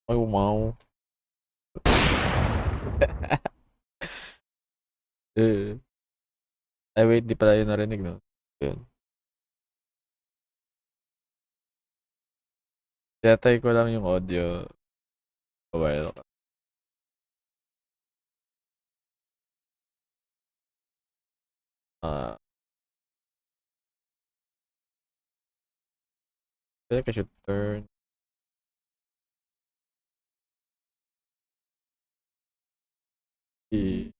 Ay, wow. Eh, ay wait, di pala yun narinig, no? Yun. Tinatry ko lang yung audio a while ago. Ah, I think I should turn the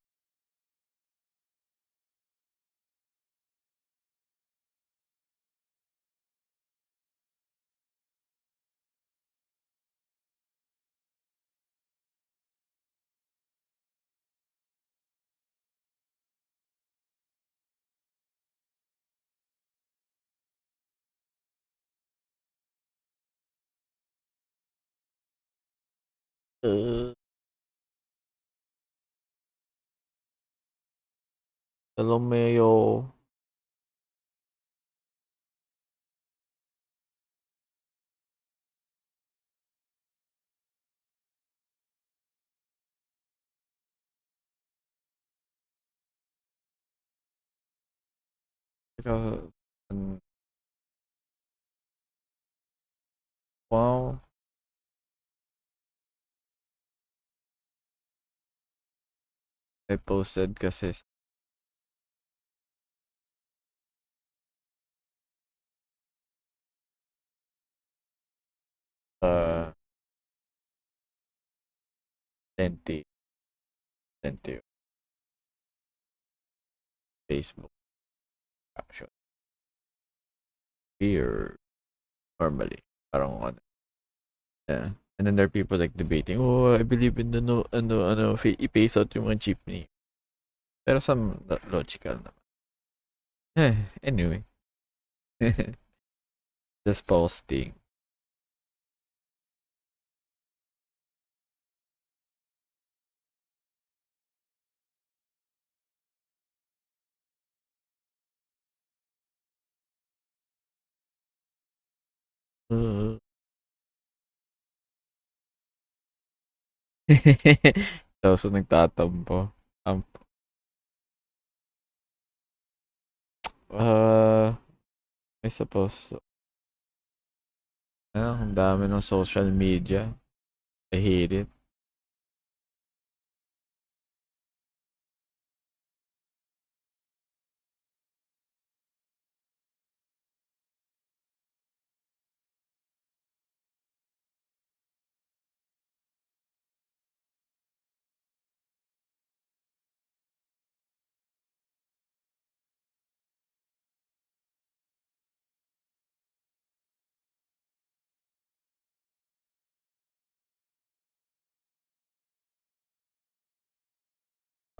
uh, Salomeo. Ikaw, wow. I posted kasi sa Senti, Senti, Facebook action. Here, normally. Parang ano. Yeah. And then there are people like debating, oh, I believe in the no, i-phase out yung mga jeepney. Pero some logical naman. Anyway. Just posting. Uh, Tapos nagtatampo. Um, uh, I suppose, ang dami ng social media. I hate it.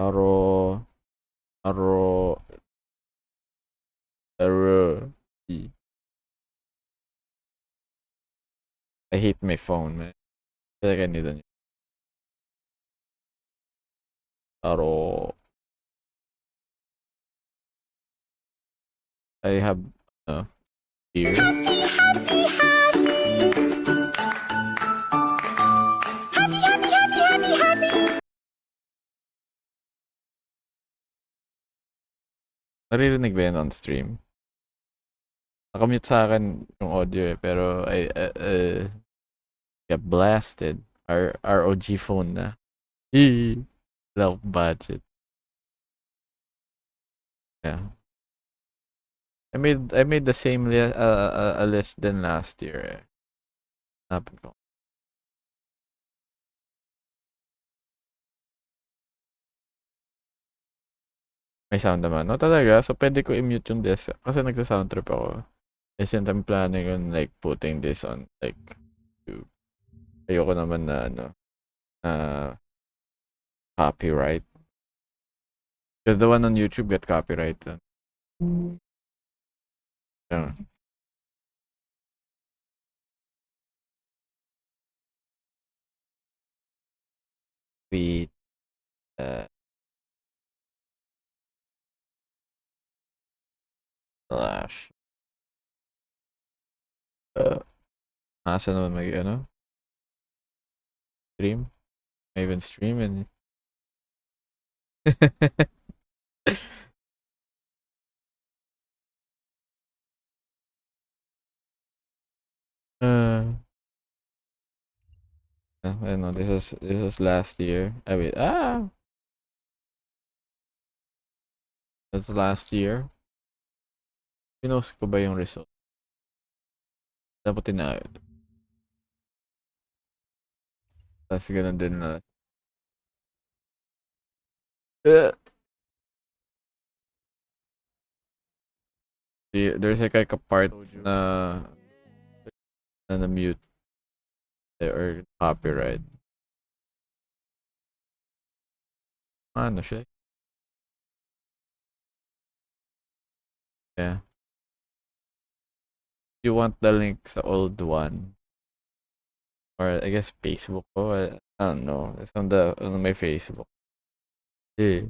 Aro, aro, aro. I hate my phone, man. I feel like I need a new aro. I have, here. Naririnig ba yan on stream? Nakamute sa akin yung audio eh, pero I got blasted. ROG phone na. Eee. Wala akong budget. Yeah. I made the same a list than last year eh. Hanapin ko. May sound naman. No, talaga. So, pwede ko i-mute yung desk. Kasi nagsa-sound trip ako. Since I'm planning on like putting this on like YouTube. Ayoko naman na copyright. Because the one on YouTube got copyright. Yeah. Tweet. Flash. Asa naman may ano? Stream? May even stream and uh, I know this is last year. I wait. That's last year. Pinost ko ba yung result? Dapat tinayod. Tapos ganun din na. Uh, there's like a part na na-mute or copyright. Ano siya? Yeah. You want the link sa old one? Or I guess Facebook ko. I don't know. It's on my Facebook. Yeah.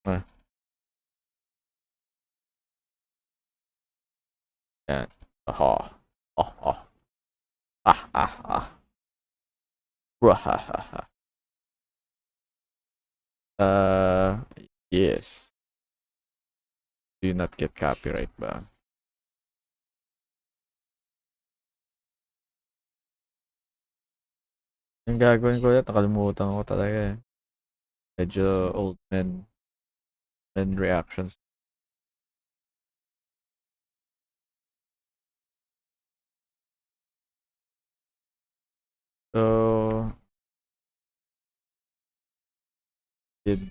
Ah, yan. Aha. Oh, oh. Ah, ah, ah. Wahahaha. Uh, yes. Do you not get copyright ba? Yung gagawin ko ulit, nakalimutan ko talaga eh. Medyo old men reactions. So, did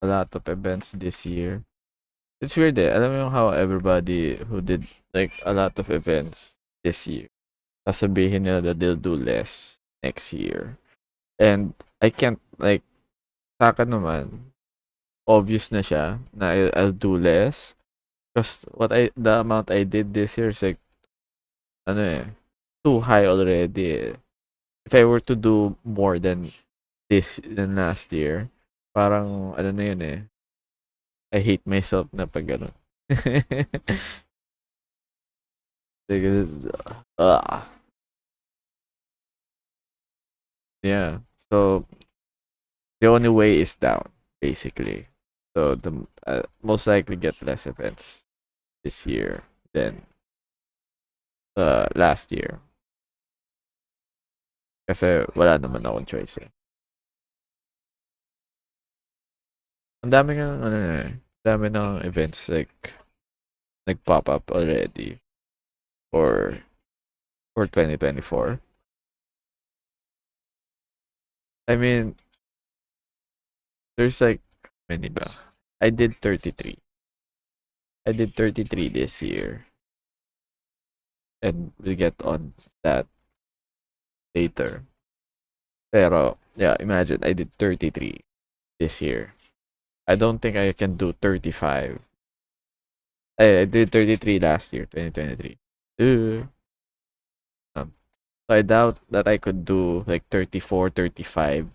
a lot of events this year. It's weird eh. Alam mo yung how everybody who did like a lot of events this year, sasabihin nila that they'll do less next year. And I can't like, sa akin naman, obvious na siya na I'll do less. Because the amount I did this year is like, ano eh, too high already eh. If I were to do more than last year, parang ano na yun eh. I hate myself na pag ganun. Because, yeah. So the only way is down, basically. So the most likely get less events this year than last year. Kasi wala naman akong choice eh. Ang dami ng ano eh, dami ng events like nag-pop up already for 2024. I mean, there's like many ba? I did 33. I did 33 this year. And we'll get on that later. Pero, yeah, imagine I did 33 this year. I don't think I can do 35. I did 33 last year, 2023. So I doubt that I could do like 34, 35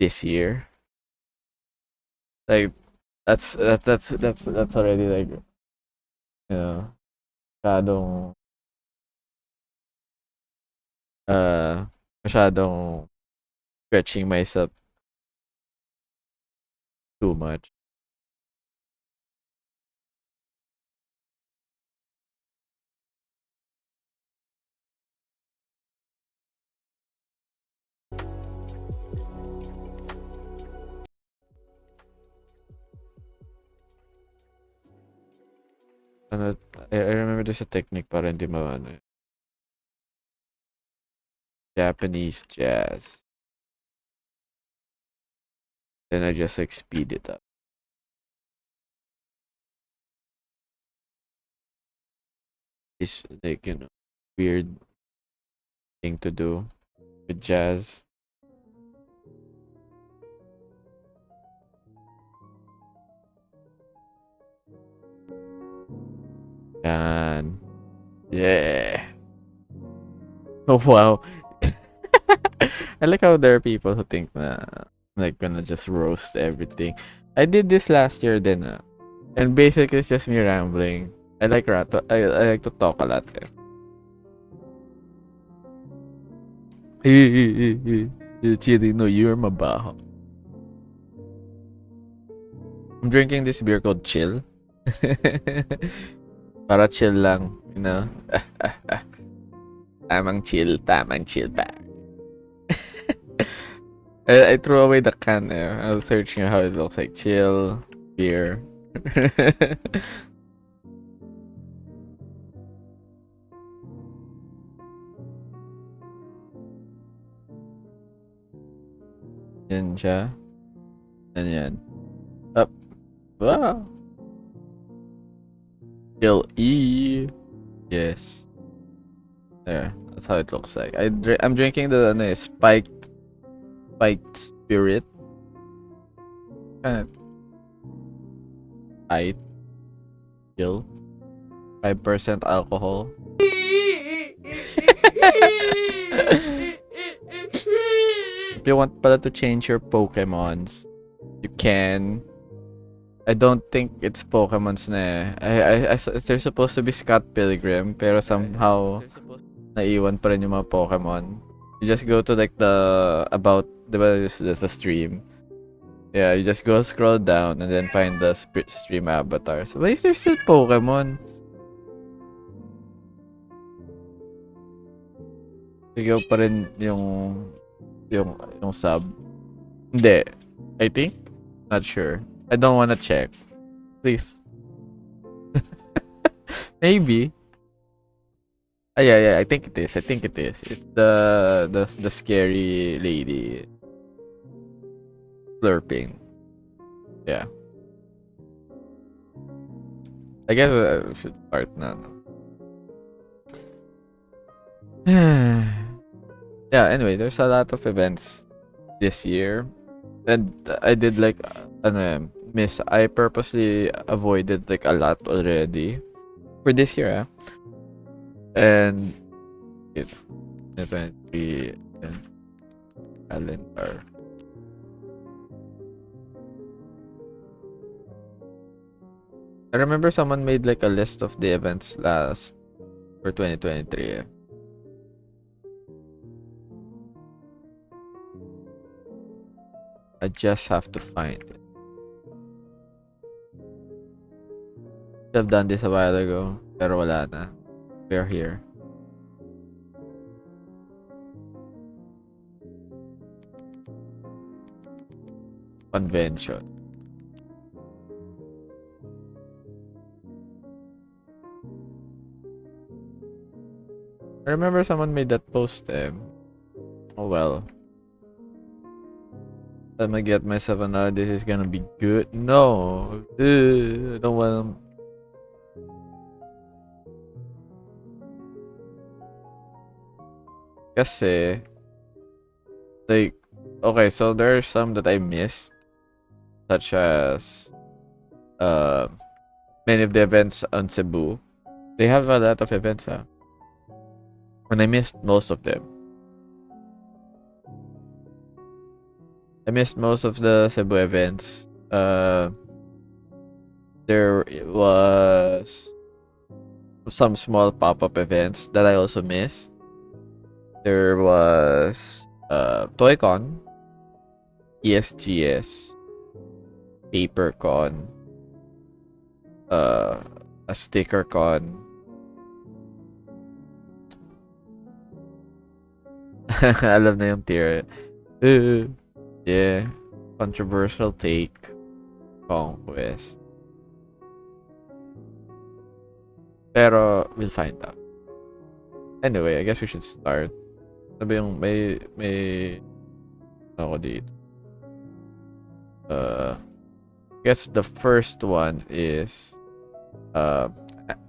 this year. Like that's already like, you know, masyadong uh masyadong stretching myself too much. Ano, I remember there's a technique para hindi maano eh. Japanese jazz. Then I just like speed it up. It's like, weird thing to do with jazz. And yeah. Oh wow. I like how there are people who think na like gonna just roast everything. I did this last year din and basically it's just me rambling. I like to talk a lot. Chili, no, you're mabaho. I'm drinking this beer called Chill. Para chill lang, you know. Tamang chill pa. I threw away the can there. I was searching how it looks like. Chill, beer. Yan siya. Yan. Up. Wow. Chill E. Yes. There. That's how it looks like. I'm drinking the spiked spirit. Kind of light. Chill. 5% alcohol. If you want pala to change your Pokemons, you can. I don't think it's Pokemons na they're supposed to be Scott Pilgrim, pero somehow naiwan pa rin yung mga Pokemon. You just go to like the about, diba, there's the stream. Yeah, you just go scroll down and then find the stream avatars. Why is there still Pokemon? Sigaw pa rin yung sub. Hindi. I think? Not sure. I don't wanna check. Please. Maybe. Yeah, I think it is. It's the scary lady slurping. Yeah. I guess we should start now. Yeah, anyway, there's a lot of events this year. And I did like I purposely avoided like a lot already for this year, and it 23 and calendar. I remember someone made like a list of the events for 2023. I just have to find it. I've done this a while ago, pero wala na. We're here. Convention. I remember someone made that post. Oh well. I'm gonna get myself another. This is gonna be good. No, I don't want. Kasi, like, okay, so there are some that I missed, such as many of the events on Cebu. They have a lot of events, and I missed most of them. I missed most of the Cebu events. There was some small pop-up events that I also missed. There was ToyCon, ESGS, PaperCon, a StickerCon. Alam na yung tier. Yeah, controversial take, conquest. Pero we'll find out. Anyway, I guess we should start. Sabi yung may ako dito. I guess the first one is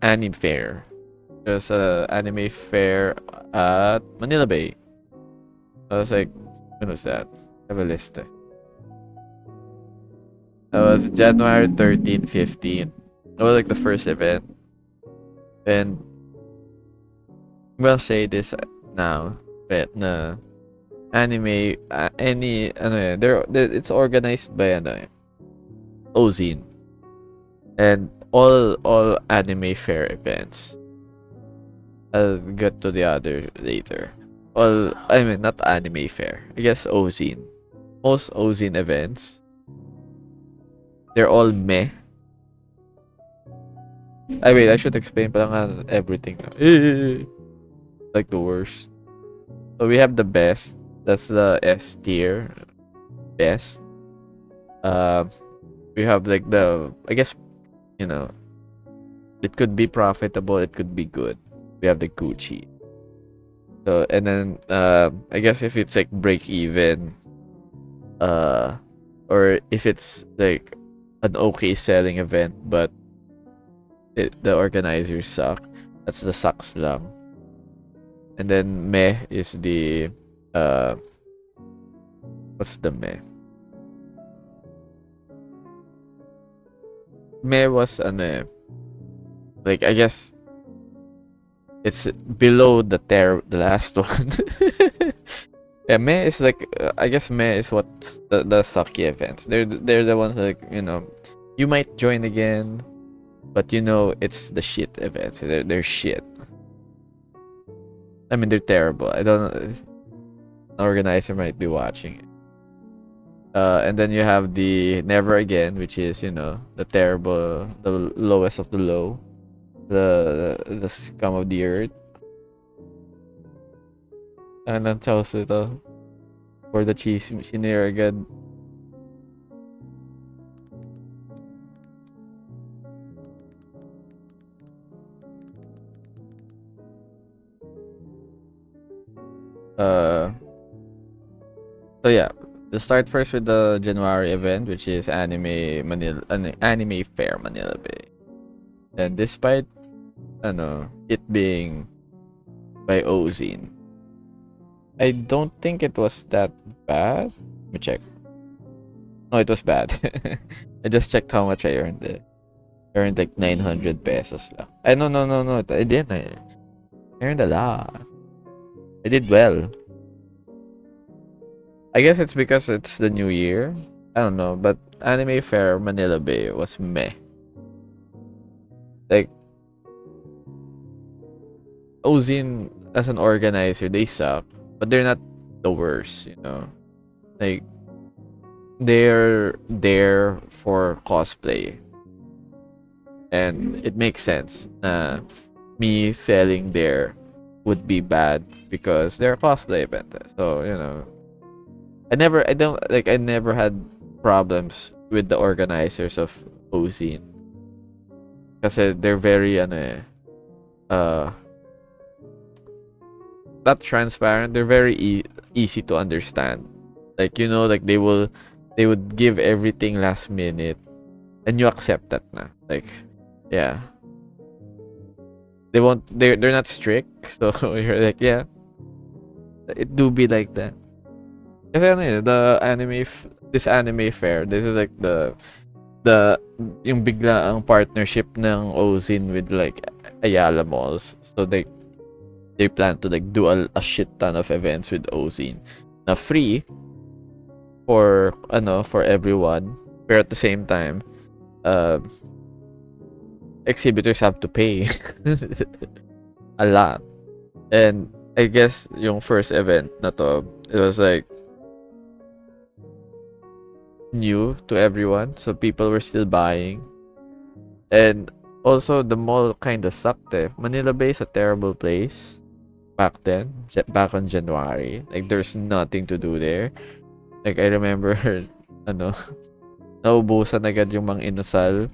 anime fair. There's a anime fair at Manila Bay. I was like, when was that? I have a list. That was January 13, 15. That was like the first event. And we'll say this now, but anime, it's organized by Ozine. And all anime fair events. I'll get to the other later. Well, I mean, not anime fair. I guess Ozine. Most Ozine events, they're all meh. I mean, I should explain pa lang everything. Like the worst. So we have the best. That's the S tier. Best. Um, we have like the, I guess, you know, it could be profitable, it could be good. We have the Gucci. So, and then, I guess if it's like break even, uh, or if it's like an okay selling event, but the organizers suck, that's the sucks lang. And then meh is the, uh, what's the meh? Meh was like I guess it's below the last one. Yeah, meh is like I guess meh is what's the sucky events. They're the ones like you might join again, but it's the shit events. They're shit. I mean they're terrible. I don't know. An organizer might be watching it. And then you have the never again, which is the terrible, the lowest of the low, the scum of the earth. Anong tawag ito? For the cheese engineer agad. Uh, so yeah, let's start first with the January event, which is Anime Fair Manila Bay. And despite it being by Ozine, I don't think it was that bad. Let me check. No, it was bad. I just checked how much I earned it. I earned like 900 pesos lang. No. I didn't. I earned a lot. I did well. I guess it's because it's the new year. I don't know, but Anime Fair Manila Bay was meh. Like, Ozine as an organizer, they suck, but they're not the worst. Like, they're there for cosplay. And it makes sense na me selling there would be bad because they're a cosplay event. So, I never had problems with the organizers of Ozine. Kasi they're very, uh, not transparent. They're very easy to understand. Like, like they would give everything last minute and you accept that na. Like, yeah. They're not strict. So you're like, yeah, it do be like that. Kasi this anime fair, this is like the yung bigla ang partnership ng Ozine with like Ayala Malls. So they plan to like do a shit ton of events with Ozine na free for everyone, but at the same time uh, exhibitors have to pay a lot. And I guess yung first event na to, it was like new to everyone, so people were still buying. And also the mall kind of sucked. Manila Bay is a terrible place back then, back on January. Like there's nothing to do there. Like I remember ano, naubusan agad yung mga inasal.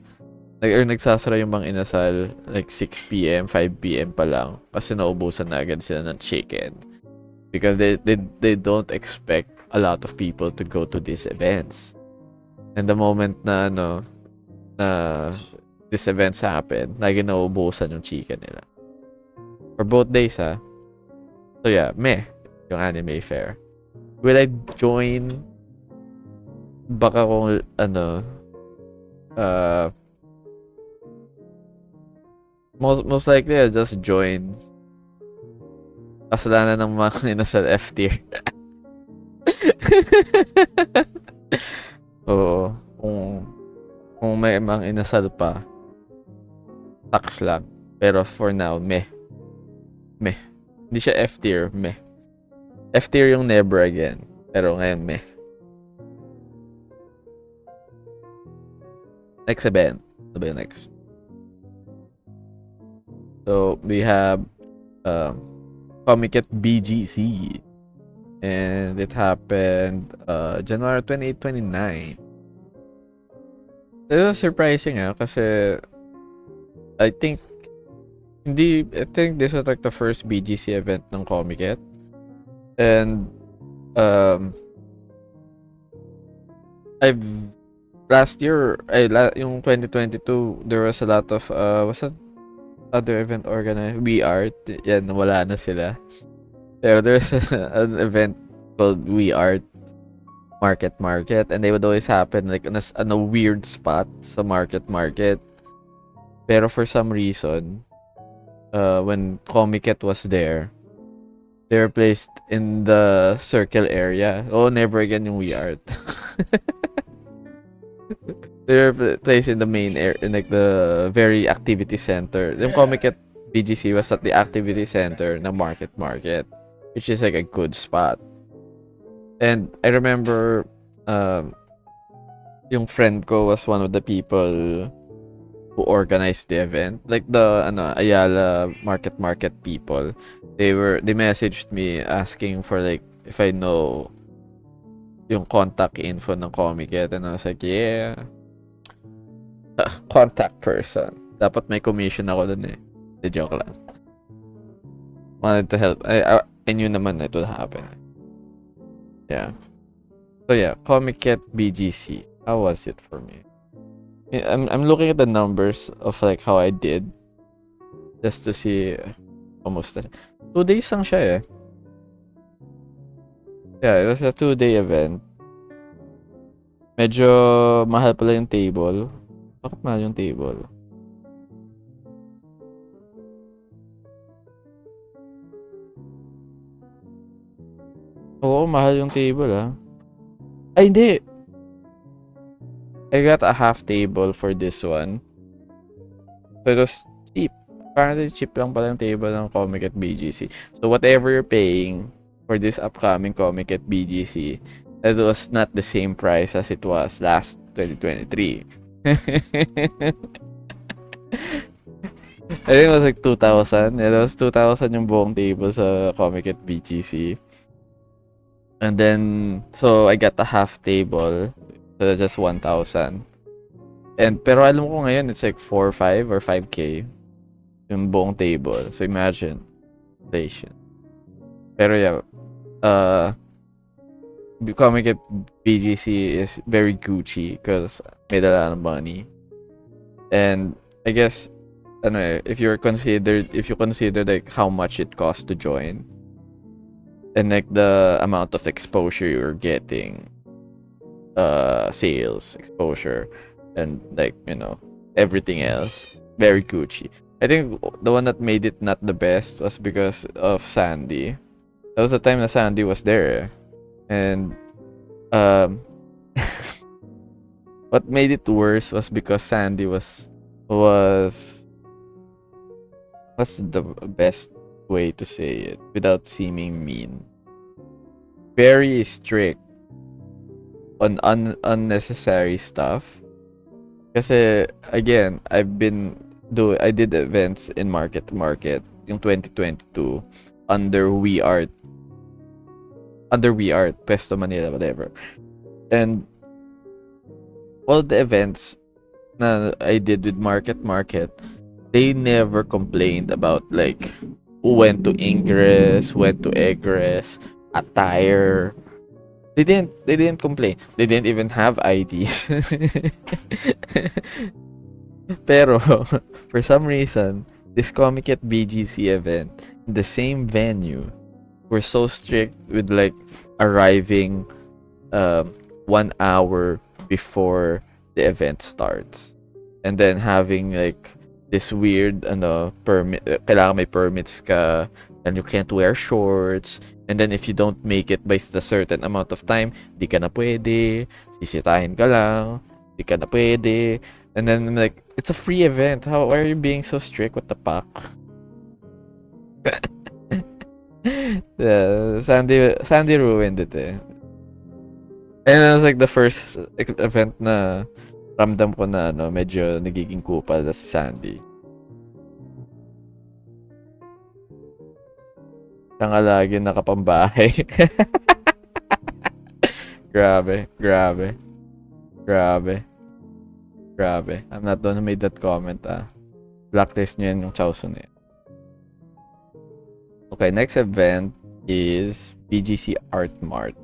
Nagsasara yung mga inasal like 6 p.m., 5 p.m. pa lang kasi naubusan na agad sila ng chicken. Because they don't expect a lot of people to go to these events. And the moment na these events happen, lagi nauubusan yung chicken nila. For both days, ha. So yeah, meh yung anime fair. Will I join? Baka kung most likely I'll just join. Kasalanan ng mga nasa F tier. Oo. Kung may mga inasal pa, tax lang. Pero for now, meh. Meh. Hindi siya F tier, meh. F tier yung never again. Pero ngayon, meh. Next event. Ano ba yung next? So, we have Comic at BGC. And it happened January 28, 29. It was surprising kasi I think this was like the first BGC event ng Comic. And I've last year yung 2022 there was a lot of what's that other event organized, We Art. Yan, wala na sila. Pero there's an event called We Art Market, and they would always happen like on a weird spot sa market. Pero for some reason, when Comiket was there, they were placed in the circle area. Oh, never again yung We Art. They were placed in the main area, in like the very activity center. Yung Comiket BGC was at the activity center ng market, which is like a good spot. And I remember yung friend ko was one of the people who organized the event. Like the Ayala market people. They messaged me asking for like if I know yung contact info ng Comiket, and I was like, yeah. Contact person. Dapat may commission ako dun eh. The joke lang. Wanted to help. I knew naman it would happen. Yeah. So yeah, Comiket BGC. How was it for me? I'm looking at the numbers of like how I did, just to see almost 2 days lang siya eh. Yeah, it was a 2-day event. Medyo mahal pala yung table. Bakit mahal yung table? Oo, mahal yung table Ay, hindi. I got a half table for this one. So it was cheap. Apparently cheap lang pala yung table ng Comic at BGC. So whatever you're paying for this upcoming Comic at BGC, that was not the same price as it was last 2023. I think it was like 2,000. It was 2,000 yung buong table sa Comic at BGC. And then, so I got a half table. So that's just 1,000. Pero alam ko ngayon, it's like 4,500 or 5K yung buong table. So imagine, inflation. Pero yeah, Comic at BGC is very Gucci because made a lot of money. And I guess, if you consider like how much it costs to join, and like the amount of exposure you're getting, sales, exposure, and like, everything else, very Gucci. I think the one that made it not the best was because of Sandy. That was the time that Sandy was there. And what made it worse was because Sandy was what's the best way to say it without seeming mean? Very strict on unnecessary stuff. Kasi again, I did events in market yung 2022 under We Art, Pesto Manila, whatever. And all the events na I did with market, they never complained about like who went to Ingress, went to Egress, attire. They didn't complain. They didn't even have ID. Pero for some reason, this Comic at BGC event in the same venue were so strict with like arriving 1 hour before the event starts, and then having like this weird permit, kailangan may permits ka, and you can't wear shorts, and then if you don't make it by a certain amount of time, di ka na pwede, sisitahin ka lang, di ka na pwede. And then I'm like, it's a free event. Why are you being so strict with the pack? Yeah, Sandy ruined it eh. And it was like the first event na ramdam ko na ano, medyo nagiging kupal na si Sandy. Siya nga lagi nakapambahay. Grabe, grabe, grabe, grabe. I'm not the one who made that comment ah. Blacklist nyo yan yung Chowso na yan. Okay, next event is BGC Art Mart.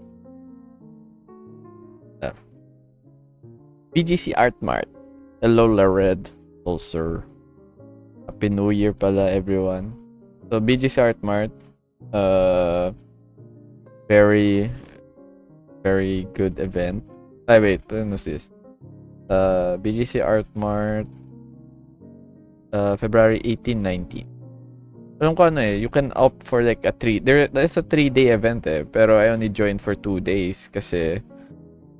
BGC Art Mart. Hello, Lared. Also, Happy New Year pala, everyone. So, BGC Art Mart, very, very good event. Ay, wait, when was this? BGC Art Mart, February 18, 19. Alam ko ano eh, you can opt for like there's a 3-day event eh, pero I only joined for 2 days kasi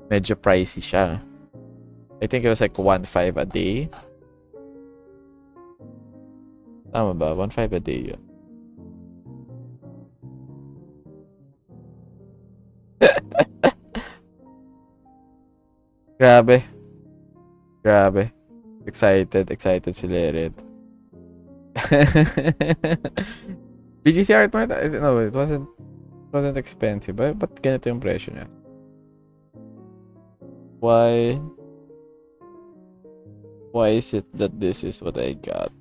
medyo pricey siya. I think it was like 1.5 a day. Tama ba? 1.5 a day yun. Grabe. Grabe. Excited si Lered. BGC Art Mart, I don't know, it wasn't expensive. Ba't ganito yung presyo niya? Why is it that this is what I got?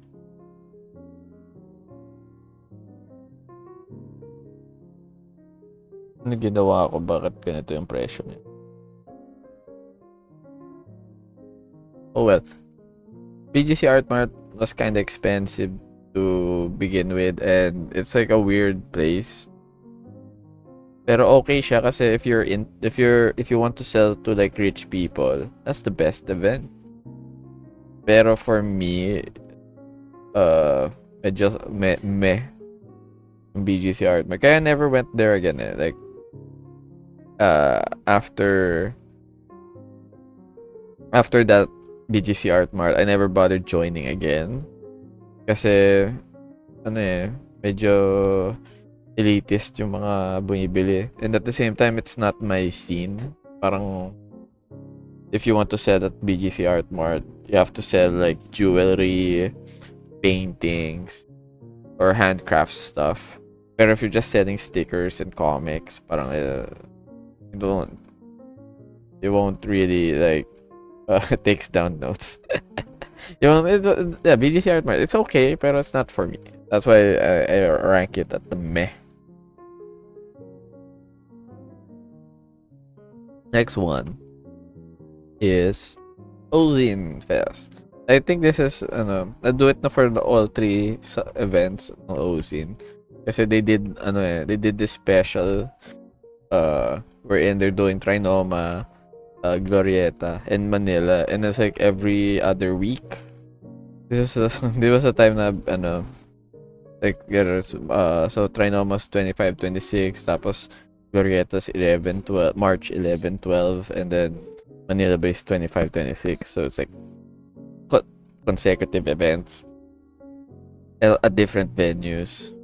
Ano ginawa ko? Bakit ganito yung presyo niya? Oh well. BGC Art Mart was kind of expensive to begin with and it's like a weird place. Pero okay siya kasi if you want to sell to like rich people, that's the best event. Pero for me, medyo meh yung BGC Art Mart. Kaya I never went there again eh. Like, after that BGC Art Mart, I never bothered joining again. Kasi, ano eh, medyo elitist yung mga bumibili. And at the same time, it's not my scene. Parang, if you want to sell at BGC Art Mart, you have to sell like jewelry, paintings, or handcraft stuff. Pero if you're just selling stickers and comics, parang you won't really like takes down notes. Yeah, BGC Art Mart, it's okay, pero it's not for me. That's why I rank it at the meh. Next one is Ozine Fest. I think this is I do it na for all 3 events ng Ozine. Kasi they did this special wherein they're doing Trinoma, Glorieta, and Manila, and it's like every other week. This was a time na like so Trinoma's 25, 26, tapos Glorieta's 11, 12, March 11, 12, and then Manila based 25, 26. So it's like consecutive events at different venues.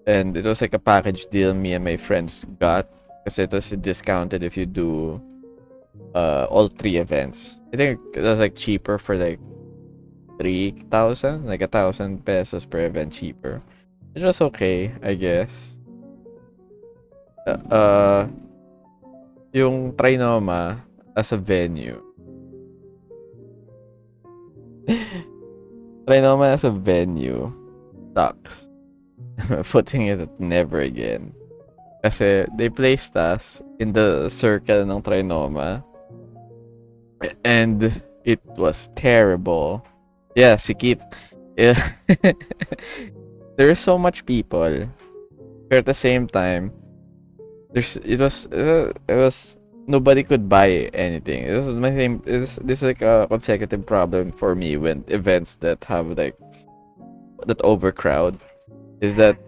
And it was like a package deal me and my friends got kasi it was discounted if you do all 3 events. I think it was like cheaper for like 3,000, like 1,000 pesos per event cheaper. It was okay, I guess. Yung Trinoma as a venue. Trinoma as a venue sucks. Putting it at never again. Kasi they placed us in the circle ng Trinoma. And it was terrible. Yeah, Sikip. Yeah. There's so much people. But at the same time, it was nobody could buy anything. It was my same. This is like a consecutive problem for me when events that have like that overcrowd is that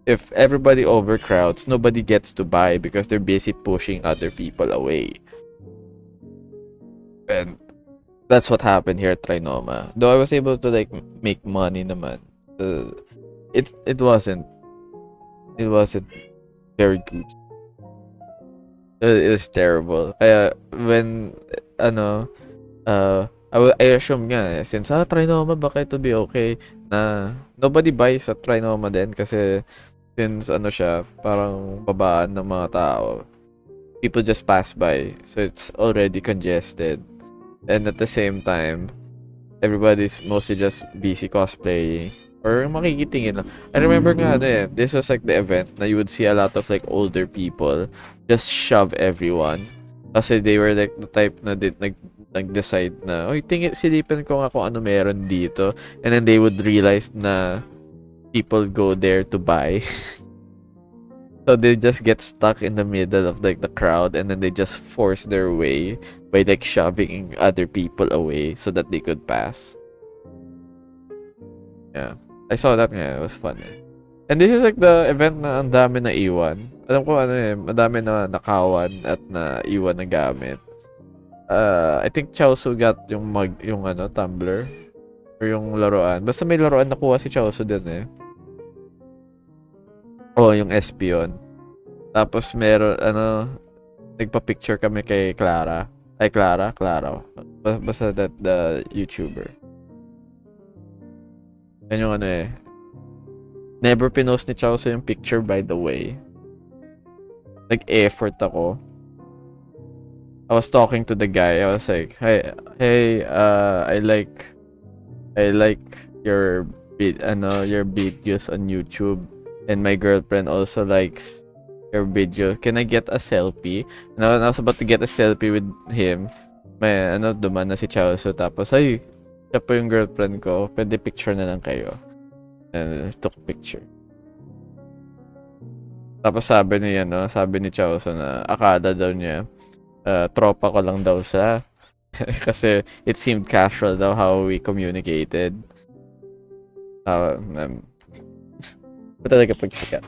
if everybody overcrowds, nobody gets to buy because they're busy pushing other people away. And That's what happened here at Trinoma. Though I was able to like make money naman. Uh, it wasn't very good. It was terrible. Kaya when ano I assume nga since Trinoma baka ito be okay na nobody buys at Trinoma din kasi since ano siya parang babaan ng mga tao. People just pass by so it's already congested and at the same time everybody's mostly just busy cosplaying or makikitingin lang. I remember nga this was like the event na you would see a lot of like older people just shove everyone. Kasi they were like the type na nag-decide na, oy, silipin ko nga kung ano meron dito. And then they would realize na people go there to buy. So they just get stuck in the middle of like the crowd and then they just force their way by like shoving other people away so that they could pass. Yeah. I saw that nga. It was fun eh. And this is like the event na ang dami na iwan. Alam ko ano eh, madami na nakawan at na iwan na gamit. I think Chaosu got yung ano, tumbler or yung laruan. Basta may laruan nakuha si Chaosu din eh. Oh, yung espion. Tapos meron ano, nagpa-picture kami kay Clara. Ay, Clara. Basta that the YouTuber. Yan yung ano eh. Never pinost ni Chaosu yung picture by the way. Nag-effort ako. I was talking to the guy. I was like, hey, I like your your videos on YouTube, and my girlfriend also likes your video. Can I get a selfie? And I was about to get a selfie with him. May duman na si Chaosu tapos ay siya po yung girlfriend ko. Pwede picture na lang kayo. And took picture. Tapos sabi ni Chaosu na akala daw niya tropa ko lang daw siya. Kasi it seemed casual daw how we communicated. Ba talaga pagsikat?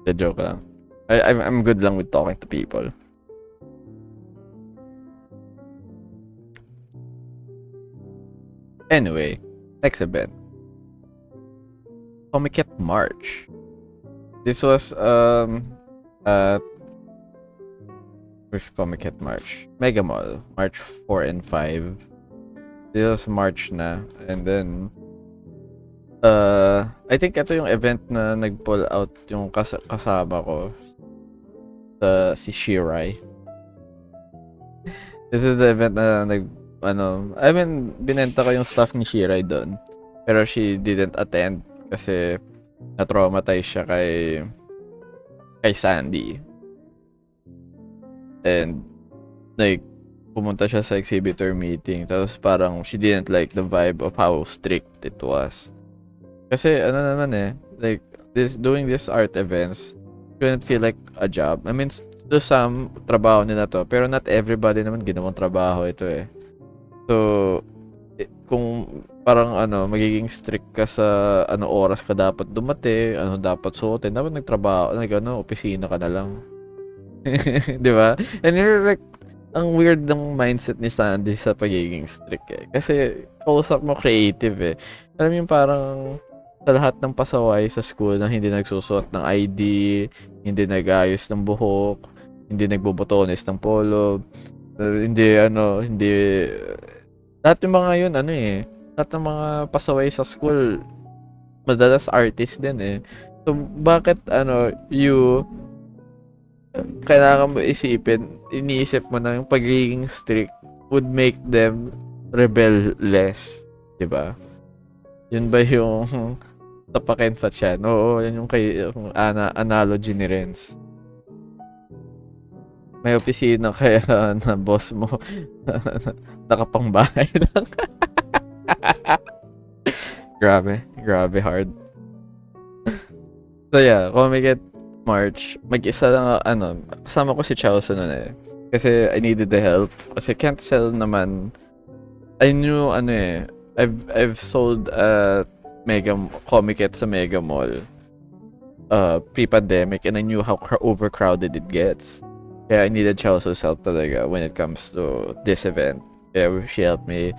The joke lang. I'm good lang with talking to people. Anyway, next event. Comiket March. This was where's Comiket March? Mega Mall, March 4 and 5. This was March na. And then I think ito yung event na nag-pull out yung kasama ko si Shirai. This is the event na I mean, binenta ko yung stuff ni Shirai doon. Pero she didn't attend kasi na-traumatize siya kay Sandy. And like pumunta siya sa exhibitor meeting tapos parang she didn't like the vibe of how strict it was. Kasi like doing this art events couldn't feel like a job. I mean, to some trabaho nila to, pero not everybody naman ginawang trabaho ito eh. So kung parang magiging strict ka sa oras ka dapat dumate, dapat suotin, dapat nagtrabaho, opisina ka na lang. 'Di ba? And you're like, ang weird ng mindset ni Sandy sa pagiging strict eh. Kasi kausap mo creative eh. Alam mo yung parang sa lahat ng pasaway sa school na hindi nagsusuot ng ID, hindi nag-ayos ng buhok, hindi nagbobotones ng polo, hindi lahat yung mga yun lahat ng mga pasaway sa school madalas artist din eh. So bakit kailangan mo iniisip mo na yung pagiging strict would make them rebel less, 'di ba? Yun ba yung tapakin sa tiyan? Oo, yan yung analogy ni Renz. May opisina kaya na boss mo nakapangbahay lang. Grabe hard. So yeah, Comiket March, mag-isa lang kasama ko si Chelsea noon eh. Kasi I needed the help. Kasi can't sell naman. I knew I've sold Mega Comiket sa Mega Mall pre-pandemic and I knew how overcrowded it gets. Kaya I needed Chelsea's help talaga when it comes to this event. Kaya she helped me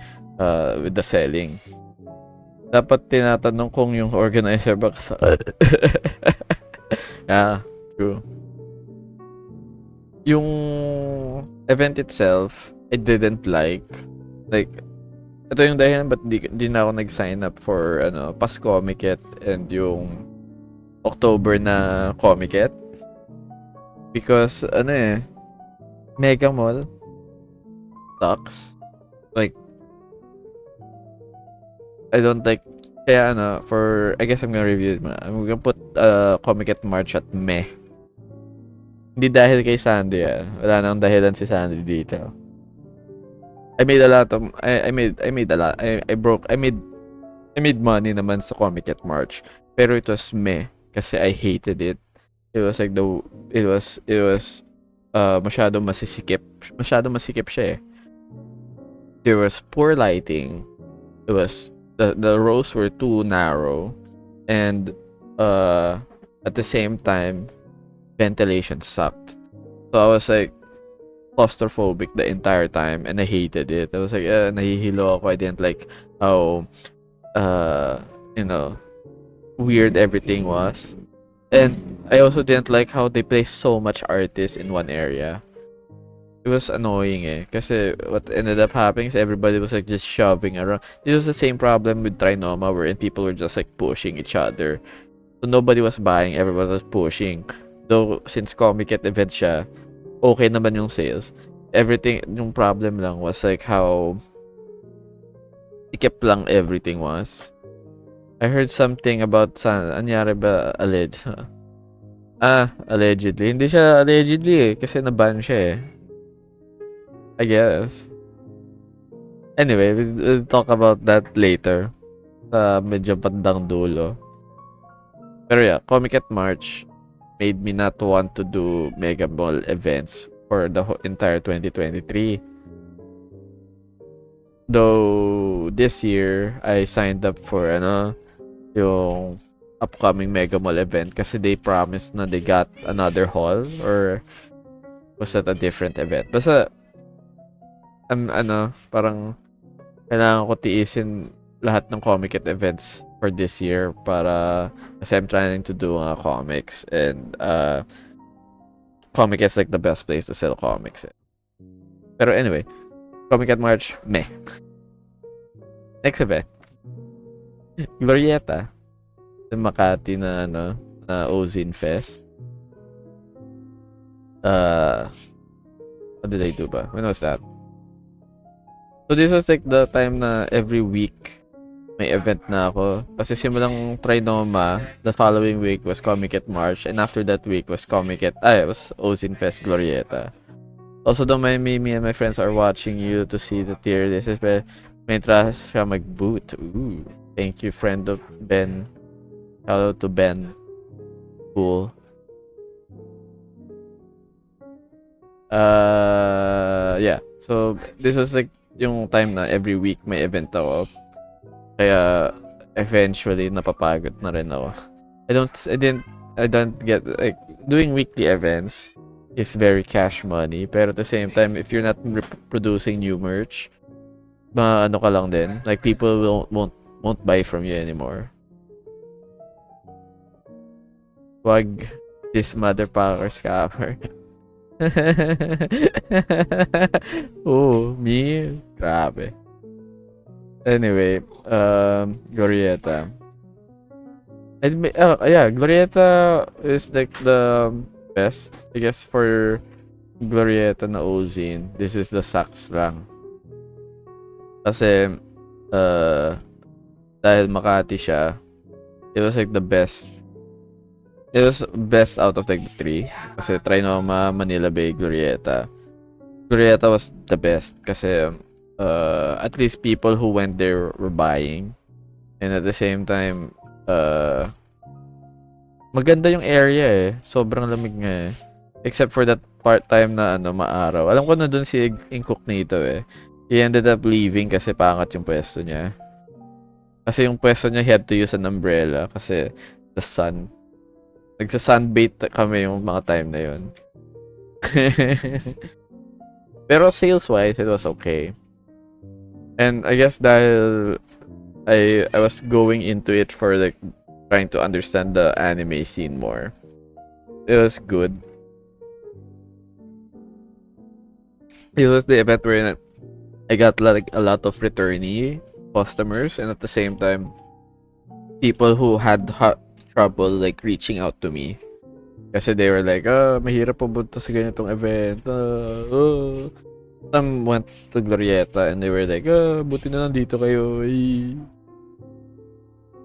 with the selling. Dapat tinatanong kung yung organizer ba yeah, true. Yung event itself, I didn't like. Like, ito yung dahilan ba't di na ako nag-sign up for Pascomiket and yung October na Comiket. Because, Mega Mall sucks. Like, I don't like, kaya I guess I'm gonna review it muna. I'm gonna put Comiket March at meh. Hindi dahil kay Sandy Wala nang dahilan si Sandy dito. I made a lot of, I made a lot, I made money naman sa Comiket March. Pero it was meh. Kasi I hated it. It was like it was masyadong masisikip. Masyadong masikip siya eh. There was poor lighting. It was the rows were too narrow, and at the same time ventilation sucked. So I was like claustrophobic the entire time, and I hated it. I was like nahihilo ako. I didn't like how uh you know weird everything was, and I also didn't like how they placed so much artists in one area. It was annoying kasi what ended up happening is everybody was like just shoving around. This was the same problem with Trinoma wherein people were just like pushing each other. So nobody was buying, everyone was pushing. Though since Comic-Con event siya, okay naman yung sales. Everything, yung problem lang was like how ikip lang everything was. I heard something about anyari ba alleged? Allegedly. Hindi siya allegedly kasi naban siya I guess. Anyway, we'll talk about that later. Sa medyo bandang dulo. Pero yeah, Comic at March made me not want to do Mega Mall events for the entire 2023. Though this year, I signed up for yung upcoming Mega Mall event kasi they promised na they got another hall or was that a different event? Basta parang kailangan ko tiisin lahat ng Comic at events for this year para kasi I'm trying to do comics and Comic is like the best place to sell comics. Pero anyway, Comic at March, meh. Next event. Glorieta. Sa Makati na na Ozin Fest. What did I do ba? When was that? So this was like the time na every week may event na ako. Kasi simulang Trinoma, the following week was Comic at March, and after that week was it was Ozin Fest Glorieta. Also, though me and my friends are watching you to see the tier list, may trust siya mag-boot. Ooh. Thank you, friend of Ben. Hello to Ben. Cool. Yeah. So, this was like yung time na every week may event ako. Kaya, eventually, napapagod na rin ako. I don't get, like, doing weekly events is very cash money. Pero at the same time, if you're not producing new merch, ano ka lang din. Like, people won't buy from you anymore. Wag this motherfucker scammer. Me? Grabe. Anyway, Glorieta. Yeah, Glorieta is like the best, I guess, for Glorieta na Ozin. This is the sucks lang. Kasi, dahil Makati siya, it was like the best. It was best out of the three. Kasi Trinoma, Manila Bay, Glorieta. Glorieta was the best kasi at least people who went there were buying. And at the same time, maganda yung area Sobrang lamig nga Except for that part-time na maaraw. Alam ko na dun si Incognito He ended up leaving kasi pangat yung pwesto niya. Kasi yung pwesto niya, he had to use an umbrella kasi the sun. Nagsa-sunbait kami yung mga time na yun. Pero sales-wise, it was okay. And I guess dahil I was going into it for like trying to understand the anime scene more. It was good. It was the event where I got like a lot of returnee customers, and at the same time people who had trouble like reaching out to me kasi they were like, mahirap pumunta sa ganitong event. Some went to Glorieta and they were like, buti na lang dito kayo.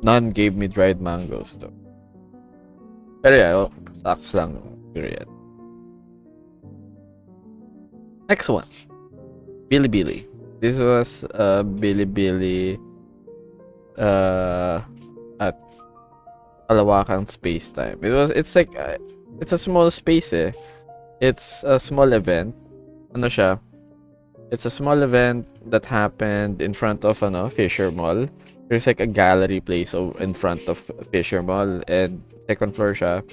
None gave me dried mangoes though. Pero yeah, sucks lang. Period. Next one. Bilibili. This was Bilibili at Kalawakan Space Time. It's like it's a small space eh. It's a small event. Ano siya? It's a small event that happened in front of Fisher Mall. There's like a gallery place in front of Fisher Mall and second floor siya.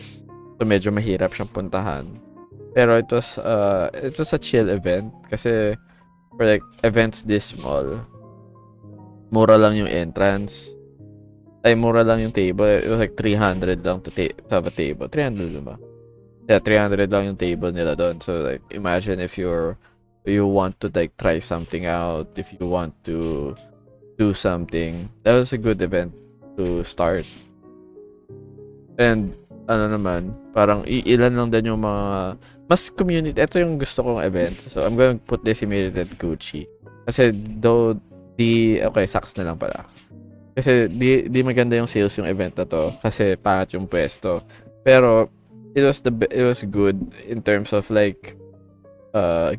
So medyo mahirap siyang puntahan. Pero it was a chill event kasi for like events this small, mura lang yung entrance. Ay, mura lang yung table. It was like 300 lang to have a table. 300 ba? Yeah, 300 lang yung table nila doon. So like imagine if you want to like try something out, if you want to do something. That was a good event to start. And ano naman, parang ilan lang din yung mga mas community. Ito yung gusto kong event. So I'm going to put this immediately at Gucci. Kasi though okay, sucks na lang pala. Kasi di maganda yung sales yung event na to kasi pangit yung pwesto. Pero it was good in terms of like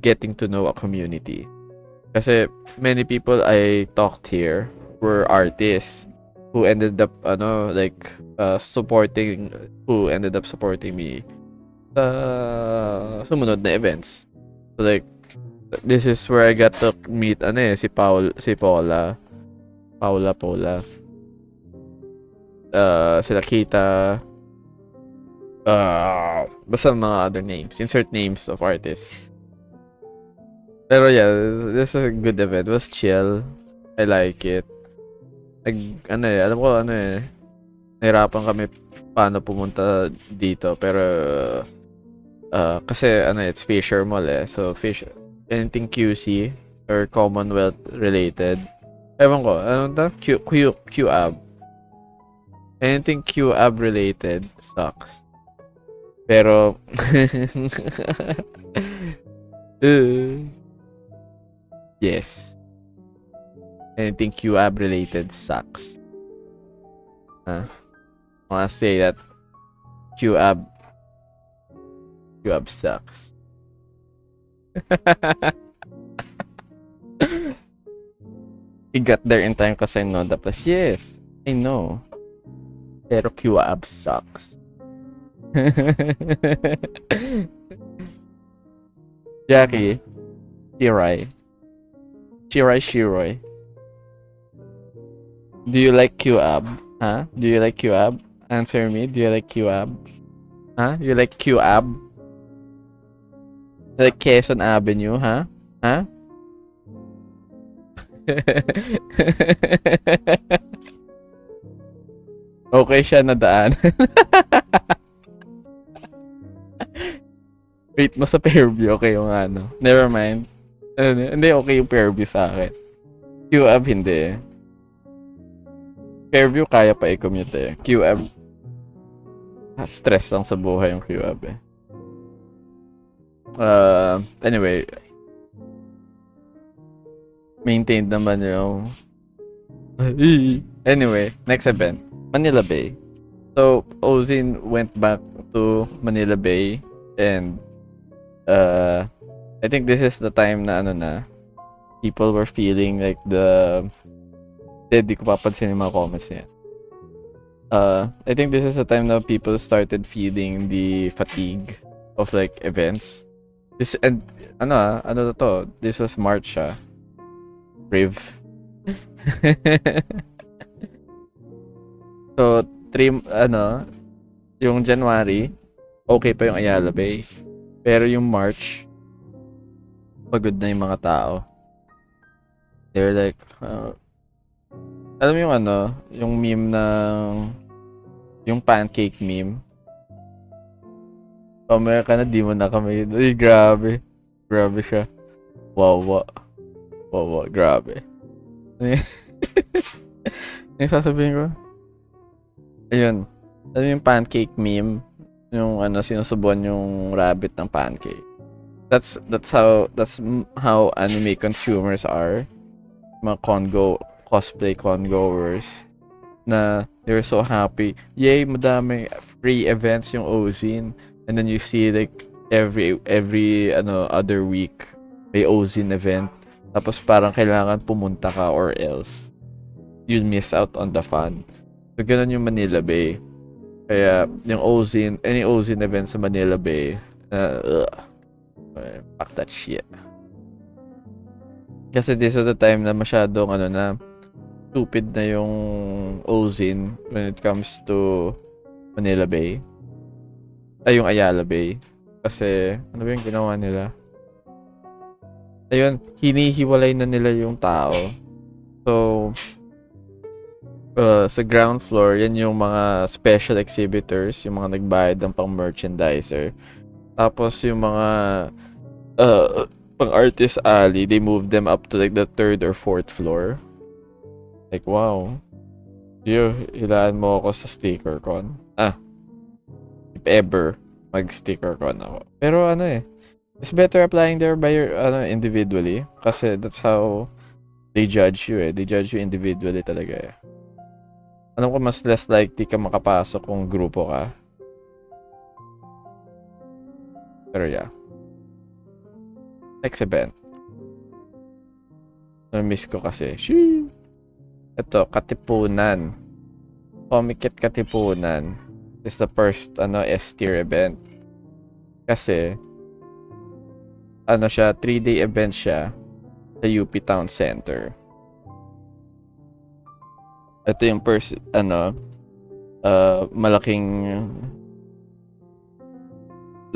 getting to know a community. Kasi many people I talked here were artists who ended up supporting me sa sumunod na events. So like this is where I got to meet si Paula. Sila Kita. Basta mga other names. Insert names of artists. Pero yeah, this is a good event. It was chill. I like it. Alam ko nahirapan kami paano pumunta dito. Pero, kasi it's Fisher Mall eh. So, anything QC or Commonwealth related. Ewan ko, ano to? QAB. Anything QAB related sucks. Pero, yes. Anything QAB related sucks. I wanna say that QAB sucks. He got there in time kasi I know the place. Yes, I know. Pero QAB sucks. Jackie, Shirai. Do you like QAB? Huh? Do you like QAB? Answer me. Do you like QAB? Huh? You like QAB? Like Quezon Avenue, huh? Huh? Okay siya na daan. Wait mo sa Fairview. Okay yung Never mind. Hindi, okay yung Fairview sa akin. QAB hindi. Fairview kaya pa i-commute eh. QAB, stress lang sa buhay yung QAB eh. Anyway, maintained naman yung anyway, next event, Manila Bay. So, Ozin went back to Manila Bay and I think this is the time na people were feeling like di ko papansin yung mga comments niya. I think this is the time na people started feeling the fatigue of like events. This and this was March Brave. So, yung January, okay pa yung Ayala Bay. Pero yung March, pagod na yung mga tao. They're like, alam mo yung yung meme ng, yung pancake meme. Pamaya ka na, di mo na kami. Ay, grabe. Grabe siya. Wawa. Wawa, grabe. Yung sasabihin ko, ayun. Alam mo yung pancake meme? Yung sinusubuan yung rabbit ng pancake. That's how anime consumers are. Mga cosplay congoers na they're so happy. Yay, madami free events yung Ozin. And then you see like every other week may Ozin event. Tapos parang kailangan pumunta ka or else you'll miss out on the fun. So ganun yung Manila Bay. Kaya yung any Ozin event sa Manila Bay, fuck that shit. Kasi this was the time na masyadong na stupid na yung Ozin when it comes to Manila Bay. Ay, yung Ayala Bay. Kasi, ano ba yung ginawa nila? Ayun, hinihiwalay na nila yung tao. So, sa ground floor, yan yung mga special exhibitors, yung mga nagbayad ng pang-merchandiser. Tapos yung mga pang-artist alley, they moved them up to like the 3rd or 4th floor. Like, wow. Yo, hilaan mo ako sa sticker con. If ever mag-sticker con ako. Pero it's better applying there by your, individually. Kasi that's how they judge you eh. They judge you individually talaga eh. Alam ko mas less likely ka makapasok kung grupo ka. Pero yeah. Next event. Na-miss ko kasi. Shee! Ito, Katipunan. Comiket Katipunan is the first S-tier event. Kasi siya, 3-day event siya sa UP Town Center. Ito yung malaking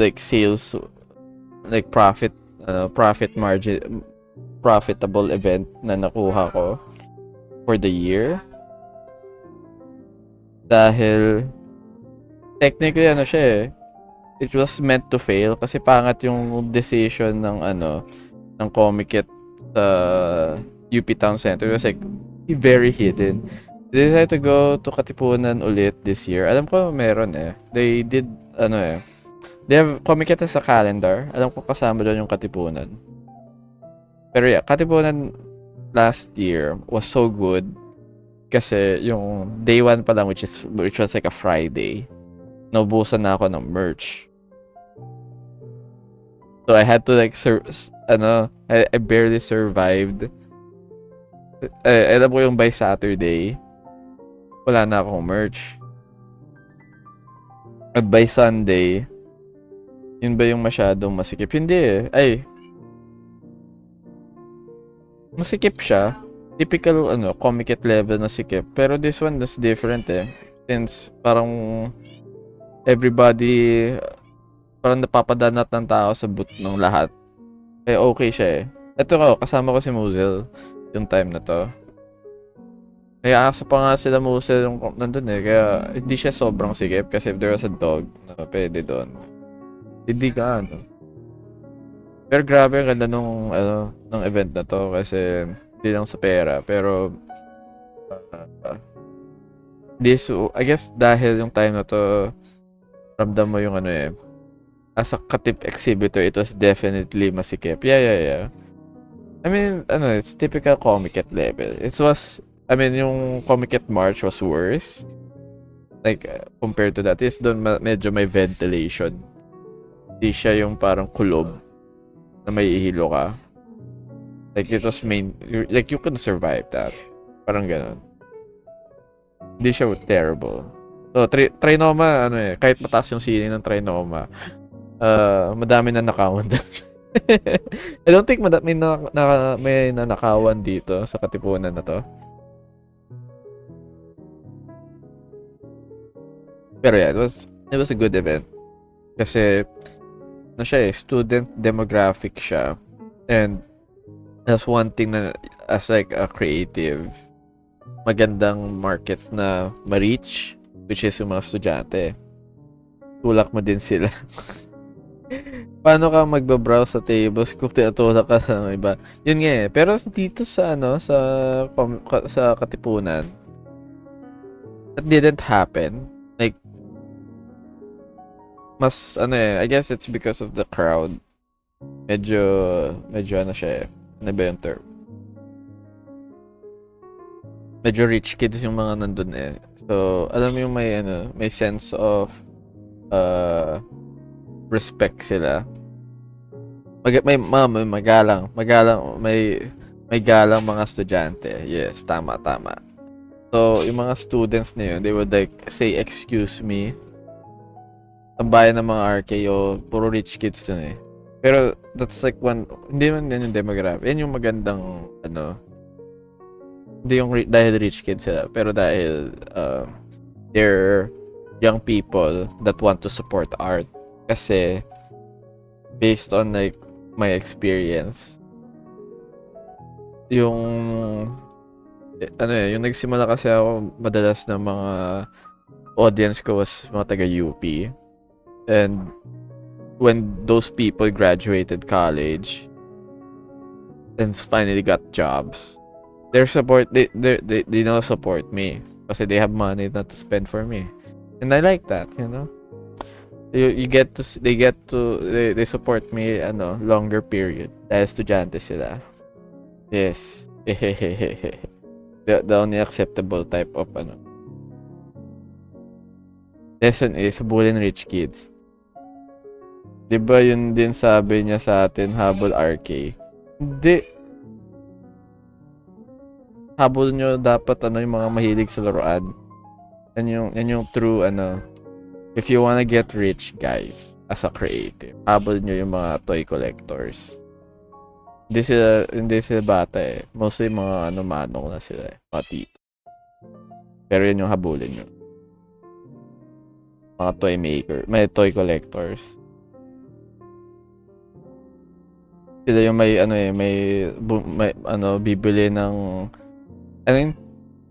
like sales, like profit margin, profitable event na nakuha ko for the year. Dahil technically siya eh, it was meant to fail kasi pangat yung decision ng ng Comiket sa UP Town Center. It was like very hidden. They decided to go to Katipunan ulit this year. Alam ko meron eh. They did they have Comiket sa calendar. Alam ko kasama doon yung Katipunan. Pero yeah, Katipunan last year was so good kasi yung day 1 pa lang which was like a Friday. Naubusan na ako ng merch. So I had to like I barely survived. Alam ko yung by Saturday, wala na akong merch. At by Sunday, yun ba yung masyadong masikip? Hindi eh. Ay, masikip siya. Typical Comiket level na sikip. Pero this one was different eh. Since parang everybody parang napapadanat ng tao sa boot ng lahat. Kaya okay siya eh. Ito kasama ko si Muzel yung time na to. Kaya aso pa nga sila Muzel yung nandun eh. Kaya hindi siya sobrang sikip kasi if there was a dog na pwede doon. Hindi ka Pero grabe ang ganda ng event na to kasi hindi lang sa pera pero I guess dahil yung time na to ramdam mo yung as a Katip exhibitor, it was definitely masikip. Yeah. I mean, it's typical Comiket level. Yung Comiket March was worse. Like, compared to that, is doon medyo may ventilation. Hindi siya yung parang kulob na may ihilo ka. Like, it was like, you could survive that. Parang ganun. Hindi siya terrible. So, Trinoma, kahit mataas yung ceiling ng Trinoma, madami na nakawan doon. I don't think may nanakawan dito sa Katipunan na to. Pero yeah, it was a good event. Kasi ano siya student demographic siya. And that's one thing na as like a creative, magandang market na ma-reach, which is yung mga estudyante. Tulak mo din sila. Paano ka magbabrowse sa tables kung tinutulak ka sa iba? Yun nga Pero dito sa sa Katipunan, that didn't happen. Like, mas I guess it's because of the crowd. Medyo siya Ano ba yung term? Medyo rich kids yung mga nandun So, alam mo yung may sense of respect sila. Magalang, may galang mga estudyante. Yes, tama. So, yung mga students na yun, they would like say, "Excuse me." Ang bayan ng mga RKO, puro rich kids dun Pero that's like hindi man yan yung demographic. Yan yung magandang hindi yung dahil rich kids sila, pero dahil they're young people that want to support art. Kasi based on like my experience, yung yung nagsimula kasi ako madalas ng mga audience ko was mga taga UP. And when those people graduated college and finally got jobs, they now support me kasi they have money not to spend for me. And I like that, they support me longer period dahil estudyante sila. Yes. The only acceptable type of lesson is bullying rich kids. 'Di ba yun din sabi niya sa atin, habol RK? Hindi. Habol nyo dapat yung mga mahilig sa laruan. Yan yung true if you wanna get rich, guys, as a creative, habol nyo yung mga toy collectors. Hindi sila bata Mostly mga manong na sila mga tito. Pero yun yung habulin nyo. Mga toy maker, may toy collectors. Sila yung may bibili ng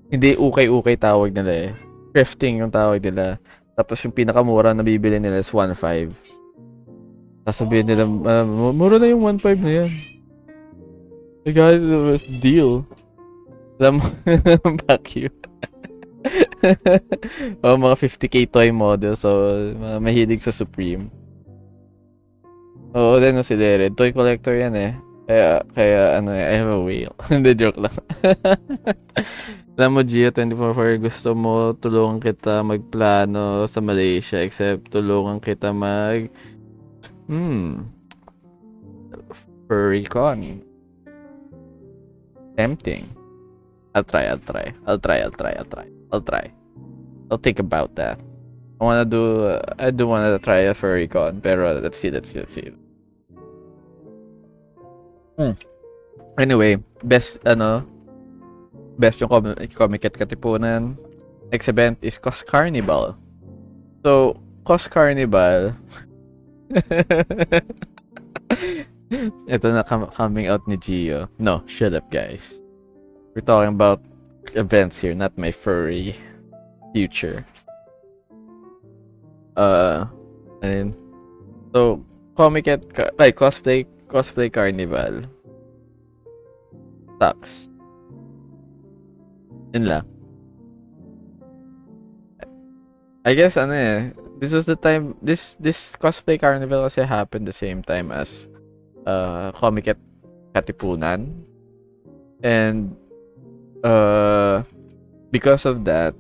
hindi ukay-ukay tawag nila thrifting yung tawag nila. Tapos yung pinakamura na bibili nila is 1.5. Sasabihin nila, mura na yung 1.5 na yan. The guy was deal. Alam mo, back you. Mga 50k toy model, so mahilig sa Supreme. Oo, din si Red. Toy collector yan Kaya I have a whale. Hindi, joke lang. Alam mo, Gio, 24/4, gusto mo tulungan kita magplano sa Malaysia, except tulungan kita furrycon. Tempting. I'll try. I'll think about that. I do wanna try a furrycon, pero let's see. Anyway, best yung Comic at Katipunan. Next event is Cos Carnival. So, Cos Carnival. Ito na coming out ni Gio. No, shut up, guys. We're talking about events here, not my furry future. And so cosplay carnival sucks. Yun lang. I guess this was the time this cosplay carnival kasi happened the same time as Comic at Katipunan. And because of that,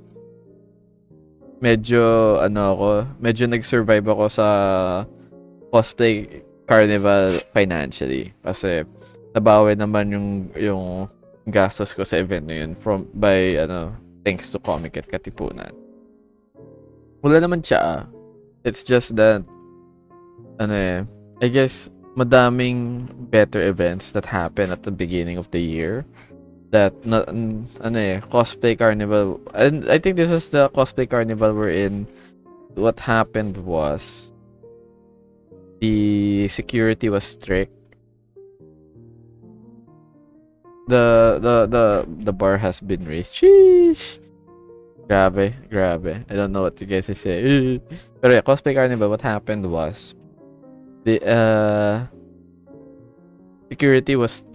medyo nag-survive ako sa cosplay carnival financially kasi nabawi naman yung gastos ko sa event na yun thanks to Comic at Katipunan. Wala naman siya. It's just that I guess madaming better events that happen at the beginning of the year that cosplay carnival, and I think this was the cosplay carnival we're in. What happened was the security was strict. The bar has been raised. Sheesh. Grabe, grabe. I don't know what you guys to say. Pero yeah, Cosplay Carnival, what happened was the security was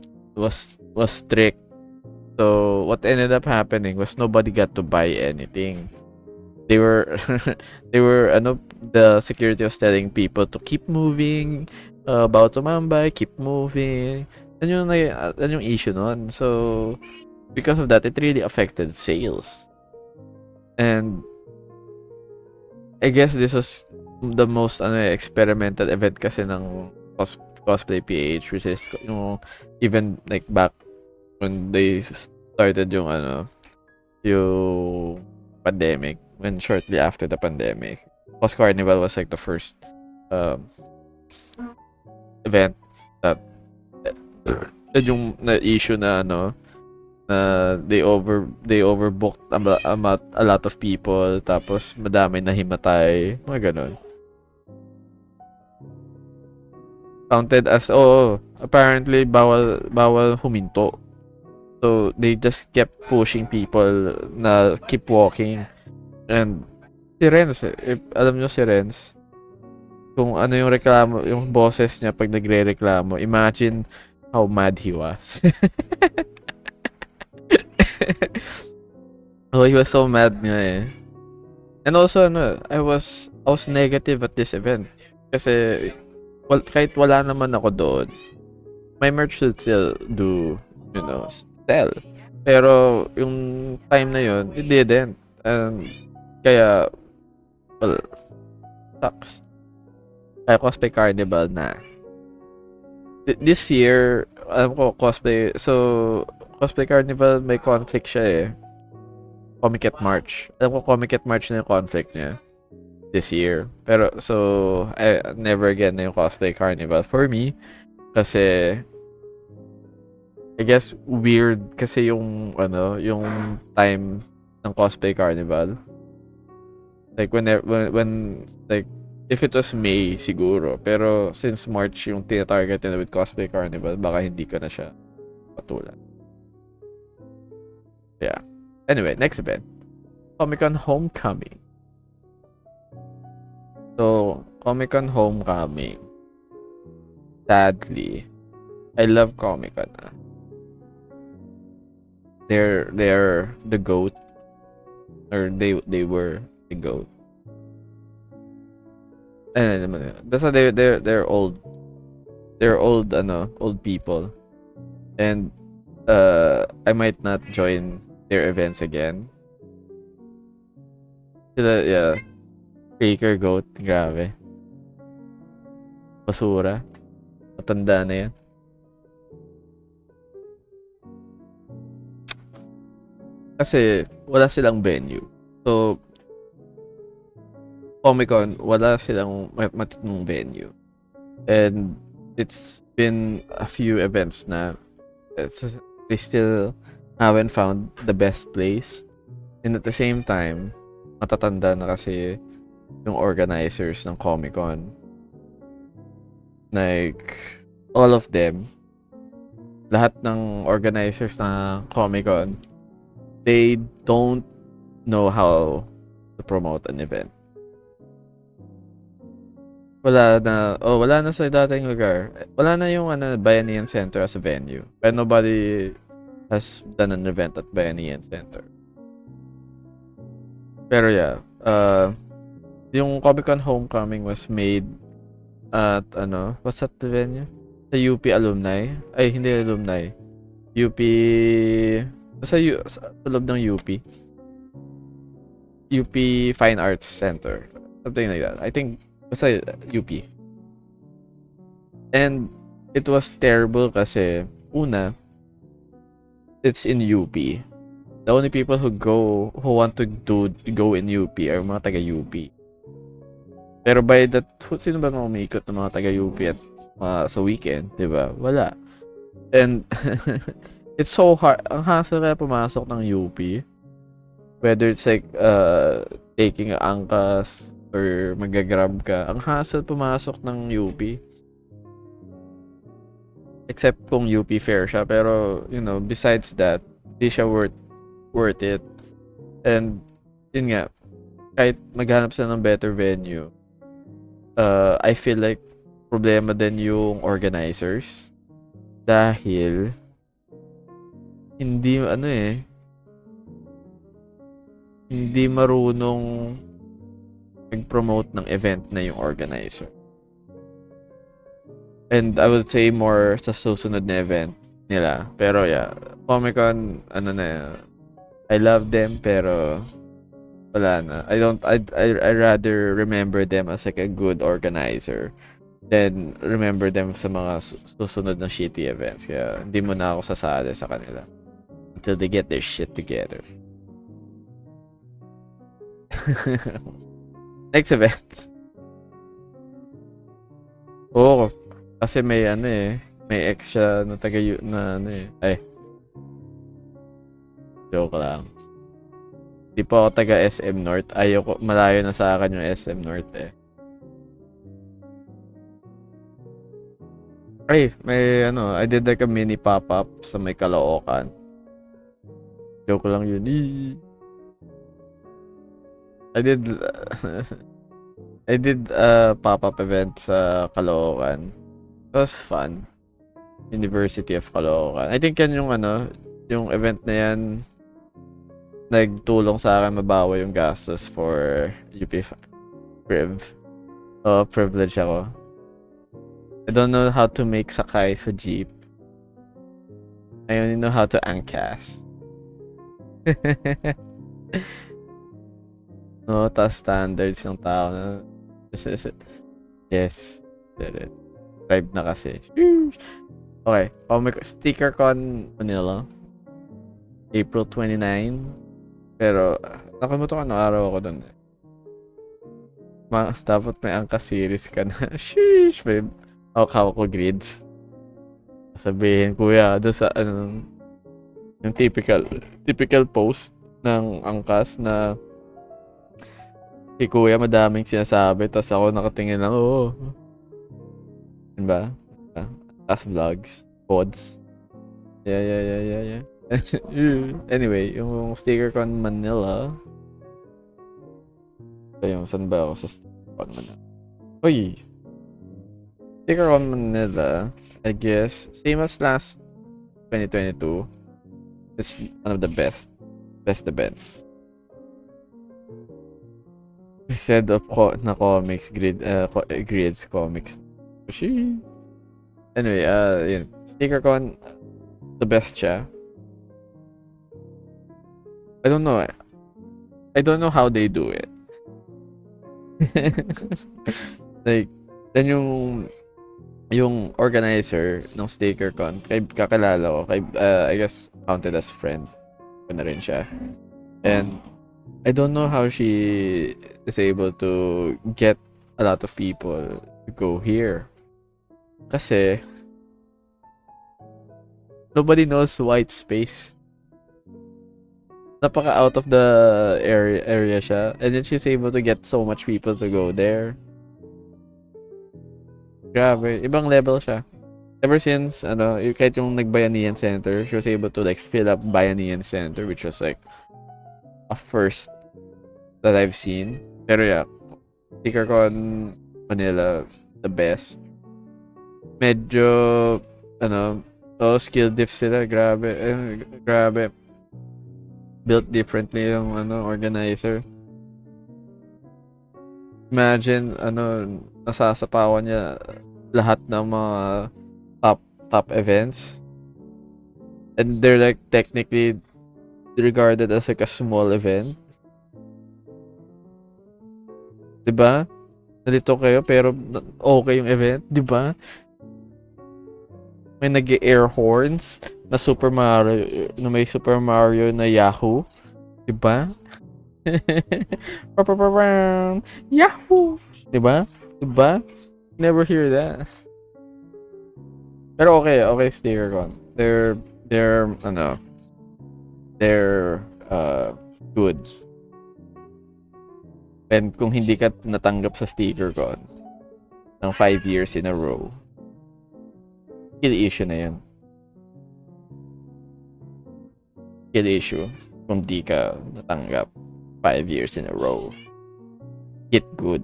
strict. So what ended up happening was nobody got to buy anything. They were ano, the security was telling people to keep moving, about tumambay, keep moving. Yan yung issue nun. So because of that, it really affected sales. And I guess this was the most experimental event kasi ng Cosplay PH, which is yung even like back when they started yung pandemic, when shortly after the pandemic, Cos Carnival was like the first um, event that yung na issue na na they overbooked a lot of people, tapos madami na himatay, mga ganon. Counted as apparently bawal huminto. So they just kept pushing people na keep walking. And si Renz, alam nyo si Renz, kung ano yung reklamo, yung boses niya pag nagre-reklamo, imagine how mad he was. Oh, he was so mad nga eh. And also, I was negative at this event. Kasi, kahit wala naman ako doon, my merch should still sell. Pero, yung time na yun, it didn't. And, kaya, well, sucks. Kaya Cosplay Carnival na. This year, alam ko, Cosplay Carnival, may conflict siya eh. Comic at March. Alam ko, Comic at March na yung conflict niya this year. Pero, so, never again na yung Cosplay Carnival for me. Kasi, I guess, weird kasi yung time ng Cosplay Carnival. Like, when like, if it was May, siguro. Pero, since March yung tina-target na with Cosplay Carnival, baka hindi ko na siya patulan. Yeah. Anyway, next event. Comic-Con Homecoming. So, Comic-Con Homecoming. Sadly, I love Comic-Con. They're the GOAT. Or they were the GOAT. Basta they're old. They're old old people. And I might not join their events again. Sila, yeah. Faker Goat, grabe. Basura. Matanda na yan. Kasi wala silang venue. So, Comic-Con, wala silang matinong venue. And it's been a few events na they still haven't found the best place. And at the same time, matatanda na kasi yung organizers ng Comic-Con. Like, all of them, lahat ng organizers ng Comic-Con, they don't know how to promote an event. Wala na sa dating lugar. Wala na yung Bayanihan Center as a venue. But nobody has done an event at Bayanihan Center. Pero yeah, yung Comic-Con Homecoming was made at what's that the venue? Sa UP alumni. Ay, hindi alumni. UP sa loob ng UP. UP Fine Arts Center. Something like that. I think basta UP. And it was terrible kasi una, it's in UP. The only people who want to go in UP are mga taga-UP. Pero by that, sino ba mga umiikot ng mga taga-UP at sa weekend, di ba? Wala. And it's so hard. Ang hassle kaya pumasok ng UP. Whether it's like taking angkas, or magagrab ka. Ang hassle pumasok ng UP. Except kung UP fair siya. Pero, besides that, di siya worth it. And, yun nga, kahit maghanap sila ng better venue, I feel like problema din yung organizers. Dahil, hindi marunong mag-promote ng event na yung organizer. And I would say more sa susunod na event nila. Pero yeah, Comic-Con, I love them, pero wala na. I rather remember them as like a good organizer than remember them sa mga susunod na shitty events. Kaya hindi mo na ako sasali sa kanila until they get their shit together. Next event. Oo, kasi may may ex siya na joke lang. Di pa ako taga SM North. Ayoko, malayo na sa akin yung SM North eh. Ay, I did like a mini pop-up sa may Caloocan. Joke lang yun. I did a pop-up event sa Caloocan. It was fun. University of Caloocan. I think yan yung event na yan, nagtulong sa akin mabawa yung gastos for UP Priv. Privilege ako. I don't know how to make sakay sa jeep. I only know how to angkas. No, taas standards ng tao na. Yes. Did it. Tribe na kasi. Okay. StickerCon Manila. April 29. Pero, nakalimutan ko anong araw ako dun. Dapat may angkas series ka na. Sheesh, babe. Hawak ko grids. Sabihin, kuya, doon sa, yung typical post ng angkas na si kuya madaming sinasabi, tapos ako nakatingin lang, oo. Diba? Angkas vlogs, pods. Yeah. Anyway, yung StickerCon Manila. Ayun, saan ba ako sa StickerCon Manila? Uy! StickerCon Manila, I guess, same as last 2022. It's one of the best events. Instead of comics, grids comics. Anyway, yun. StickerCon, the best siya. I don't know. I don't know how they do it. Like, then yung organizer ng StickerCon, kakilala ko, I guess counted as friend ko na rin siya. And I don't know how she is able to get a lot of people to go here. Kasi nobody knows white space. Napaka out of the area siya. And then she's able to get so much people to go there. Grabe, ibang level siya. Ever since, kahit yung nag-Bayanihan Center, she was able to like fill up Bayanihan Center, which was like a first that I've seen. Pero yeah, StickerCon Manila, the best. Medyo, skill diff sila, grabe. Grabe. Built differently yung, organizer. Imagine, nasasapawan niya lahat ng mga top events. And they're like technically regarded as like a small event. Diba? Nalito kayo pero okay yung event, diba? May nag-air horns na Super Mario, na may Super Mario na Yahoo. Diba? Yahoo! Diba? Diba? Never hear that. Pero okay StickerCon. They're good. And kung hindi ka natanggap sa sticker con ng 5 years in a row, kill issue na yun. Kill issue kung di ka natanggap 5 years in a row. Get good.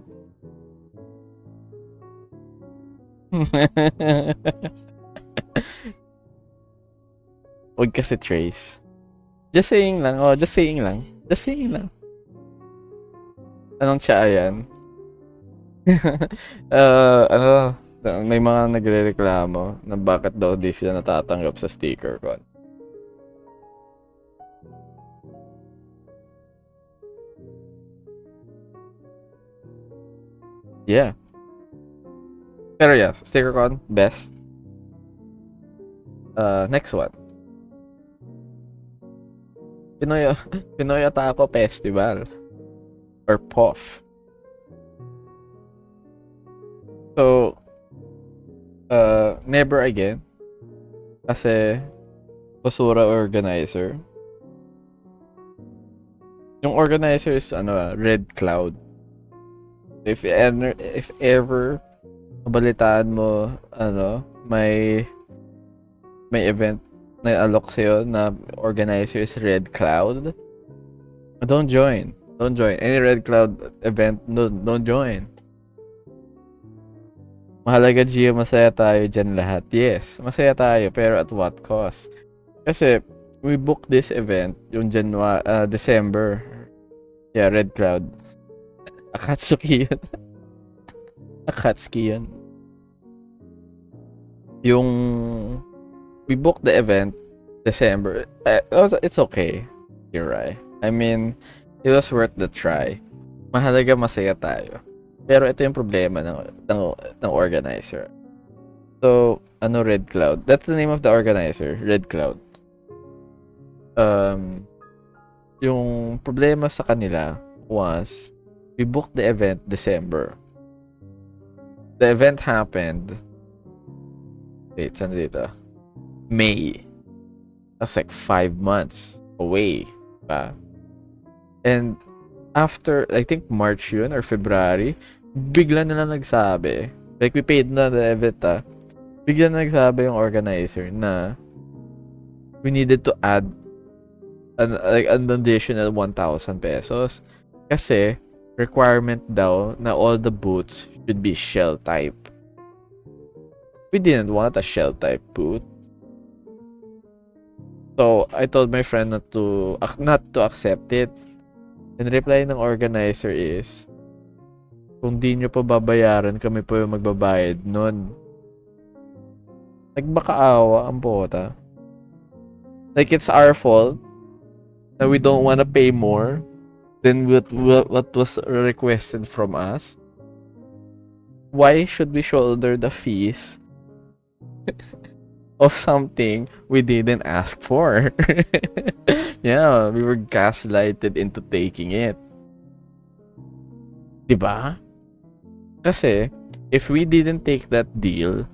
Huwag kasi trace. Just saying lang. Oh, just saying lang. Just saying lang. Anong tsa yan? Ano, may mga nagrereklamo na bakit daw di sila natatanggap sa sticker con. Yeah. Pero yeah, sticker con, best. Next one. Pinoy Otaku Festival. Or POF. So, never again. Kasi, basura organizer. Yung organizer is, Red Cloud. If ever, mabalitaan mo, may event na alok sa'yo na organizer is Red Cloud, don't join. Don't join. Any Red Cloud event, don't join. Mahalaga, Gio, masaya tayo dyan lahat. Yes, masaya tayo, pero at what cost? Kasi, we booked this event yung December. Yeah, Red Cloud. Akatsuki yun. Akatsuki yun. Yung we booked the event December. It's okay. You're right. I mean, it was worth the try. Mahalaga, masaya tayo. Pero ito yung problema ng organizer. So, Red Cloud? That's the name of the organizer, Red Cloud. Yung problema sa kanila was, we booked the event December. The event happened, wait, saan dito? May. That's like 5 months away. Diba? And after, I think March yun or February, bigla na lang nagsabi, like we paid na the event bigla na nagsabi yung organizer na we needed to add an additional 1,000 pesos kasi requirement daw na all the booths should be shell type. We didn't want a shell type booth. So, I told my friend not to accept it. And reply ng organizer is, kung di nyo pa babayaran, kami po yung magbabayad nun. Nagbakaawa ang bota. Like, it's our fault na we don't wanna pay more than what was requested from us. Why should we shoulder the fees of something we didn't ask for? Yeah, we were gaslighted into taking it. Diba? Kasi, if we didn't take that deal,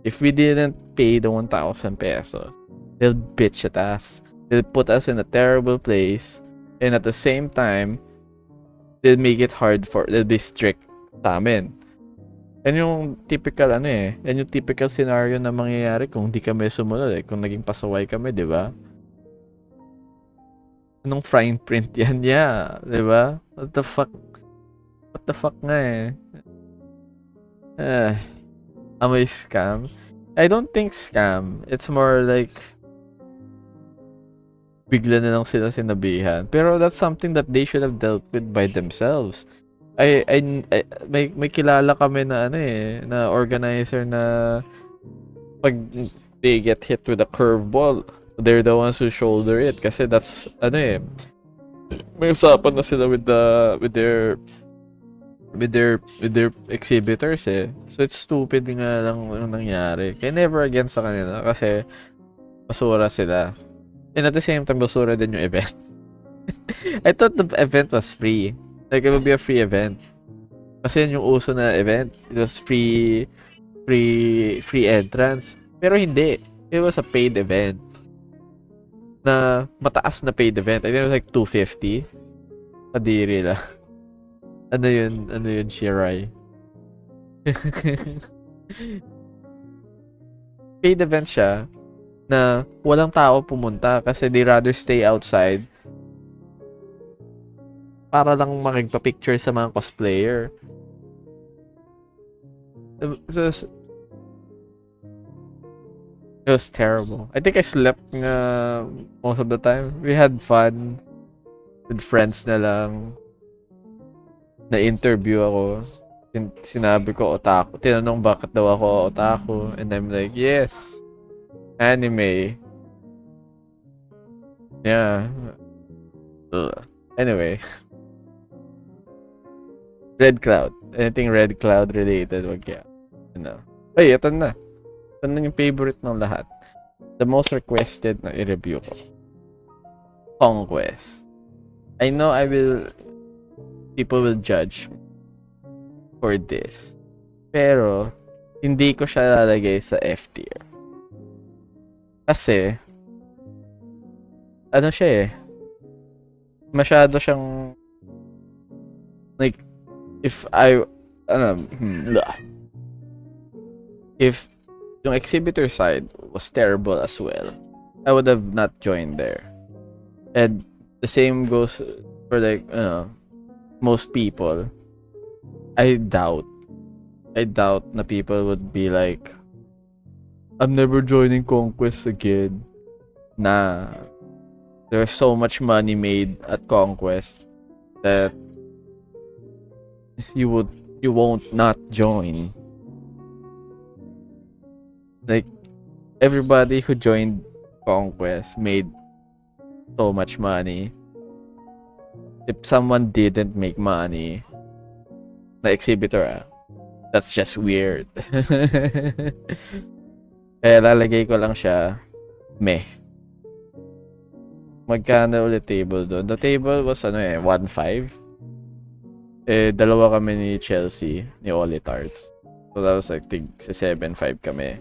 if we didn't pay the 1,000 pesos, they'll bitch at us. They'll put us in a terrible place, and at the same time, they'll make it hard they'll be strict sa amin. Yan yung typical yan yung typical scenario na mangyayari kung di kami sumunod kung naging pasaway kami, di ba? Anong fine print yan? Yeah, di ba? What the fuck? What the fuck nga amoy scam? I don't think scam. It's more like bigla na lang sila sinabihan. Pero that's something that they should have dealt with by themselves. May kilala kami na na organizer na pag they get hit with a curveball, they're the ones who shoulder it kasi that's may usapan na sila with their exhibitors So it's stupid nga lang yung nangyari. Kaya never again sa kanila kasi basura sila. And at the same time, basura din yung event. I thought the event was free. Like, it would be a free event. Kasi yun yung uso na event. It was free entrance. Pero hindi. It was a paid event. Na mataas na paid event. I think it was like 250. Kadiri lang. Ano yun, Shirai? Paid event siya na walang tao pumunta kasi they rather stay outside para lang makipag-picture sa mga cosplayer. So, it was terrible. I think I slept nga most of the time. We had fun with friends na lang. Na-interview ako. Sinabi ko otaku. Tinanong bakit daw ako otaku. And I'm like, yes, anime. Yeah. Ugh. Anyway, Red Cloud. Anything Red Cloud related, wag kaya. Ano. Ay, ito na. Ito na yung favorite ng lahat. The most requested na i-review ko. Conquest. I know people will judge for this. Pero, hindi ko siya lalagay sa F tier. Kasi, ano siya eh, masyado siyang, like, if I, if yung exhibitor side was terrible as well, I would have not joined there. And the same goes for like, most people. I doubt na people would be like, I'm never joining Conquest again. Nah, there's so much money made at Conquest that you won't not join. Like, everybody who joined Conquest made so much money. If someone didn't make money, the exhibitor, that's just weird. Kaya lalagay ko lang siya, meh. Magkano ulit table doon? The table was 1.5. Dalawa kami ni Chelsea, ni Olitarts. So that was like 7.5 kami.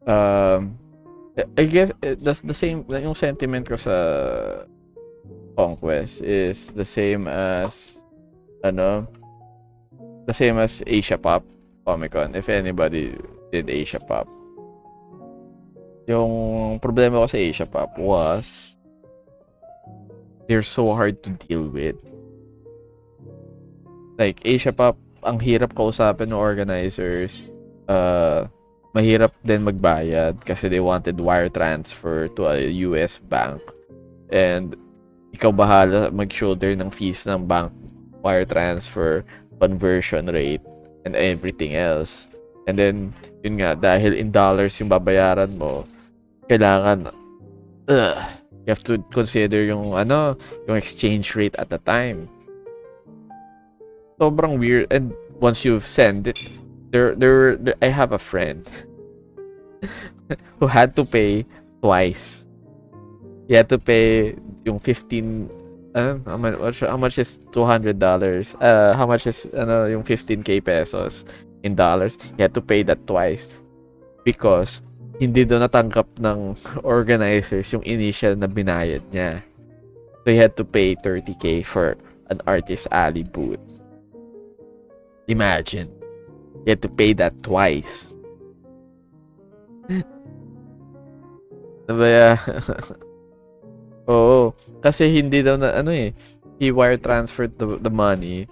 I guess that's the same, yung sentiment ko sa Conquest is the same as Asia Pop Comic Con, if anybody did Asia Pop. Yung problema ko sa Asia Pop was they're so hard to deal with. Like, Asia Pop, ang hirap kausapin ng organizers. Mahirap din magbayad kasi they wanted wire transfer to a US bank. And ikaw bahala mag-shoulder ng fees ng bank, wire transfer, conversion rate, and everything else. And then, yun nga, dahil in dollars yung babayaran mo, kailangan, you have to consider yung exchange rate at the time. Sobrang weird. And once you send it, I have a friend who had to pay twice. He had to pay yung 15, how much is $200? How much is yung 15k pesos in dollars? He had to pay that twice because hindi daw natanggap ng organizers yung initial na binayad niya. So he had to pay 30k for an Artist Alley booth. Imagine. You had to pay that twice. Diba? Oo. Kasi hindi daw na, he wire transferred the money,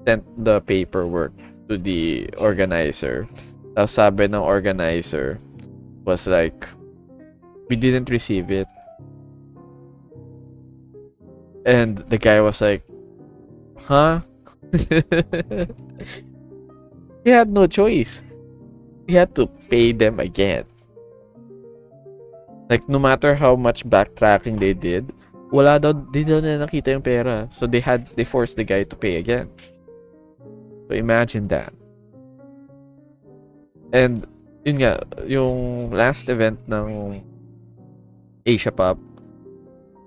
sent the paperwork to the organizer. Tapos sabi ng organizer was like, we didn't receive it. And the guy was like, huh? He had no choice. He had to pay them again. Like, no matter how much backtracking they did, di daw na nakita yung pera. So they forced the guy to pay again. So imagine that. And yun nga, yung last event ng Asia Pop,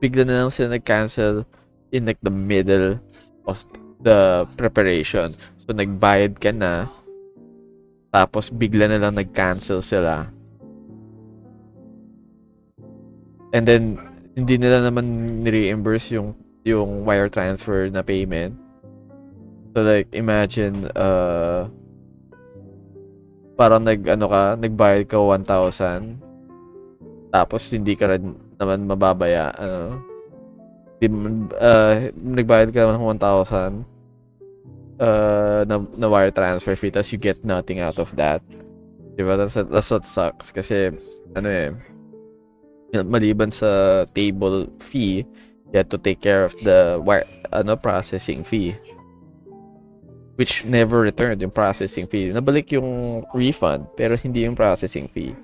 bigla na lang sila nag-cancel in like the middle of the preparation. So nagbayad ka na, tapos bigla na lang nag-cancel sila. And then hindi nila naman ni-reimburse yung wire transfer na payment. So like imagine parang nagbayad ka 1,000 tapos hindi ka rin naman di, nagbayad ka ng 1,000 na wire transfer fee tapos you get nothing out of that. Diba? That's what sucks kasi ano eh maliban sa table fee, you have to take care of the processing fee, which never returned yung processing fee. Nabalik yung refund pero hindi yung processing fee.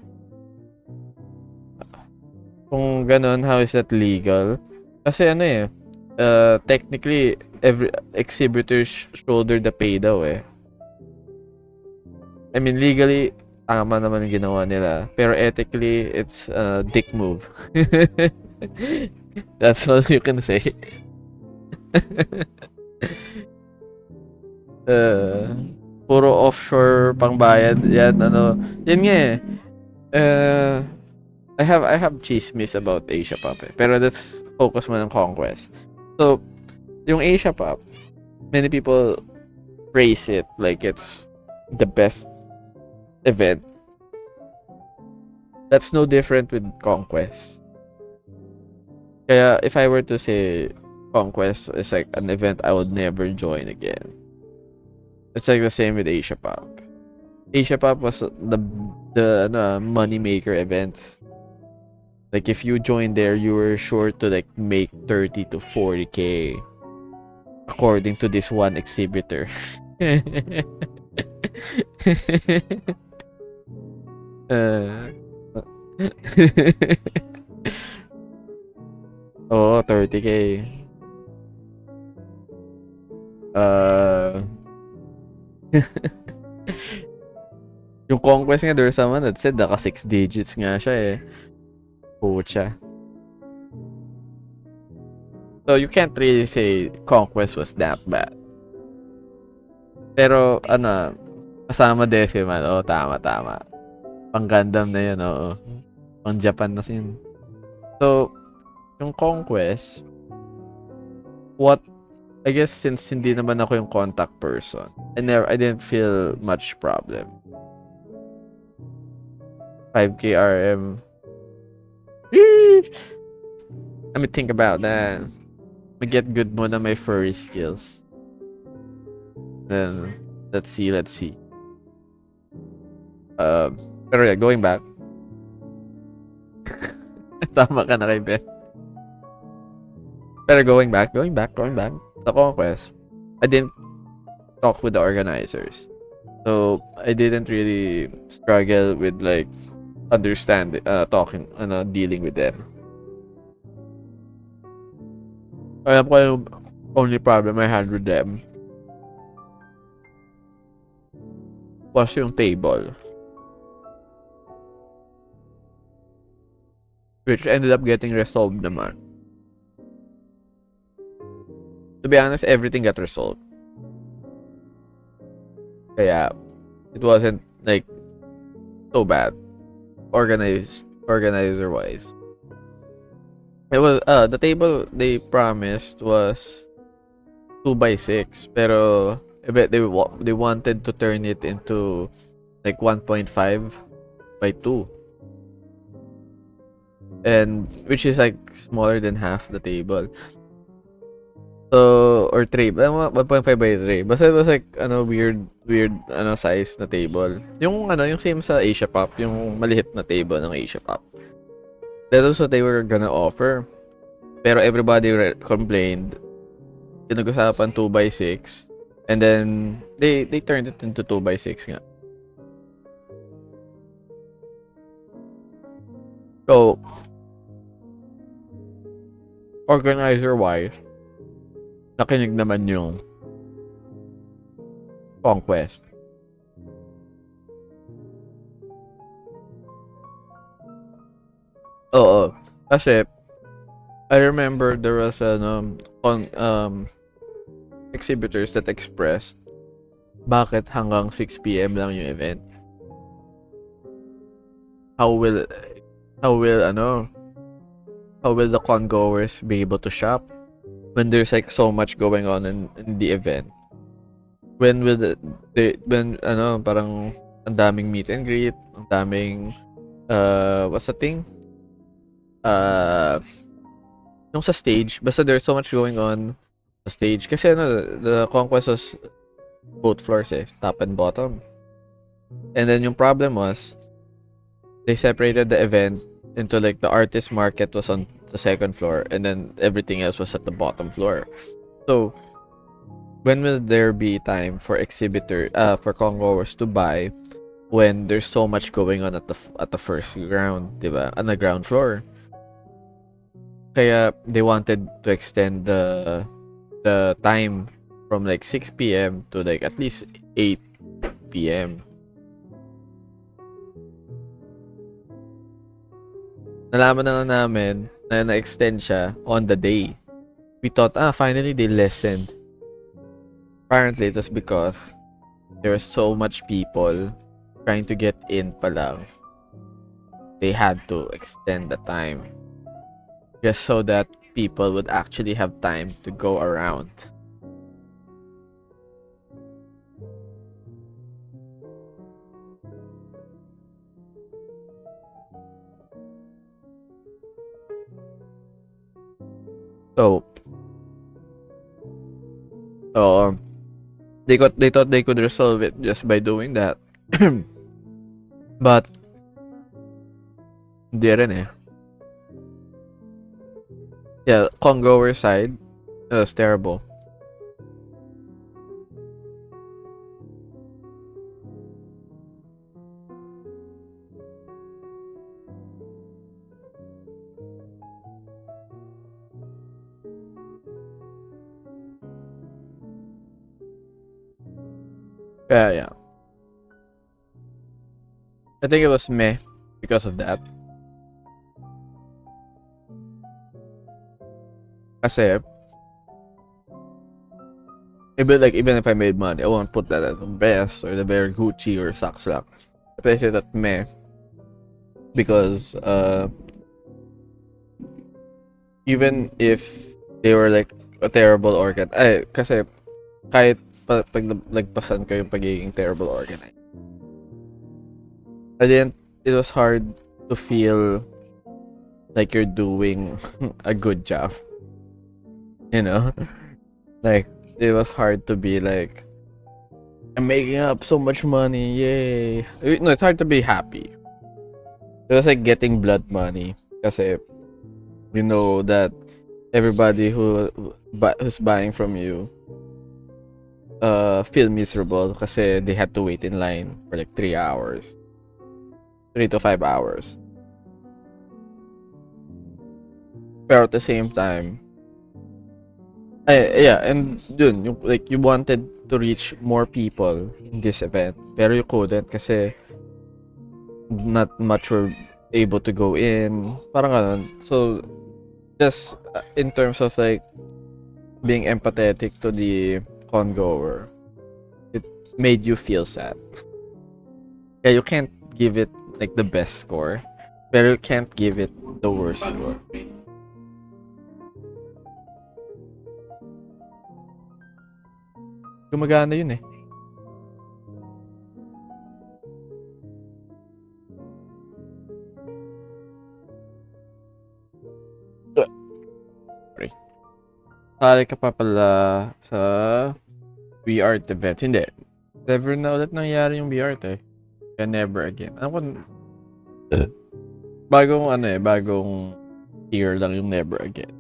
Kung ganun, how is that legal? Kasi technically every exhibitor shoulder the pay daw eh. I mean legally tama naman yung ginawa nila, pero ethically it's a dick move. That's all you can say. uh, Puro offshore pangbayad yan yun nga eh. Uh, I have chismis about Asia Pop eh. Pero let's focus man on Conquest. So, yung Asia Pop, many people praise it like it's the best event. That's no different with Conquest. Kaya if I were to say Conquest is like an event I would never join again. It's like the same with Asia Pop. Asia Pop was the money maker events. Like if you joined there, you were sure to like make 30 to 40K according to this one exhibitor. Oo, 30K. Yung Conquest nga, there's someone that said naka 6 digits nga siya eh. Pucha. So you can't really say Conquest was that bad. Pero kasama decimal, tama. Pang Gundam na yun, oo. Pang Japan na yun. So, yung Conquest, I guess since hindi naman ako yung contact person, I didn't feel much problem. 5K RM. Let me think about that. Get good muna my furry skills. Then, let's see. Pero yeah, going back. Tama ka na kay Ben. Pero going back. The Conquest, I didn't talk with the organizers. So, I didn't really struggle with like dealing with them. Alam ko yung only problem I had with them was yung table. Which ended up getting resolved naman. To be honest, everything got resolved. Kaya, it wasn't like so bad. Organizer-wise. It was, the table they promised was 2x6, pero I bet they wanted to turn it into like 1.5 by 2. And which is like smaller than half the table. So, or tray, 1.5 by 3. Basta it was like, weird, size na table. Yung same sa Asia Pop, yung maliit na table ng Asia Pop. That was what they were gonna offer. Pero everybody complained. Pinag-usapan 2x6. And then, they turned it into 2x6 nga. So, organizer-wise, nakinig naman yung Conquest. Oo. Kasi, I remember there was exhibitors that expressed bakit hanggang 6 PM lang yung event. How will the congoers be able to shop when there's like so much going on in the event? when will when ano, parang ang daming meet and greet, ang daming, what's the thing? Uh, yung sa stage, basta there's so much going on sa stage. Kasi ano, the conquest was both floors eh, top and bottom. And then yung problem was, they separated the event into like the artist market was on the second floor and then everything else was at the bottom floor. So when will there be time for for congoers to buy when there's so much going on at the first ground, 'di ba? On the ground floor. Kaya they wanted to extend the time from like 6 p.m. to like at least 8 p.m. Nalaman na lang namin na na-extend siya on the day. We thought, finally they listened. Apparently, it was because there was so much people trying to get in pa lang. They had to extend the time just so that people would actually have time to go around. So, um, they thought they could resolve it just by doing that. But hindi rin eh. Yeah, Congoer side, it was terrible. Yeah. I think it was meh because of that. Kasi, even if I made money, I won't put that at the best or the very Gucci or socks lang. But I say that meh because even if they were like a terrible organ, kasi kahit pag nagpasan ko yung pagiging terrible organized, I didn't. It was hard to feel like you're doing a good job. You know, like it was hard to be like, I'm making up so much money, yay! No, it's hard to be happy. It was like getting blood money, kasi you know that everybody who's buying from you feel miserable kasi they had to wait in line for like 3 hours, 3 to 5 hours. Pero at the same time, yeah, and dun, like you wanted to reach more people in this event, pero you couldn't kasi not much were able to go in. Parang ganun. So, just in terms of like being empathetic to the congoer, it made you feel sad. Yeah, you can't give it like the best score, pero you can't give it the worst score. Gumagana yun eh. Sorry. Sali ka pa pala sa V-Art event. Hindi. Never na ulit nangyari yung V-Art eh. Kaya never again. Ano ko, bagong year lang yung never again.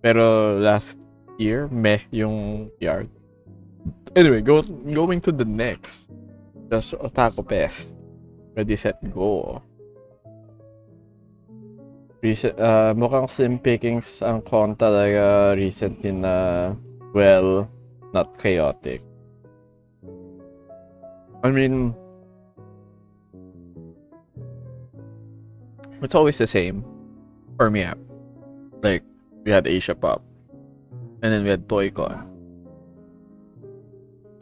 Pero last year, meh yung V-Art. Anyway, going to the next. Just Otaku Fest. Ready, set, go. Mukhang slim pickings ang con talaga recently na, well, not chaotic. I mean, it's always the same for me. Like, we had Asia Pop, and then we had ToyCon,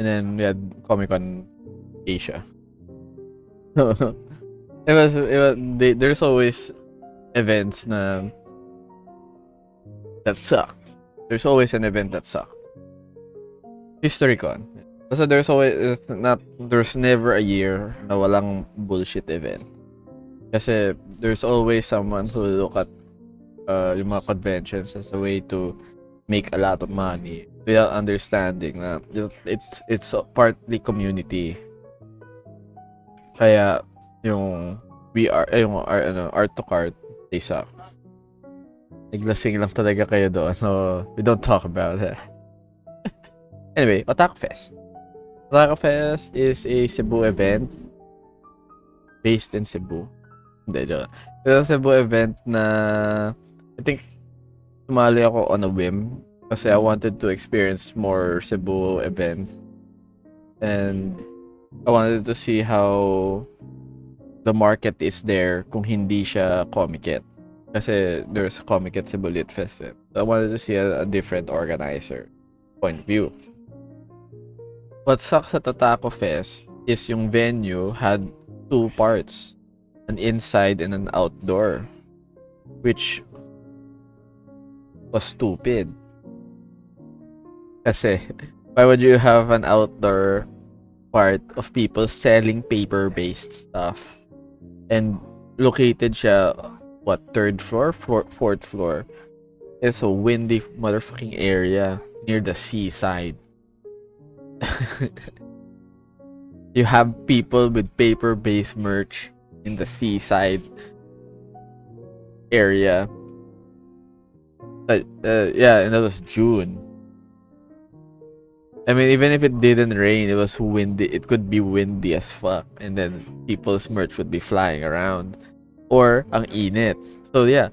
and then we had Comic Con Asia. There's always events that suck. There's always an event that sucks. HistoryCon. So there's never a year na walang bullshit event. Kasi there's always someone who look at yung mga conventions as a way to make a lot of money without understanding na it's partly community. Kaya yung art to cart, they suck. Naglasing lang talaga kayo doon. No, we don't talk about that. Anyway, Otaku Fest. Otaku Fest is a Cebu event based in Cebu. Hindi, joke. It's a Cebu event na I think sumali ako on a whim kasi I wanted to experience more Cebu events and I wanted to see how the market is there kung hindi siya Comiket. Kasi there's Comiket Cebu Lit Fest. So I wanted to see a different organizer point of view. What sucks at Otaku Fest is yung venue had two parts, an inside and an outdoor, which was stupid. Kasi why would you have an outdoor part of people selling paper-based stuff and located siya third floor, fourth floor? It's a windy motherfucking area near the seaside. You have people with paper-based merch in the seaside area. Yeah, and that was June. I mean, even if it didn't rain, it was windy. It could be windy as fuck, and then people's merch would be flying around, or ang init. So yeah,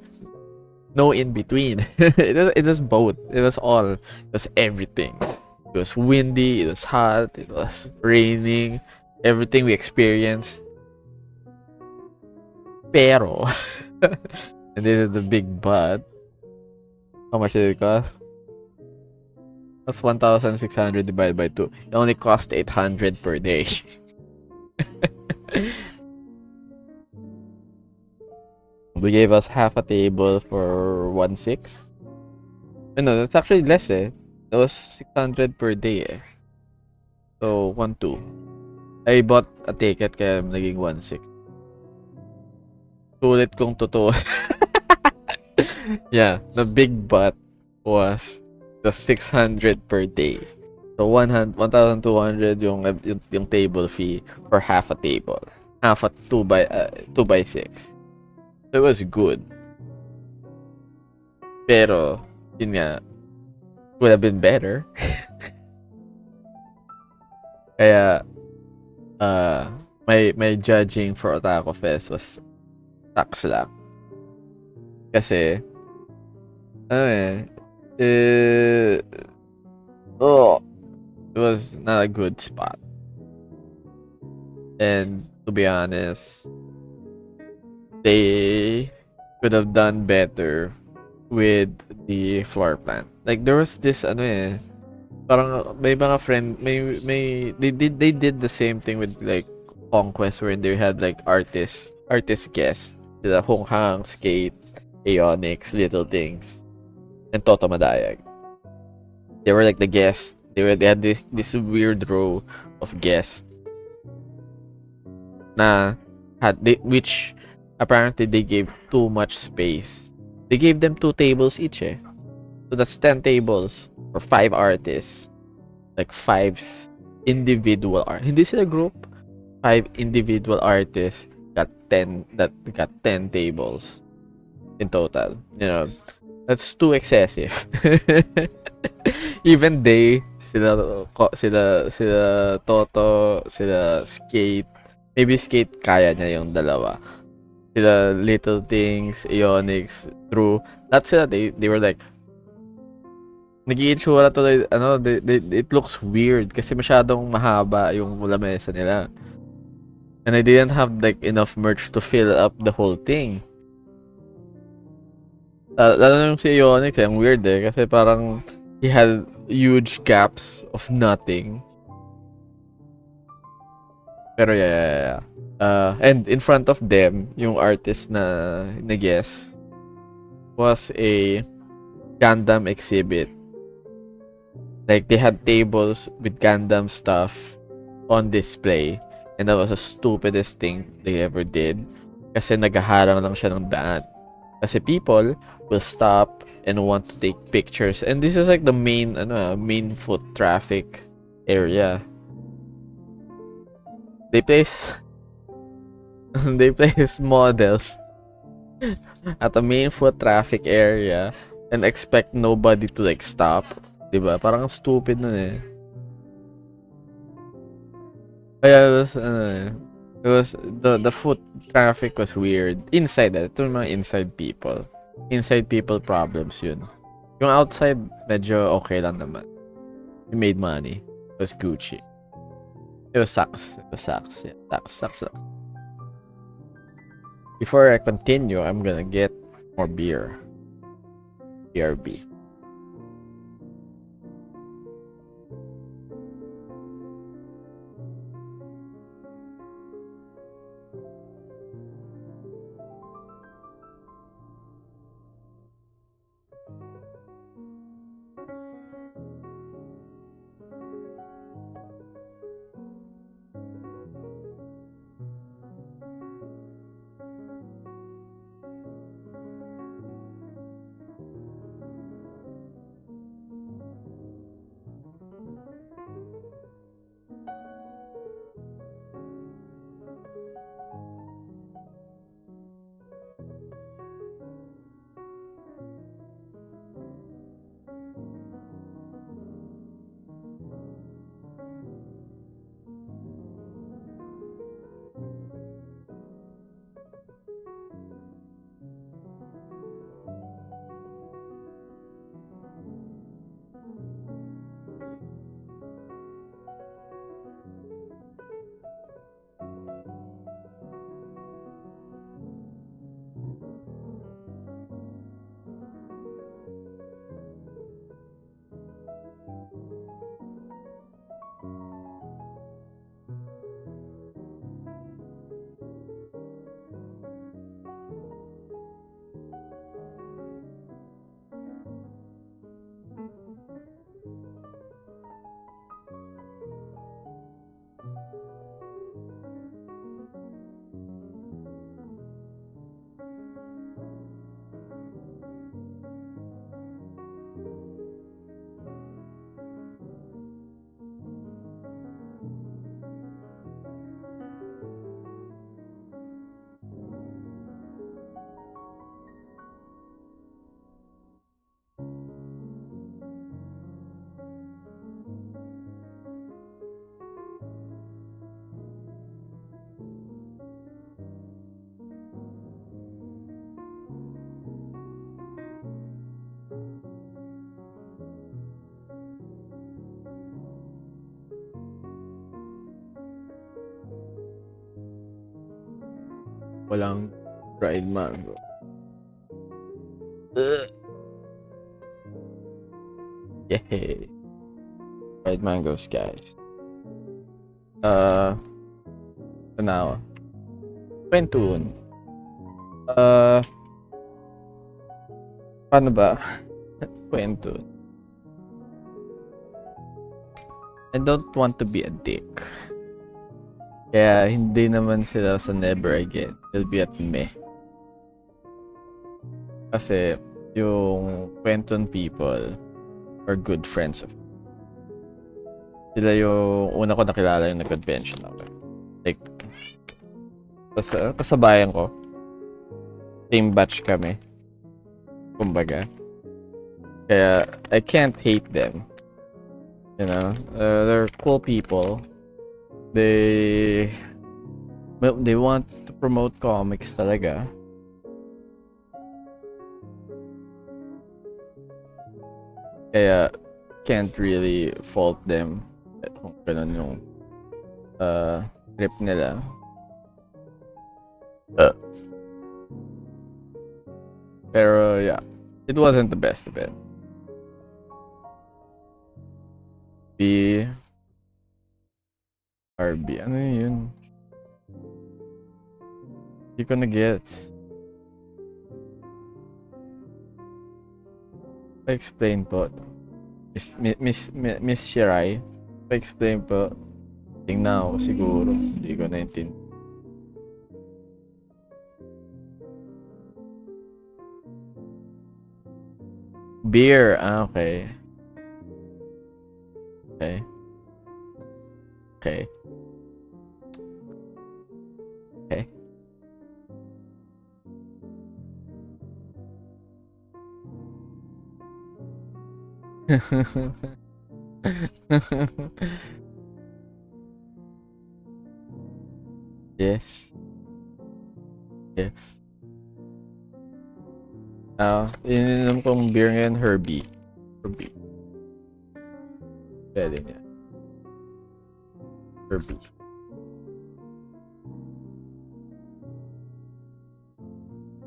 no in between. It was both. It was all. It was everything. It was windy. It was hot. It was raining. Everything we experienced. Pero, and this is the big but. How much did it cost? That's 1,600 divided by 2. It only cost 800 per day. They gave us half a table for 1,600. No, that's actually less eh. That was 600 per day eh. So, 1,200. I bought a ticket kaya naging 1,600. Sulit kung totoo. Yeah, the big but was the 600 per day. So 1,200 yung table fee for half a table. Half a 2x6. So it was good. Pero yun nga, would have been better. Kaya my judging for Otaku Fest was sucks lang. Kasi it was not a good spot. And to be honest, they could have done better with the floor plan. Like there was this parang may mga friend they did the same thing with like Conquest where they had like artist guests. Sila Hong Hang, Skate, Aeonix, Little Things, and Toto Madayag. They were like the guests. They had this weird row of guests which apparently they gave too much space. They gave them 2 tables each eh. So that's 10 tables for 5 artists. Like 5 individual hindi sila group. 5 individual artists got 10 tables in total. You know, that's too excessive. Even sila Toto, sila Skate. Maybe Skate kaya niya yung dalawa. Sila Little Things, Aeonix, True. That's sila, they were like nag-iitsura to it looks weird kasi masyadong mahaba yung lamesa nila. And I didn't have like enough merch to fill up the whole thing. Lalo na yung si Aeonix, ang weird eh. Kasi parang he had huge gaps of nothing. Pero yeah. And in front of them, yung artist na guess was a Gundam exhibit. Like, they had tables with Gundam stuff on display. And that was the stupidest thing they ever did. Kasi naghaharang lang siya ng daan. Kasi people will stop and want to take pictures. And this is like the main foot traffic area. They place they place models at the main foot traffic area and expect nobody to like stop. Diba? Parang stupid nun eh. Kaya it was the foot traffic was weird. Inside ito yung mga inside people. Inside people problems yun. Yung outside, medyo okay lang naman. We made money. It was Gucci. It was sucks. It was sucks. Yeah, sucks. Before I continue, I'm gonna get more beer. BRB. Walang dried mango. Ugh. Yay. Dried mangoes, guys. Now. Kwentuhan. Paano ba? Kwento. I don't want to be a dick. Kaya hindi naman sila sa never again. They'll be at me. Kasi yung Quentin people are good friends of me. Sila yung una ko nakilala yung nag-convention ako. Like, kasabayan ko. Same batch kami. Kumbaga. Kaya I can't hate them. You know, they're cool people. They want to promote comics talaga. Kaya can't really fault them kung ganun yung trip nila. Pero yeah, it wasn't the best of it. RB, ano yun? Hindi ko na-gets. Explain po. Miss Shirai, pa-explain po. Tingnan ako siguro. Hindi ko naintindihan. Beer. Okay. Okay. Okay. Okay. Yes. Yes. Ininom kong beer ngayon, Herbie. Herbie. Pwede niya. Herbie.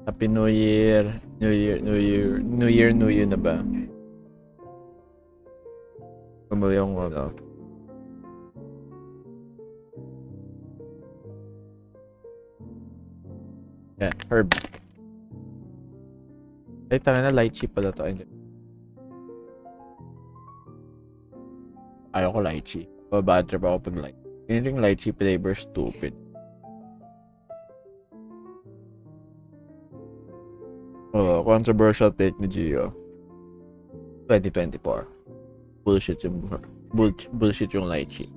Happy New Year. New Year na ba? Kumuli yung ano. Yeah, Herbie. Ay, tanga na, lychee pala to. Ayaw ko lychee. Bad trip ako pag lychee. Yun yung lychee flavor, stupid. Controversial take ni Gio. 2024. Bullshit yung lychee.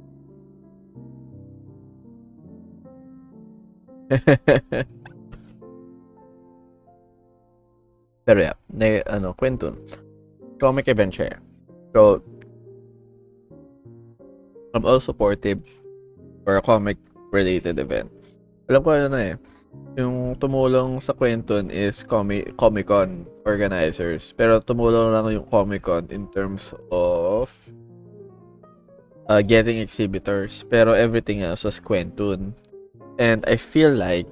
Pero yeah, kwento. Comic event siya. So, I'm all supportive for a comic-related event. Alam ko yung tumulong sa Quentin is Comic-Con organizers. Pero tumulong lang yung Comic-Con in terms of getting exhibitors. Pero everything else was Quentin. And I feel like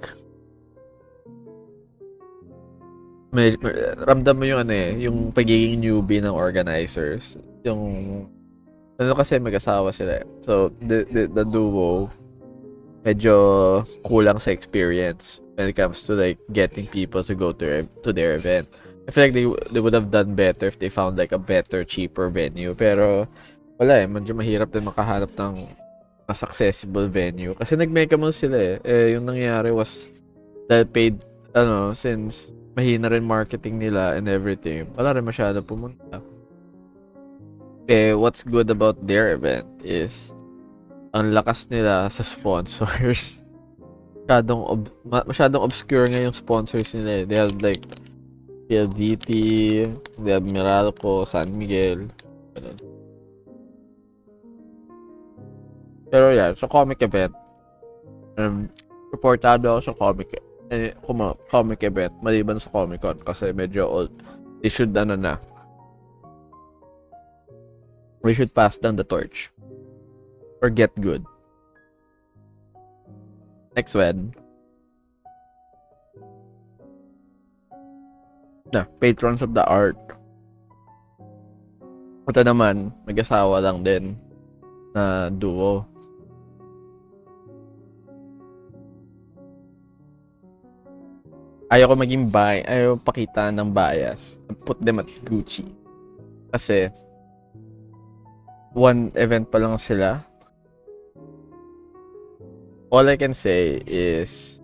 ramdam mo yung yung pagiging newbie ng organizers. Yung kasi mag-asawa sila. So the duo medyo kulang sa experience when it comes to like getting people to go to their event. I feel like they would have done better if they found like a better, cheaper venue. Pero wala medyo mahirap din makahanap ng mas accessible venue kasi nag-mega mall sila yung nangyari was dahil paid since mahina rin marketing nila and everything. Wala rin masyado pumunta. What's good about their event is ang lakas nila sa sponsors. Masyadong obscure nga yung sponsors nila. They have like PLDT, they have Meralco, San Miguel. Pero yeah, sa comic event, supportado ako sa comic event maliban sa Comic Con kasi medyo old. They should we should pass down the torch or get good. Next one. Patrons of the art. Ito naman, mag-asawa lang din na duo. Ayaw pakita ng bias. Put them at Gucci. Kasi one event pa lang sila. All I can say is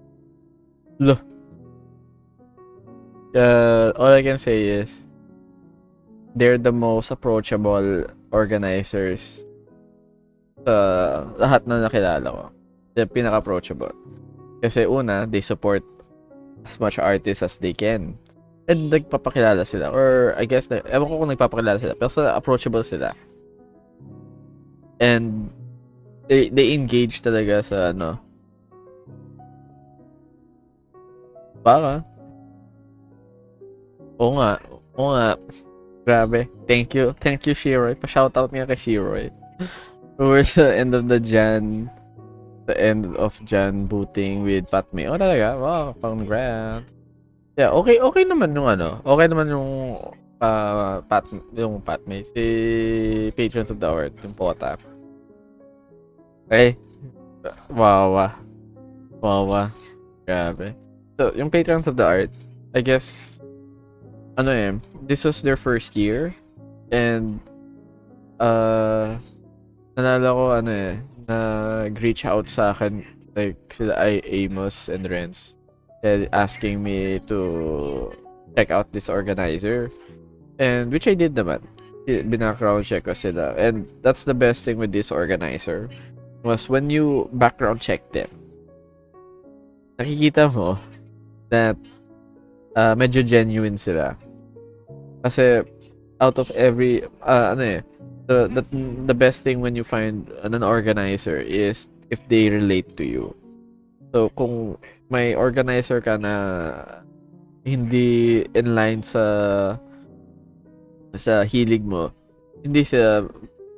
they're the most approachable organizers sa lahat na nakilala ko. They're pinaka-approachable. Kasi una, they support as much artists as they can. And nagpapakilala sila. Or I guess, ewan ko kung nagpapakilala sila. Pero approachable sila. And they engage talaga sa baka. Oo nga. Grabe. Thank you, Shiroy. Pa-shoutout nga kay Shiroy. We're the end of Jan booting with Patme. Oh, talaga? Wow, congrats. Yeah, okay naman yung okay naman yung Patme. Si Patrons of the Art, yung Pota. Wow. Grabe. So, yung Patrons of the Art, I guess, this was their first year, and ah, naalala ko ano, eh, nag-reach out sa'kin like sila Amos and Renz, asking me to check out this organizer, and which I did naman. Bina-background check ko sila, and that's the best thing with this organizer was when you background check them, nakikita mo that medyo genuine sila. Kasi out of every ano eh, the best thing when you find an organizer is if they relate to you. So kung may organizer ka na hindi in line sa hilig mo, hindi sila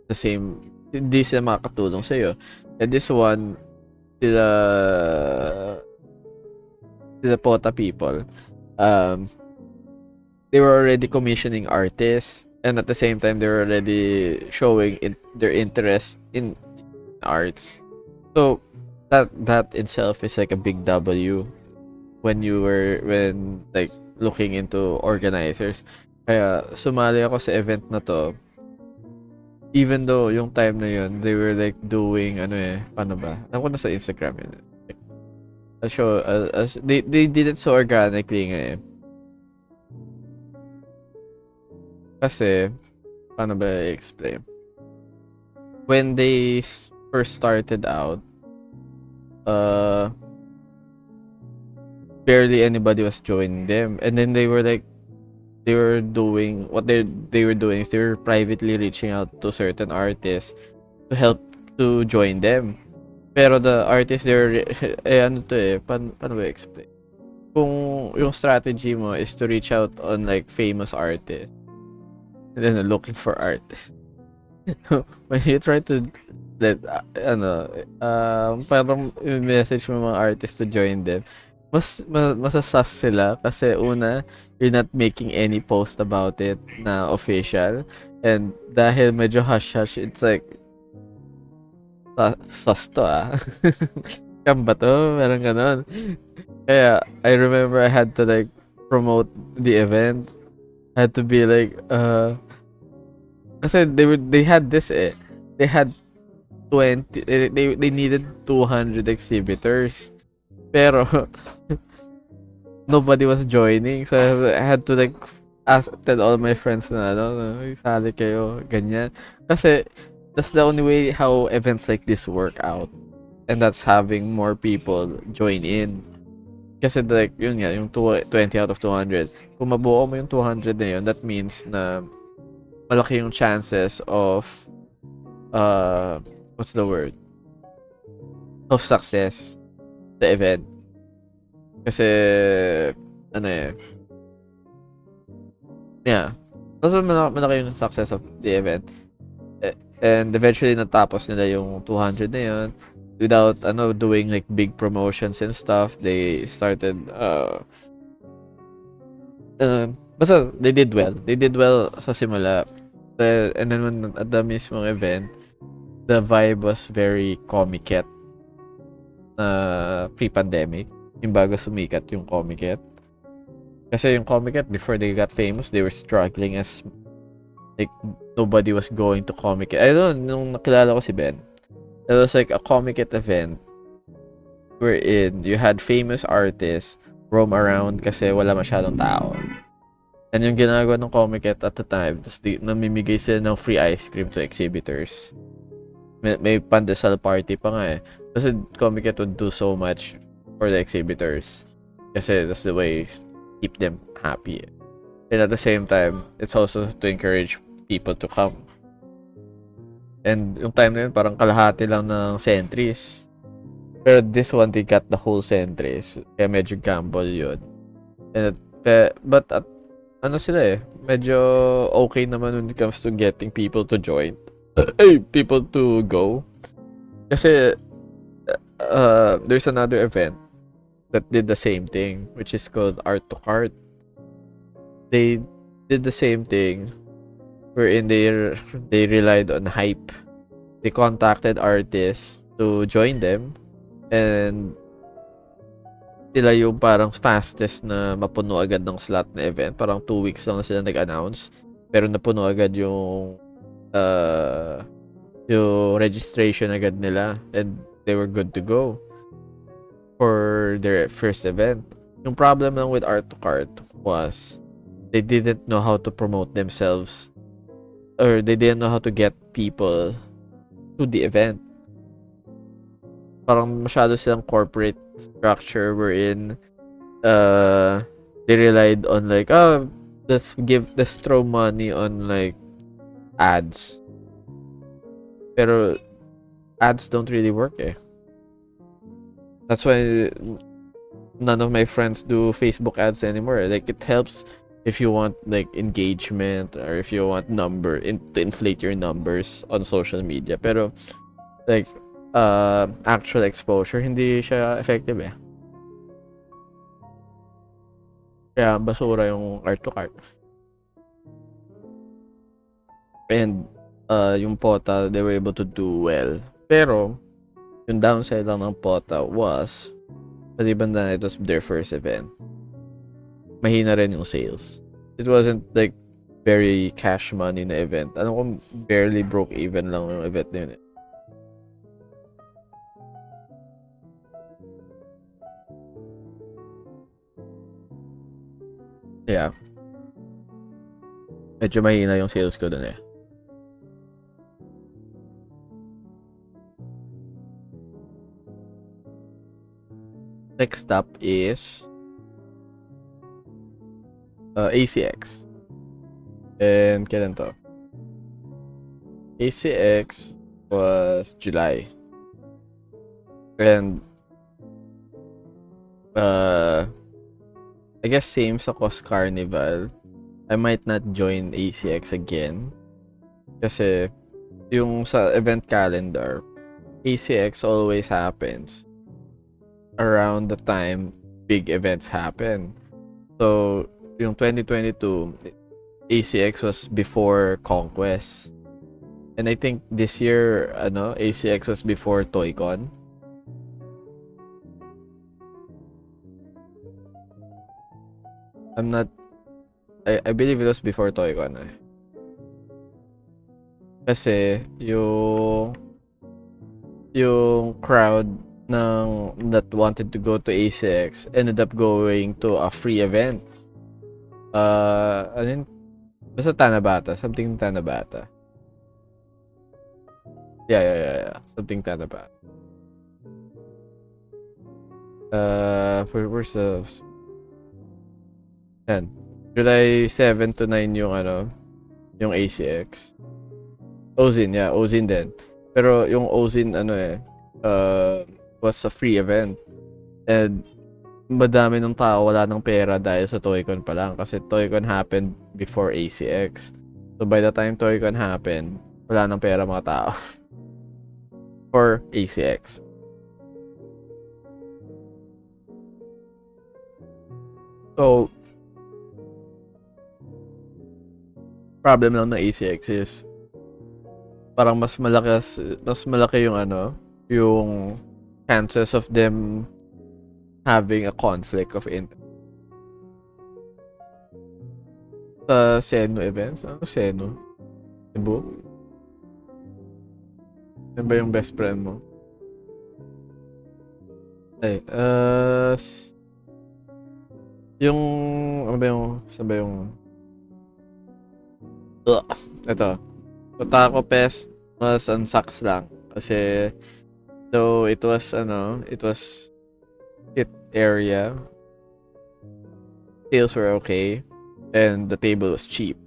the same, hindi sila makakatulong sa iyo. And this one, sila sila Pota people, um they were already commissioning artists, and at the same time they were already showing their interest in arts. So that itself is like a big W when like looking into organizers. Kaya sumali ako sa event na to, even though yung time na yun they were like doing ano eh, paano ba? Alam ko na sa Instagram yun. They did it so organically nga eh. Kasi paano ba i-explain? When they first started out, barely anybody was joining them, and then they were doing what they were doing is they were privately reaching out to certain artists to help to join them. Pero the artists they're ano to eh, paano ba explain? Kung yung strategy mo is to reach out on like famous artists, and then looking for artists. When you try to let parang message mo mga artists to join them, masasas sila kasi una, you're not making any post about it na official, and dahil medyo hush-hush, it's like sus to Scam ba to? Parang ganon. Kaya I remember I had to like promote the event. I had to be like kasi they had this eh. They had 20, they needed 200 exhibitors. Pero nobody was joining, so I had to like tell all my friends na sali kayo, ganyan. Kasi that's the only way how events like this work out, and that's having more people join in. Kasi like yun nga, yung 20 out of 200, kung mabuo mo yung 200 na yun, that means na malaki yung chances of what's the word, of success the event. Kasi ano eh, yeah, kasi malaki yung success of the event. And eventually natapos nila yung 200 na yun without doing like big promotions and stuff. They started basta they did well sa simula. And then when at the mismong event, the vibe was very Comiket pre-pandemic, yung bago sumikat yung Comiket. Kasi yung Comiket, before they got famous, they were struggling as like nobody was going to Comiket. I don't know, nung nakilala ko si Ben, it was like a Comiket event wherein you had famous artists roam around kasi wala masyadong tao. And yung ginagawa ng Comiket at the time, tapos namimigay sila ng free ice cream to exhibitors. May pandesal party pa nga eh. Kasi Comiket would do so much for the exhibitors. Kasi that's the way keep them happy. And at the same time, it's also to encourage people to come. And yung time na yun, parang kalahati lang ng centuries. Pero this one, they got the whole centuries. Kaya medyo gamble yun. And, but ano sila eh, medyo okay naman when it comes to getting people to join. People to go. Kasi, there's another event that did the same thing, which is called Art to Cart. They did the same thing, wherein they relied on hype. They contacted artists to join them, and sila yung parang fastest na mapuno agad ng slot na event. Parang 2 weeks lang na sila nag-announce, pero napuno agad yung yung registration agad nila and they were good to go for their first event. Yung problem lang with Art to Cart was they didn't know how to promote themselves or they didn't know how to get people to the event. Parang masyado silang corporate structure wherein they relied on like, oh, let's throw money on like ads. Pero ads don't really work eh. That's why none of my friends do Facebook ads anymore. Like it helps if you want like engagement or if you want to inflate your numbers on social media. Pero like actual exposure hindi siya effective eh. Kaya basura yung art to cart. And yung POTA, they were able to do well. Pero yung downside lang ng POTA was maliban na it was their first event. Mahina rin yung sales. It wasn't like very cash money na event. Alam ko barely broke even lang yung event na yun. Yeah. Medyo mahina yung sales ko dun eh. Next up is ACX. And kailan to? ACX was July. And I guess same sa Cos Carnival. I might not join ACX again. Kasi yung sa event calendar, ACX always happens around the time big events happen. So, yung 2022, ACX was before Conquest. And I think this year, ACX was before ToyCon. I believe it was before ToyCon eh. Kasi yung crowd that wanted to go to ACX ended up going to a free event. Ano yun? Basta Tanabata. Something Tanabata. Yeah. Something Tanabata. Where's the... Yan. July 7 to 9 yung yung ACX. Ozin, yeah. Ozin din. Pero yung Ozin, was a free event. And madami ng tao wala ng pera dahil sa ToyCon pa lang. Kasi ToyCon happened before ACX. So by the time ToyCon happened, wala ng pera mga tao. For ACX. So, problem lang ng ACX is parang mas malaki yung yung chances of them having a conflict of interest. Sa Seno events? Ano Seno? Cebu? Ano ba yung best friend mo? Ay, yung, ano ba yung, saan ba yung, ito, Otaku Fest was on sucks lang. Kasi, so, it was hit area. Sales were okay. And the table was cheap.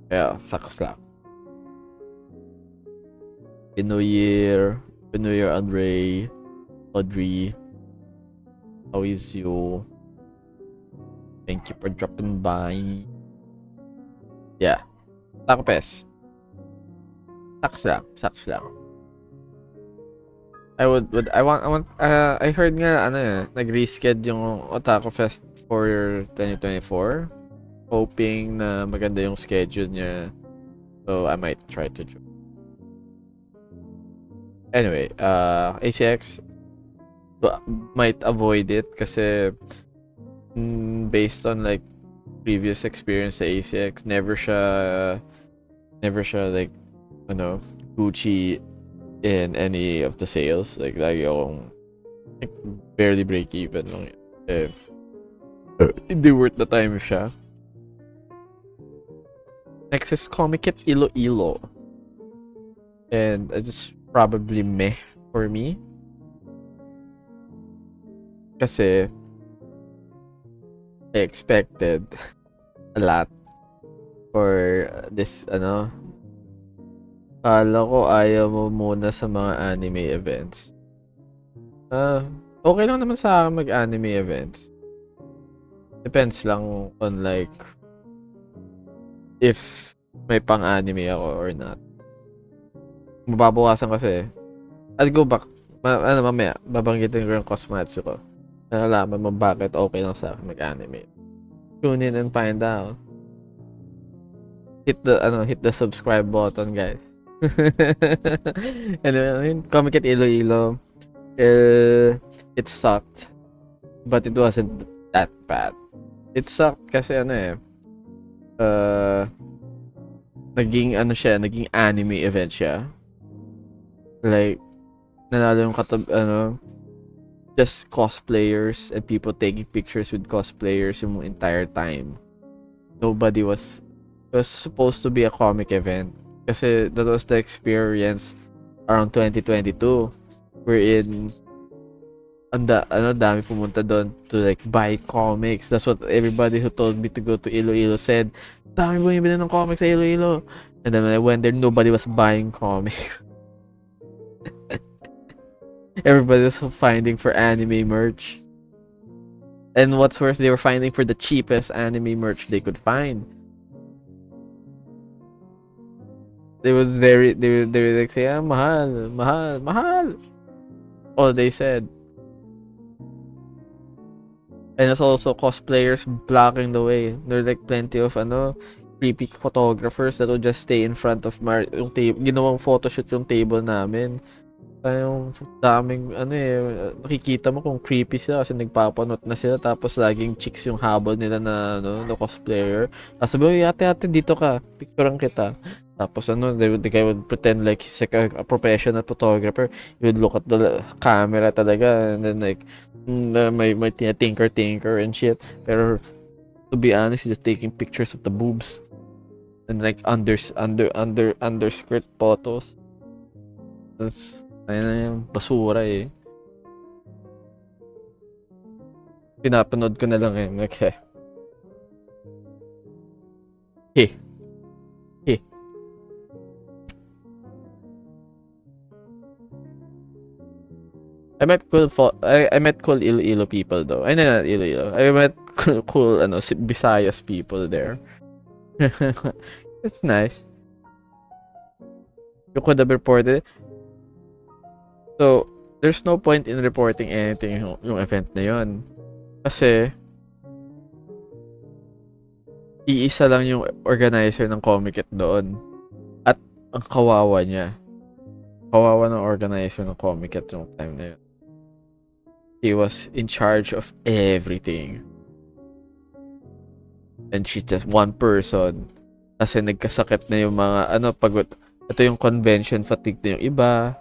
Kaya, sucks lang. New Year, Audrey, how is you? Thank you for dropping by. Yeah. Otaku Fest. Sucks lang. I heard nga, nag-reschedule yung Otaku Fest for 2024. Hoping na maganda yung schedule niya. So, I might try to join. Anyway, ACX might avoid it kasi based on like previous experience sa ACX, never siya like ano, Gucci in any of the sales. Like, lagi akong like, barely break even lang yun. Hindi worth the time siya. Next is Comic It Iloilo. And I just probably meh for me. Kasi I expected a lot for this, kala ko ayaw mo muna sa mga anime events. Okay lang naman sa akin mag-anime events. Depends lang on like if may pang-anime ako or not. Mababawasan kasi. I'll go back. Mamaya, babanggitin ko yung Cosmatsu ko. Nalalaman mo bakit okay lang sa akin mag-anime. Tune in and find out. Hit the subscribe button, guys. Anyway, Comic at Iloilo. It sucked. But it wasn't that bad. It sucked kasi naging anime event siya. Like, nanalo yung just cosplayers and people taking pictures with cosplayers yung entire time. It was supposed to be a comic event kasi that was the experience around 2022 wherein dami pumunta doon to like buy comics. That's what everybody who told me to go to Iloilo said. Dami bumibili ng comics sa Iloilo. And then when I went there, nobody was buying comics. Everybody was finding for anime merch. And what's worse, they were finding for the cheapest anime merch they could find. They were like saying, mahal. All they said. And it's also cosplayers blocking the way. There are like plenty of creepy photographers that will just stay in front of yung table. Ginawang photoshoot yung table namin. Yung daming nakikita mo kung creepy sila kasi nagpapanot na sila tapos laging chicks yung habol nila na na cosplayer. Tapos sabi, ate dito ka, picturean kita. Tapos the guy would pretend like he's like a professional photographer. He would look at the camera talaga and then like may tinker and shit. Pero to be honest, he's just taking pictures of the boobs and like underskirt photos. That's ayun na yung basura eh. Pinapanood ko na lang eh. Okay. Hey. I met cool Iloilo people though. Ay, not Iloilo. I met cool Visayas people there. It's nice. You could have reported. So, there's no point in reporting anything yung event na yun. Kasi iisa lang yung organizer ng Comic-Con doon. At ang kawawa niya. Kawawa ng organizer ng Comic-Con yung time na yun. He was in charge of everything. And she's just one person. Kasi nagkasakit na yung mga pagod. Ito yung convention fatigue na yung iba.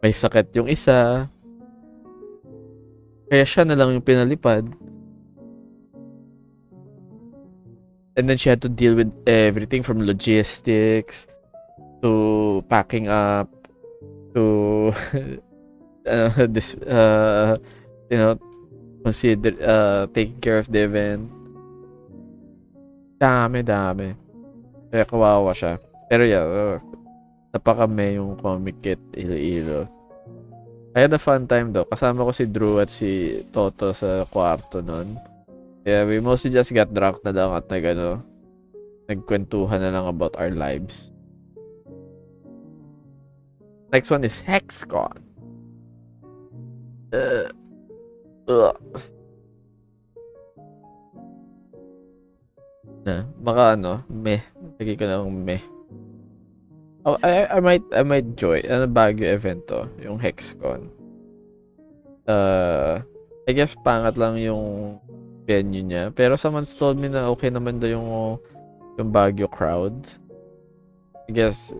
May sakit yung isa. Kaya siya na lang yung pinalipad. And then she had to deal with everything from logistics to packing up to this consider taking care of the event. Dami. Kaya kawawa siya. Pero yeah, napakame yung Comic-Con Iloilo. I had a fun time though. Kasama ko si Drew at si Toto sa kwarto nun. Yeah, we mostly just got drunk na lang at nagkwentuhan na lang about our lives. Next one is HexCon. Baka meh. Lagi ko lang meh. Oh, I might join. Baguio event to, yung HexCon. I guess pangat lang yung venue niya. Pero someone told me na okay naman daw yung Baguio crowd. I guess,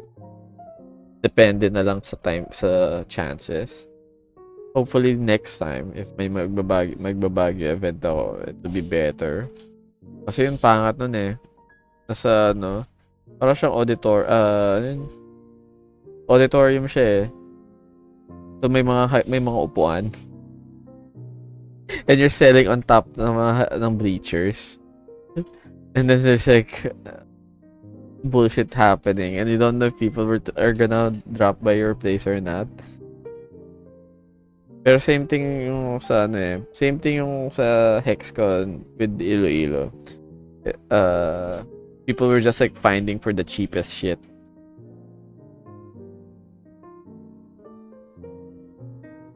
depende na lang sa time, sa chances. Hopefully, next time, if may magbabagyo event ako, it will be better. Kasi yung pangat nun eh. Nasa, ano, parang siyang ano yun? Auditorium siya eh. So, may mga upuan. And you're selling on top ng bleachers. And then there's like bullshit happening and you don't know if people are gonna drop by your place or not. Pero same thing yung sa ano eh. Same thing yung sa Hexcon with Iloilo. People were just like finding for the cheapest shit.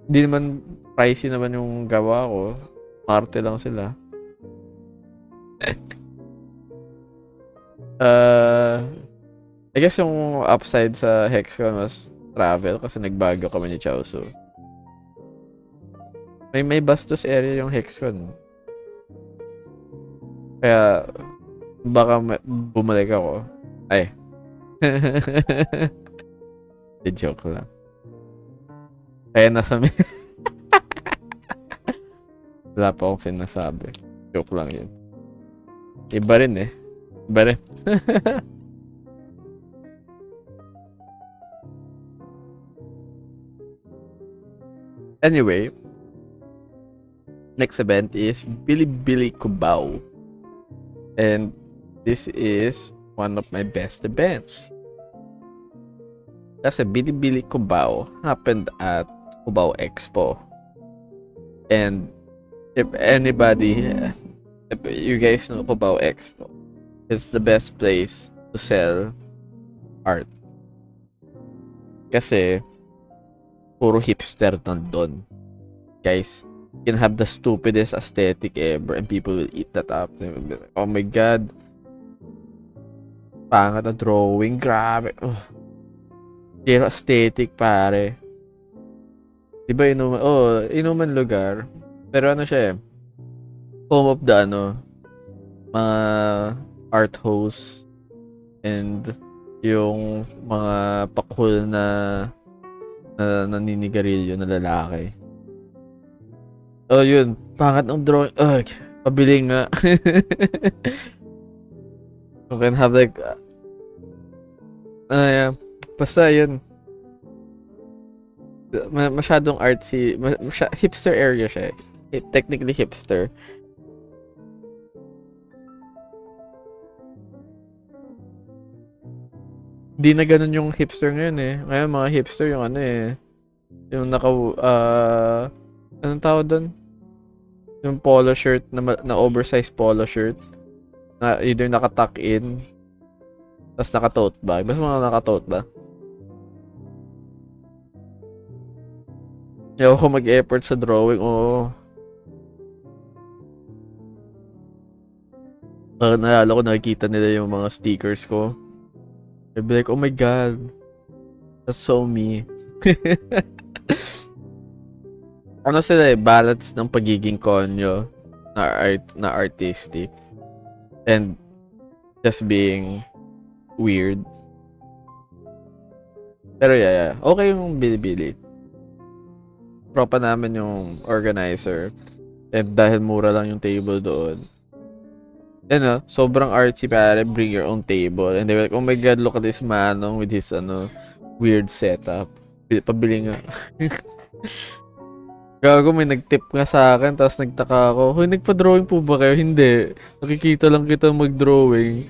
Hindi naman pricey naman yung gawa ko. Marte lang sila. I guess yung upside sa Hexcon was travel kasi nagbago kami ni Chowsu. May bastos area yung Hexcon. Kaya baka bumalik ako. Ay. The joke lang. Kaya nasa wala pa akong sinasabi. Joke lang yun. Iba rin eh. Iba rin. Anyway, next event is Bilibili Cubao. And this is one of my best events. Kasi Bilibili Cubao happened at Cubao Expo. And if you guys know Cubao Expo, it's the best place to sell art. Kasi puro hipster nandun. Guys, you can have the stupidest aesthetic ever and people will eat that up. Oh my god. Pangat na drawing. Grabe. Zero aesthetic, pare. Diba inuman lugar. Pero ano siya eh. Home of the mga art hosts and yung mga pakul na naninigarilyo na lalaki. Oh, yun. Pangat ng drawing. Pabili nga. You can have like basta yun. Masyadong artsy. Hipster area siya. Technically hipster. Di na ganun yung hipster ngayon eh. Ngayon mga hipster yung yung anong tawag doon? Yung polo shirt na oversized polo shirt na either naka-tuck in tapos naka-tote bag. Basta mga naka-tote ba? Ayaw ko mag-effort sa drawing. Naalala ko nakikita nila yung mga stickers ko. I'd be like, oh my god. That's so me. Ano sila eh, balance ng pagiging konyo na artistic and just being weird. Pero yeah. Okay yung Bilibili. Tropa namin yung organizer. And dahil mura lang yung table doon. Sobrang artsy pare, bring your own table. And they were like, oh my god, look at this manong with his weird setup. Pabili nga. Gago, may nag-tip nga sa akin, tapos nagtaka ako, hoy, nagpa-drawing po ba kayo? Hindi. Nakikita lang kita mag-drawing.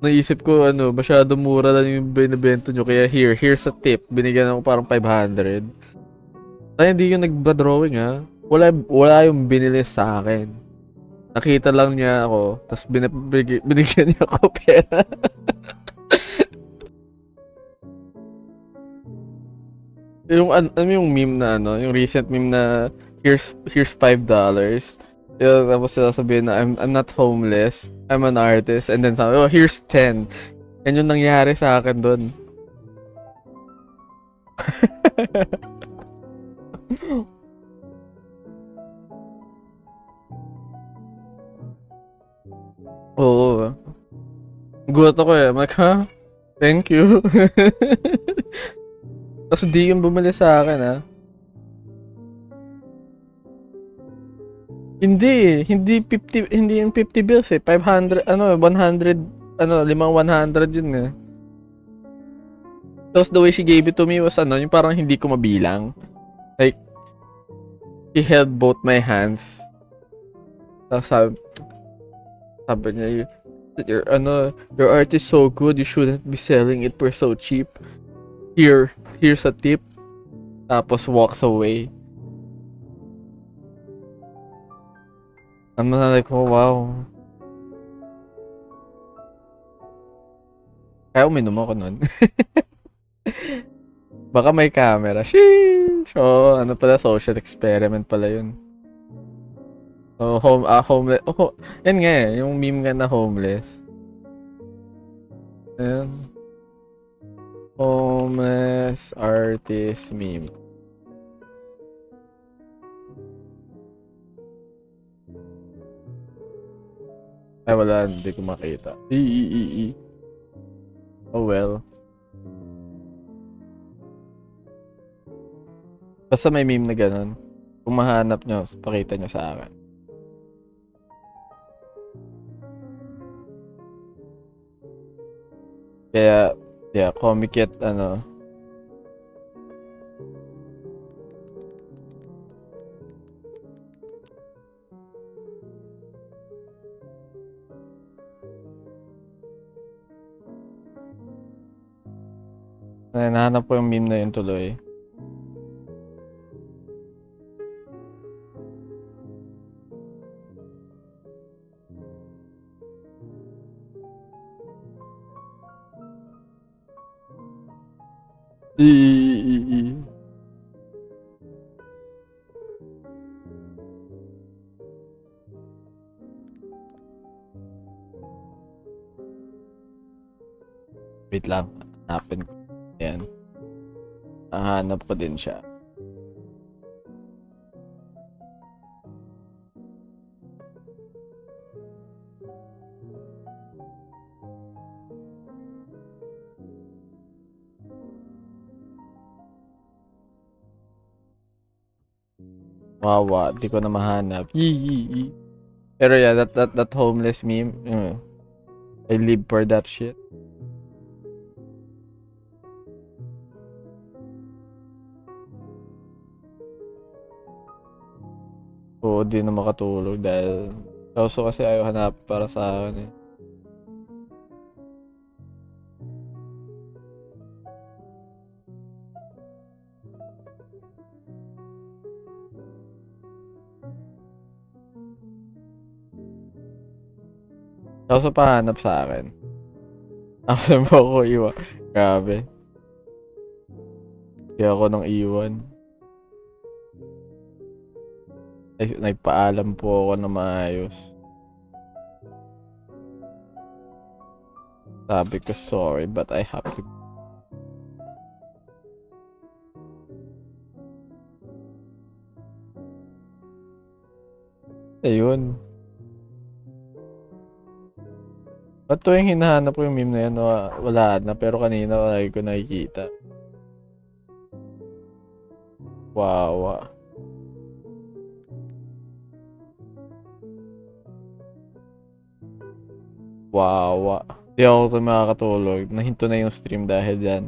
Naisip ko, masyado mura lang yung binibento nyo, kaya here's a tip. Binigyan ako parang 500. Ay, hindi yung nagpa-drawing ha. Wala yung binili sa akin. Nakita lang niya ako, tapos binigyan niya ako pera. yung meme na yung recent meme na here's $5. Tapos sila sabihin na I'm not homeless, I'm an artist, and then sabi, oh, here's 10. Yan yung nangyari sa akin doon. Oo. Gulat ako eh. I'm like, ha? Thank you. Tapos di yung bumili sa akin, ah. Hindi 50, hindi yung 50 bills eh. 500, 100, 100 yun eh. Tapos the way she gave it to me was yung parang hindi ko mabilang. Like, she held both my hands. Tapos sabi niya, your art is so good, you shouldn't be selling it for so cheap. Here's a tip. Tapos walks away. I'm like, oh wow. Kaya uminom ako nun. Baka may camera. Sheesh! Oh, ano pala, social experiment pala yun. Oh, homeless. Oh, yan nga eh, yung meme nga na homeless. Ayan. Homeless artist meme. Ay, wala, hindi ko makita. Oh well. Basta may meme na ganun. Kung mahanap nyo, pakita nyo sa akin. Kaya, yeah, comic yet, nahanap ko yung meme na yun tuloy. Wait lang, hanapin ko. Ayan. Nahanap ko din siya. Wawa, di ko na mahanap. Pero yeah, that homeless meme, I live for that shit. Oo, di na makatulog dahil kauso kasi ayaw hanap para sa akin eh. Kauso pa hanap sa akin. Ako mo ako iwan. Grabe. Kaya ako nang iwan. Nagpaalam po ako na maayos. Sabi ko sorry but I have to. Ayun. Ba't tuwing hinahanap ko yung meme na yan, wala na, pero kanina lagi ko nakikita. Wawa. Wawa. Di ako makakatulog. Nahinto na yung stream dahil yan.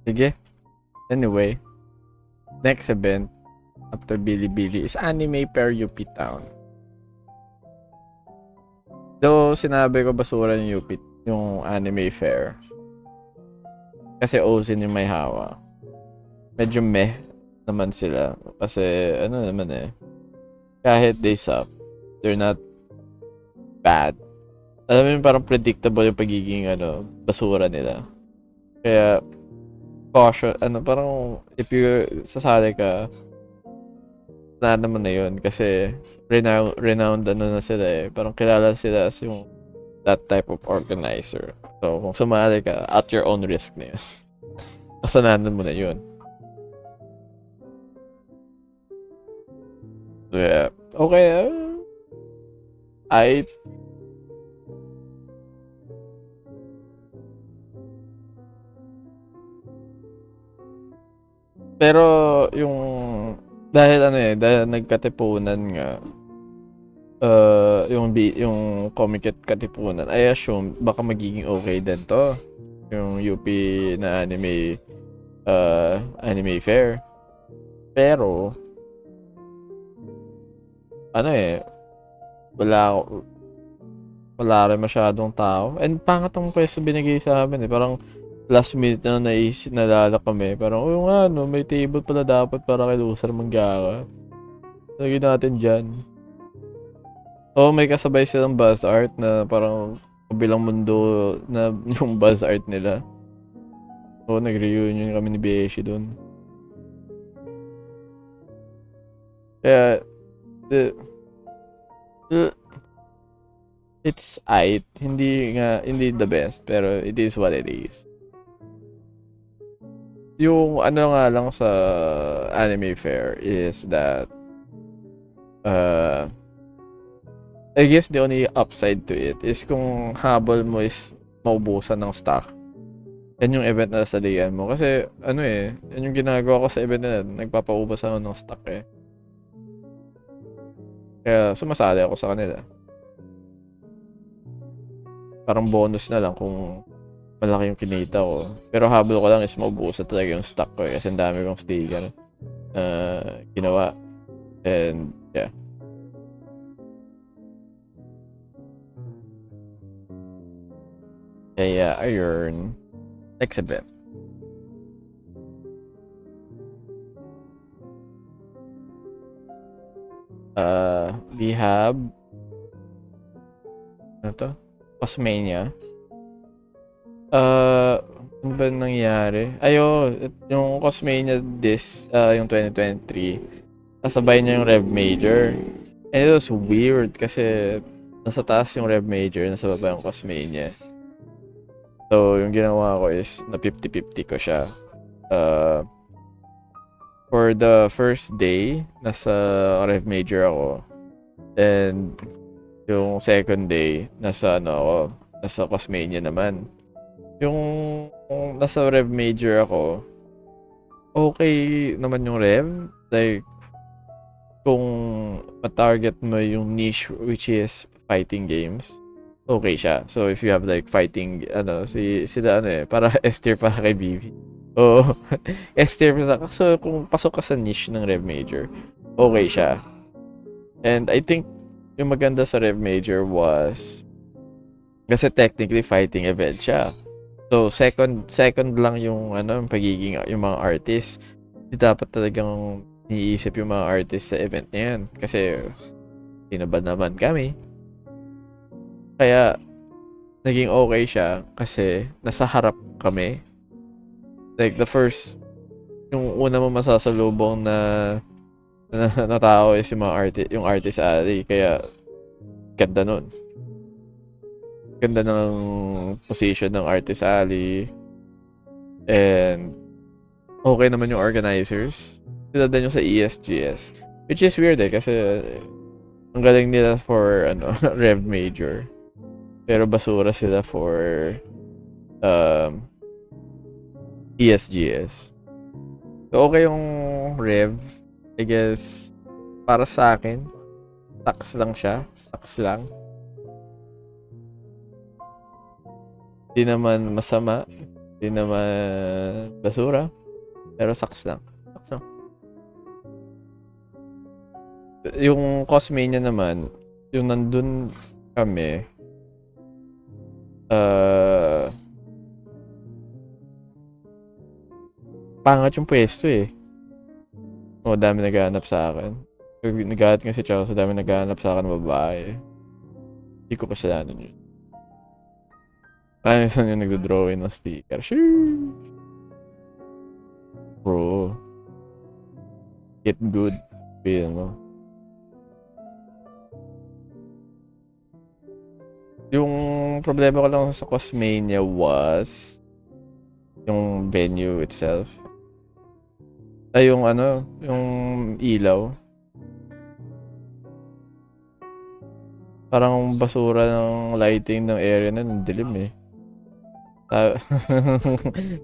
Sige. Anyway, next event after Bilibili is Anime Per UP Town. So, sinabi ko basura yung UP, yung anime fair. Kasi Ozin yung may hawa. Medyo meh naman sila. Kasi, naman eh. Kahit they suck, they're not bad. Alam mo yung parang predictable yung pagiging, basura nila. Kaya, caution, parang, if you sasali ka, kasalanan mo na yun kasi renowned ano na sila eh. Parang kilala sila as yung that type of organizer. So, kung sumali ka, at your own risk na yun. Kasalanan mo na yun. So, yeah. Okay, I pero yung dahil ano eh, dahil nagkatipunan nga, yung Comiket Katipunan, I assume baka magiging okay din to. Yung UP na anime fair. Pero, ano eh, wala wala rin masyadong tao. And pangat ang pwesto binigay sa amin eh. Parang last minute na nalala kami. Parang, oh nga, no, may table pala dapat para kay Loser Manggaka. Lagyan natin dyan. Oo, may kasabay silang buzz art na parang kabilang mundo na yung buzz art nila. Oo, nag-reunion kami ni Beshi dun. Kaya, uh, uh, it's aight. Hindi the best, pero it is what it is. Yung ano nga lang sa anime fair is that, I guess the only upside to it is kung habol mo is maubusan ng stock. Yan yung event na salihan mo. Kasi, ano eh, yan yung ginagawa ko sa event na nagpapaubos ako ng stock eh. Kaya sumasali ako sa kanila. Parang bonus na lang kung malaki yung kinita ko. Pero habol ko lang is maubusan talaga yung stock ko eh. Kasi ang dami kong sticker ginawa. And, yeah. Kaya, ayun. Next event. We have ano to? Cosmania. Ano ba nangyari? Yung Cosmania yung 2023, kasabay niya yung Rev Major. And it was weird kasi nasa taas yung Rev Major, nasa baba yung Cosmania. So, yung ginawa ko is na 50-50 ko siya. For the first day, nasa Rev Major ako. And yung second day, nasa Cosmania naman. Yung nasa Rev Major ako, okay naman yung Rev. Like, kung ma-target mo yung niche which is fighting games, okay siya. So, if you have like fighting, sila para S-tier para kay BB. Oo, S-tier na. So, kung pasok ka sa niche ng Rev Major, okay siya. And I think yung maganda sa Rev Major was kasi technically fighting event siya. So second lang yung pagiging yung mga artist. Hindi dapat talagang iniisip yung mga artist sa event na yan kasi sino ba naman kami. Kaya naging okay siya kasi nasa harap kami. Like yung una mo masasalubong na tao is yung artist alley. Kaya ganda nun. Ganda ng position ng artist alley. And okay naman yung organizers. Sila din yung sa ESGS. Which is weird kasi ang galing nila for Rev Major. Pero basura sila for ESGS. So okay yung Rev. I guess para sa akin, sucks lang siya. Sucks lang. Di naman masama. Di naman basura. Pero sucks lang. Sucks lang. Yung Cosmania naman, yung nandun kami, pangat yung pwesto eh. Dami naghahanap sa akin. Naghahanap nga si Chow, so dami naghahanap sa akin ng babae. Hindi ko kasalanan yun. Saan yung nagdodrawing ng sticker? Bro. Get good. Sabihin mo. Yung problema ko lang sa Cosmania was yung venue itself. Ay, yung ano, yung ilaw. Parang basura ng lighting ng area na, ang dilim eh.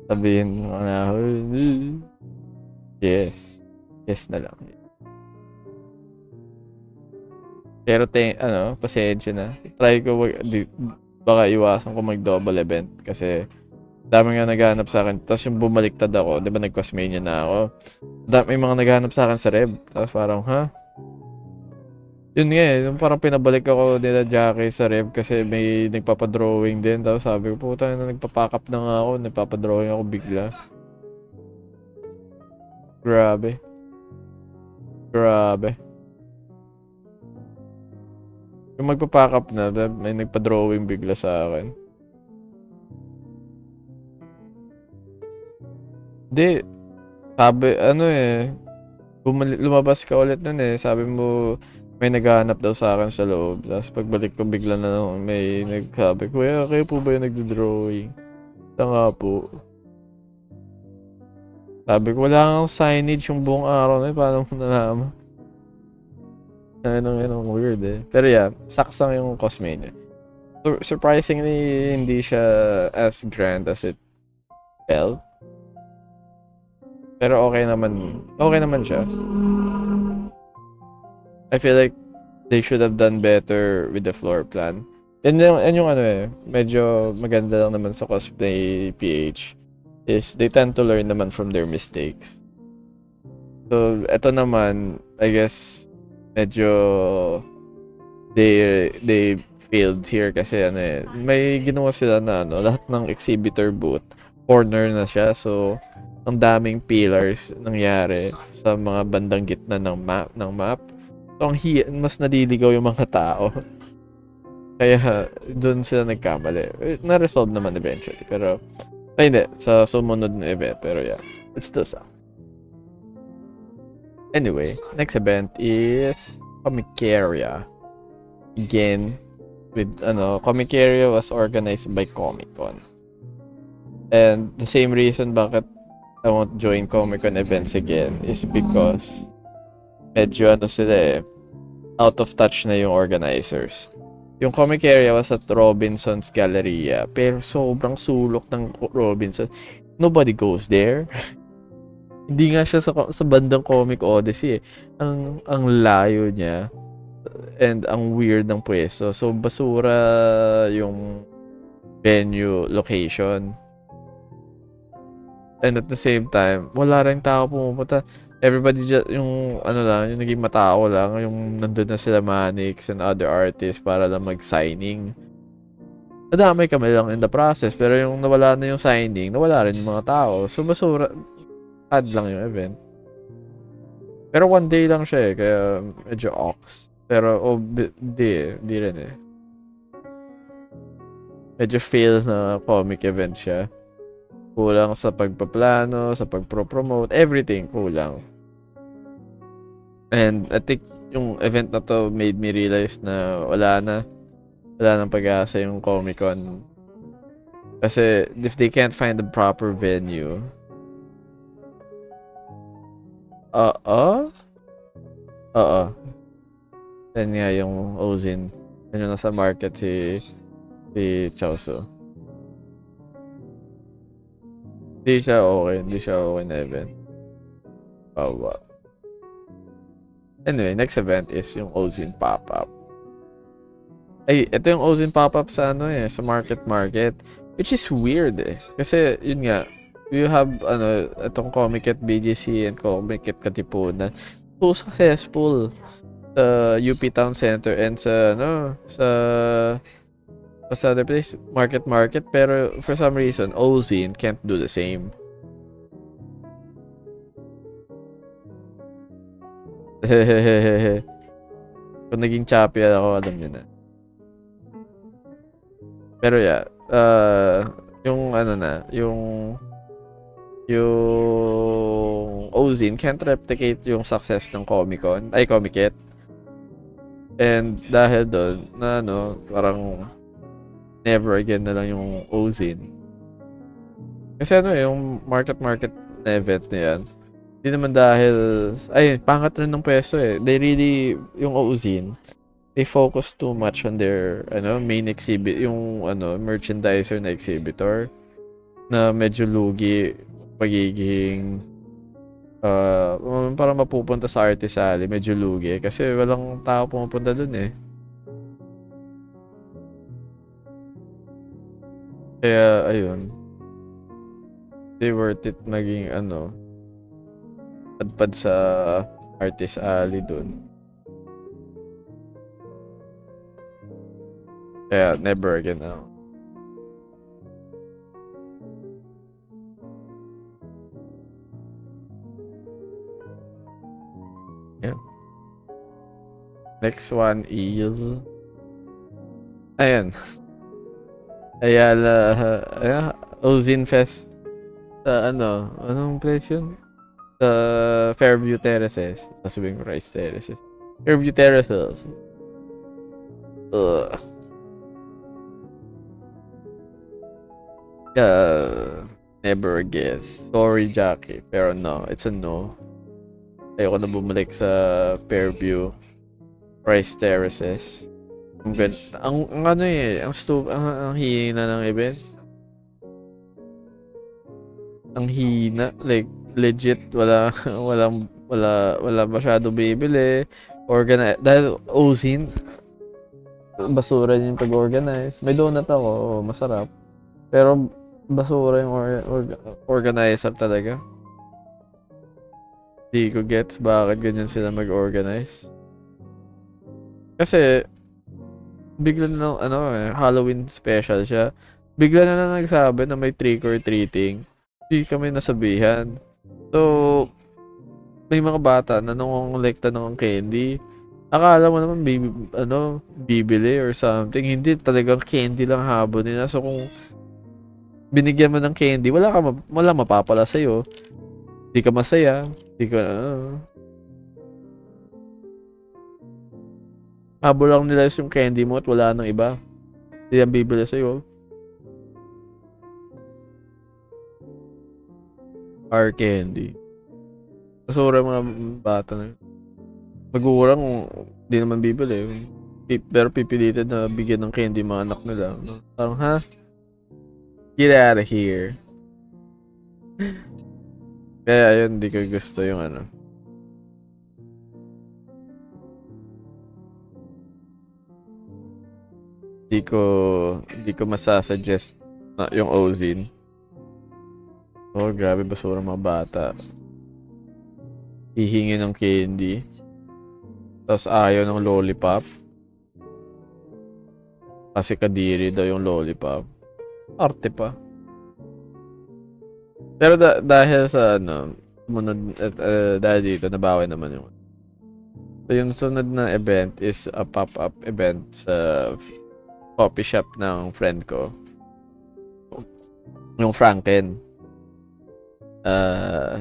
Sabihin mo na, yes. Yes na lang. Pero pasensya na. Try ko baka iwasan ko mag-double event kasi dami nga naghahanap sa akin. Tapos yung bumaliktad ako, 'di ba nag-Cosmania na ako. May mga naghahanap sa akin sa Rev. Tapos parang, ha? Yun nga eh, yung parang pinabalik ako nila Jackie sa Rev kasi may nagpapadrawing din. Tapos sabi ko, puta na nagpa-pack up na nga ako, nagpapadrawing ako bigla. Grabe. Grabe. Yung magpa-pack up na, may nagpa-drawing bigla sa akin. Hindi, sabi, lumabas ka ulit nun eh. Sabi mo, may naghahanap daw sa akin sa loob. Tapos pagbalik ko, bigla na lang may nagsabi, Kuya, kayo po ba yung nagdo-drawing? Ito nga po. Sabi ko, wala kang signage yung buong araw na paano mo nalaman? Anong weird eh. Pero yeah, saksang yung Cosmania. Surprisingly, hindi siya as grand as it felt. Pero okay naman siya. I feel like they should have done better with the floor plan. And yung medyo maganda lang naman sa cosplay PH is they tend to learn naman from their mistakes. So, eto naman, I guess, medyo they failed here kasi may ginawa sila na lahat ng exhibitor booth, corner na siya. So, ang daming pillars nangyari sa mga bandang gitna ng map. So, mas naliligaw yung mga tao. Kaya, doon sila nagkamali. Na-resolve naman eventually. Pero, hindi. Sa sumunod na event. Pero yeah, it still sucks. Anyway, next event is Comicaria. Again, with, Comicaria was organized by Comic-Con. And the same reason bakit I won't join Comic-Con events again is because medyo sila out of touch na yung organizers. Yung comic area was at Robinson's Galleria, pero sobrang sulok ng Robinson. Nobody goes there. Hindi nga siya sa bandang Comic Odyssey eh. Ang layo niya and ang weird ng pwesto. So basura yung venue location. And at the same time, wala rin tao pumupunta. Everybody just, yung naging matao lang, yung nandun na sila Manix and other artists para lang mag-signing. Nadamay kami lang in the process, pero yung nawala na yung signing, nawala rin yung mga tao. So, basura, sad lang yung event. Pero one day lang siya eh, kaya medyo ox. Pero, di rin eh. Medyo fail na comic event siya. Kulang sa pagpaplano, sa pagpro-promote, everything kulang. And I think yung event na to made me realize na wala nang pag-asa yung Comic-Con. Kasi if they can't find the proper venue, yan nga yung Ozin. Yan yung nasa market si Chauso. Hindi siya okay na event. Bawa. Anyway, next event is yung Ozin Pop-Up. Ay, ito yung Ozin Pop-Up sa sa Market. Which is weird eh. Kasi, yun nga, you have, itong Comic-Con BGC and Comic-Con Katipunan. So successful sa UP Town Center and sa other place, Market. Pero, for some reason, Ozin can't do the same. Kung naging choppy ako, alam nyo na. Pero yeah, yung yung Ozine can't replicate yung success ng Comiket. And dahil doon, na ano, parang never again na lang yung Ozine. Kasi ano yung market na event na yan, hindi naman dahil, ay, pangat rin ng peso eh. They really, yung Ozine, they focus too much on their, main exhibit, yung, merchandiser na exhibitor, na medyo lugi, pagiging, para mapupunta sa Artist Alley, medyo lugi, kasi walang tao pumupunta dun eh. Kaya, ayun, they worth it maging, padpad sa Artist Alley dun. Kaya, never again na. Yeah. Next one is, ayan, Ayala, Ozine Fest sa anong place yun? Sa Fairview Terraces. Sasabihin ko Rice Terraces. Fairview Terraces. Never again. Sorry, Jackie. Pero no, it's a no. Ayoko na bumalik sa Fairview Rice Terraces. Ang hina ng event. Ang hina, like legit wala masyado bibili. Dahil Ozine, basura yung pag-organize. May donut ako, masarap. Pero basura yung organizer talaga. Di ko gets bakit ganyan sila mag-organize. Kasi bigla na Halloween special siya. Bigla na nagsabi na may trick or treating. Hindi kami nasabihan. So, may mga bata na nangongolekta ng candy. Akala mo naman bibili or something. Hindi, talagang candy lang habol nila. So, kung binigyan mo ng candy, wala mapapala sa'yo. Hindi ka masaya. Hindi ka, habol lang nila yung candy mo at wala nang iba. Hindi yan bibili sa'yo. Our candy. Masura mga bata na yun. Magurang hindi naman bibili. Pero pipilitin na bigyan ng candy mga anak nila. Parang, ha? Get out of here. Kaya ayun, hindi ko gusto yung Hindi ko masasuggest na yung Ozine. Oh, grabe basura mga bata. Hihingi ng candy. Tapos ayaw ng lollipop. Kasi kadiri daw yung lollipop. Arte pa. Pero dahil sa dahil dito nabawi naman yung. So yung sunod na event is a pop-up event sa coffee shop ng friend ko. Yung Franken.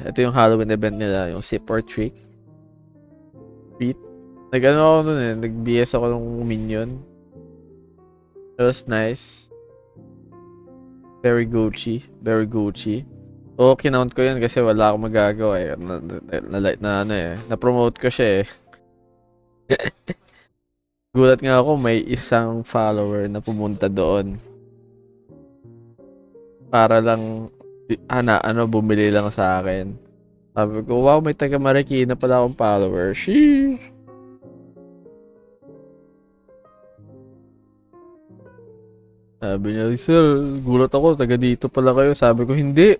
Ito yung Halloween event nila, yung Sip or Trick. Ako nun eh, nag-BS ako ng Minion. It was nice. Very Gucci. Oo, kinount ko yun kasi wala akong magagawa eh. Na-promote ko siya eh. Gulat nga ako, may isang follower na pumunta doon. Para lang, bumili lang sa akin. Sabi ko, wow, may taga Marikina pala akong follower. Sheesh! Sabi niya, sir, gulat ako, taga dito pala kayo. Sabi ko, hindi.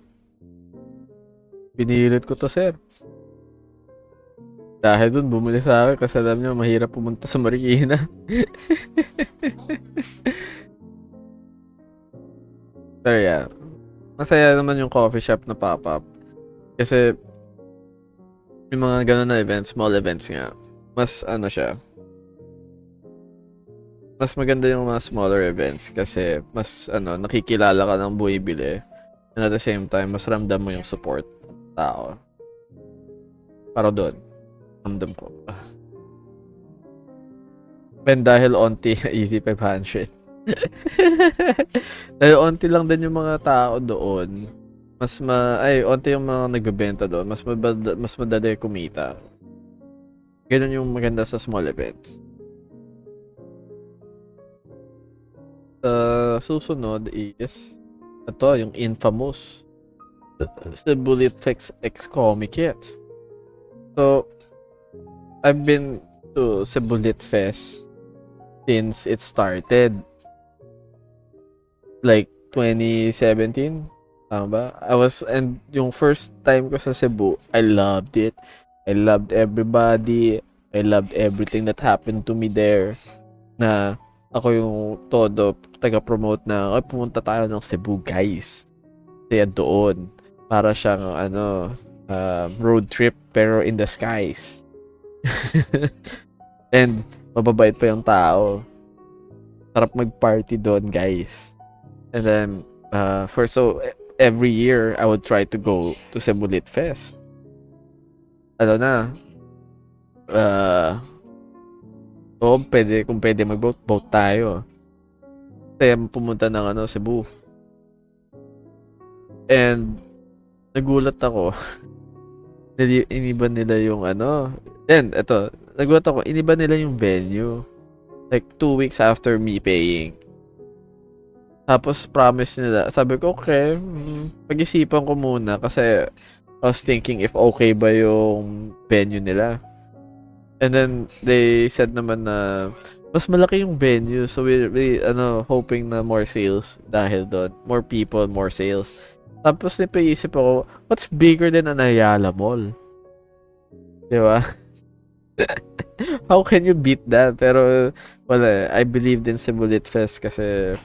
Pinilit ko to, sir. Dahil dun, bumili sa akin kasi alam niya, mahirap pumunta sa Marikina. Pero yeah, masaya naman yung coffee shop na pop-up. Kasi, yung mga ganun na events, small events nga, mas siya, mas maganda yung mga smaller events kasi mas nakikilala ka ng bumibili and at the same time mas ramdam mo yung support ng tao. para doon. Ramdam ko. Ben, dahil onti, easy 500. Dahil onti lang din yung mga tao doon. Onti yung mga nagbebenta doon. Mas madali kumita. Ganun yung maganda sa small events. Susunod is ito, yung infamous Cebu Lit Fest X Comic Kit. So, I've been to Cebu Lit Fest since it started. Like 2017, tama ba? And yung first time ko sa Cebu, I loved it. I loved everybody. I loved everything that happened to me there. Na ako yung todo taga-promote na, ay, pumunta tayo ng Cebu, guys. Kaya doon, para siyang road trip pero in the skies. And mababait pa yung tao. Sarap mag-party doon, guys. And then every year I would try to go to Cebu Lit Fest. Ano na? Kung pwede mag-boat tayo. Kaya pumunta ng Cebu. And nagulat ako. Iniba nila yung nagulat ako, iniba nila yung venue. Like 2 weeks after me paying. Tapos promise nila, sabi ko, okay, pag-isipan ko muna kasi I was thinking if okay ba yung venue nila. And then they said naman na mas malaki yung venue, so we hoping na more sales dahil doon. More people, more sales. Tapos napaisip ako, what's bigger than an Ayala Mall? Di ba? How can you beat that? Pero wala, I believed in Cebu Lit Fest kasi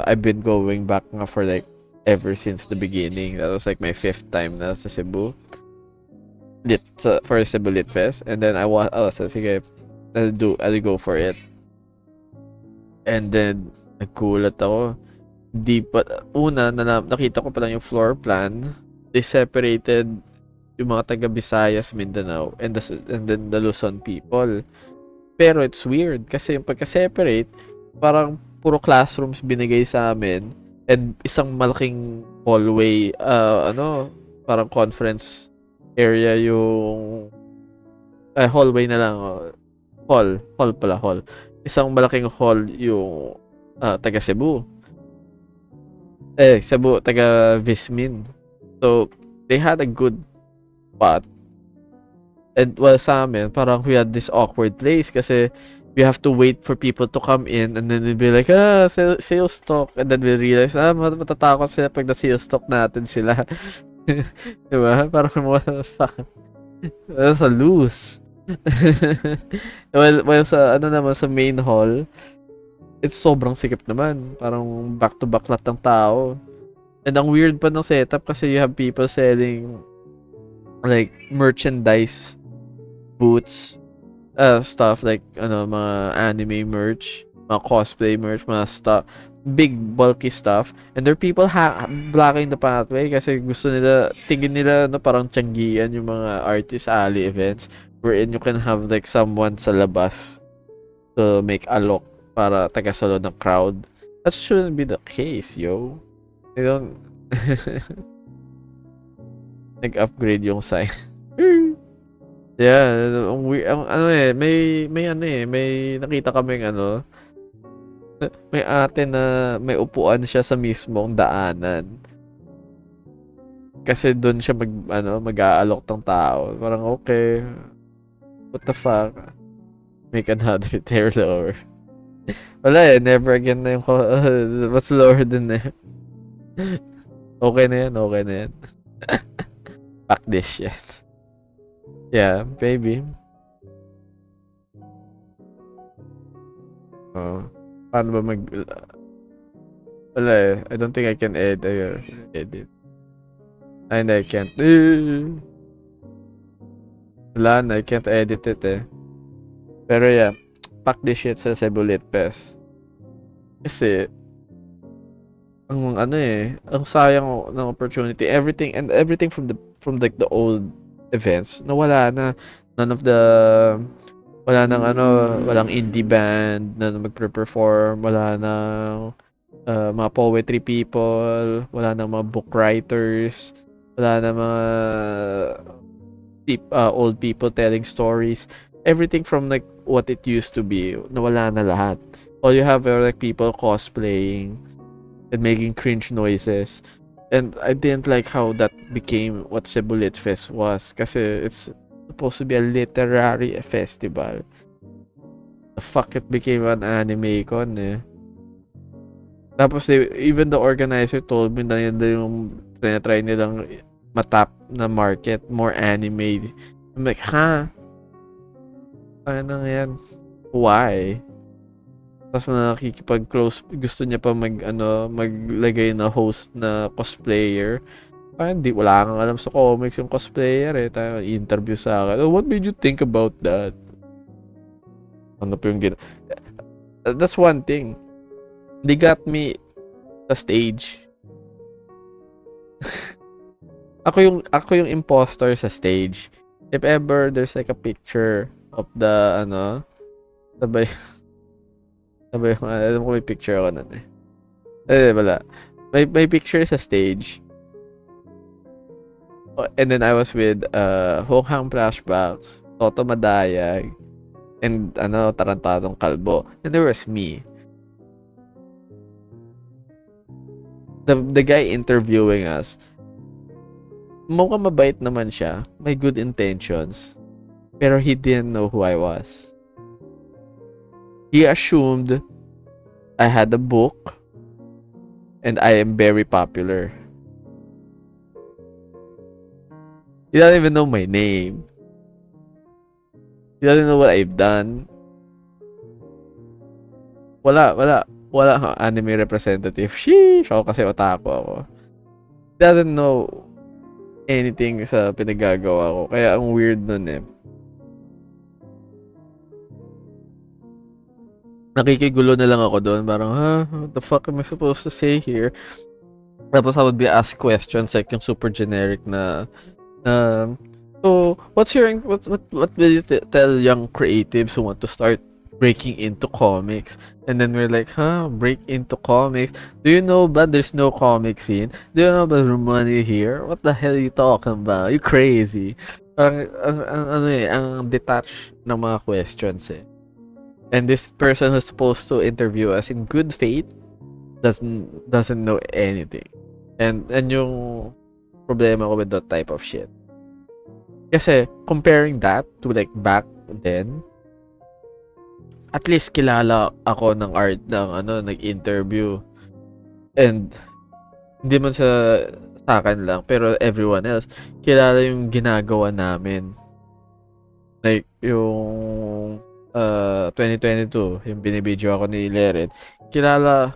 I've been going back nga for like ever since the beginning. That was like my 5th time na sa Cebu. For Cebu Lit Fest. And then so sige, I'll go for it. And then nagkulat ako. Nakita ko pa lang yung floor plan. They separated yung mga taga Visayas, Mindanao, and then the Luzon people. Pero it's weird kasi yung pagka-separate, parang puro classrooms binigay sa amin and isang malaking hallway, parang conference area yung hallway na lang. Hall. Isang malaking hall yung taga Cebu. Cebu, taga Vismin. So, they had a good spot. And sa amin, parang we had this awkward place kasi we have to wait for people to come in and then they'll be like, sales talk. And then we realize, matatakot sila pag na-sales talk natin sila. Diba? Parang what the fuck? Sa loose. well, sa main hall, it's sobrang sikip naman. Parang back-to-back lahat ng tao. And ang weird pa ng setup kasi you have people selling like merchandise booths, stuff like mga anime merch, mga cosplay merch, mga stuff, big bulky stuff. And there are people blocking the pathway kasi gusto nila, tingin nila parang tiyanggian yung mga artist alley events wherein you can have like someone sa labas to make a look para tagasalo ng crowd. That shouldn't be the case, yo. They don't nag-upgrade yung sign. Yeah, may nakita kaming may ate na may upuan siya sa mismong daanan. Kasi doon siya mag-aalok ng tao. Parang okay. What the fuck? Make another tier lower. Wala never again na yung what's lower than that. Okay na yan. Fuck this shit. Yeah, baby. Paano ba wala I don't think I can edit. And I can't. Wala na, I can't edit it Pero yeah, fuck this shit sa Cebu Lit Fest. Kasi, ang sayang ng opportunity, everything from the old events na wala na. None of the wala nang walang indie band na magpe-perform, wala nang mga poetry people, wala nang mga book writers, wala nang mga old people telling stories. Everything from like what it used to be, nawala na lahat. All you have are like people cosplaying and making cringe noises. And I didn't like how that became what Cebu Lit Fest was kasi it's supposed to be a literary festival. The fuck it became an anime con eh. Tapos even the organizer told me na yun daw yung try nilang matap na market, more anime. I'm like, ha? Ano yan? Why? Tapos nakikipag-close, gusto niya pa maglagay na host na cosplayer. Parang wala kang alam sa comics yung cosplayer eh. Tayo, interview sa akin. Oh, what made you think about that? Ano pa yung that's one thing. They got me sa stage. ako yung imposter sa stage. If ever there's like a picture of the sabay alam ko may picture ako nun eh. Wala. May picture sa stage. And then I was with Hokhang Flashbacks, Toto Madayag, and Tarantadong Kalbo. And there was me. The guy interviewing us, mukhang mabait naman siya. May good intentions. Pero he didn't know who I was. He assumed I had a book and I am very popular. He doesn't even know my name. He doesn't know what I've done. Wala anime representative. Sheesh! Ako kasi otaku ako. He doesn't know anything sa pinagagawa ko. Kaya ang weird nun eh. Nakikigulo na lang ako doon. Parang, what the fuck am I supposed to say here? Tapos I would be asked questions like yung super generic na, so, what will you tell young creatives who want to start breaking into comics? And then we're like, break into comics? Do you know ba there's no comic scene? Do you know ba there's money here? What the hell are you talking about? You crazy? Parang, ang detached ng mga questions eh. And this person who's supposed to interview us in good faith doesn't know anything. And yung problema ko with that type of shit. Kasi comparing that to like back then, at least kilala ako ng art ng nag-interview. And hindi man sa akin lang, pero everyone else kilala yung ginagawa namin. Like yung 2022, yung binibidyo ako ni Leren. Kilala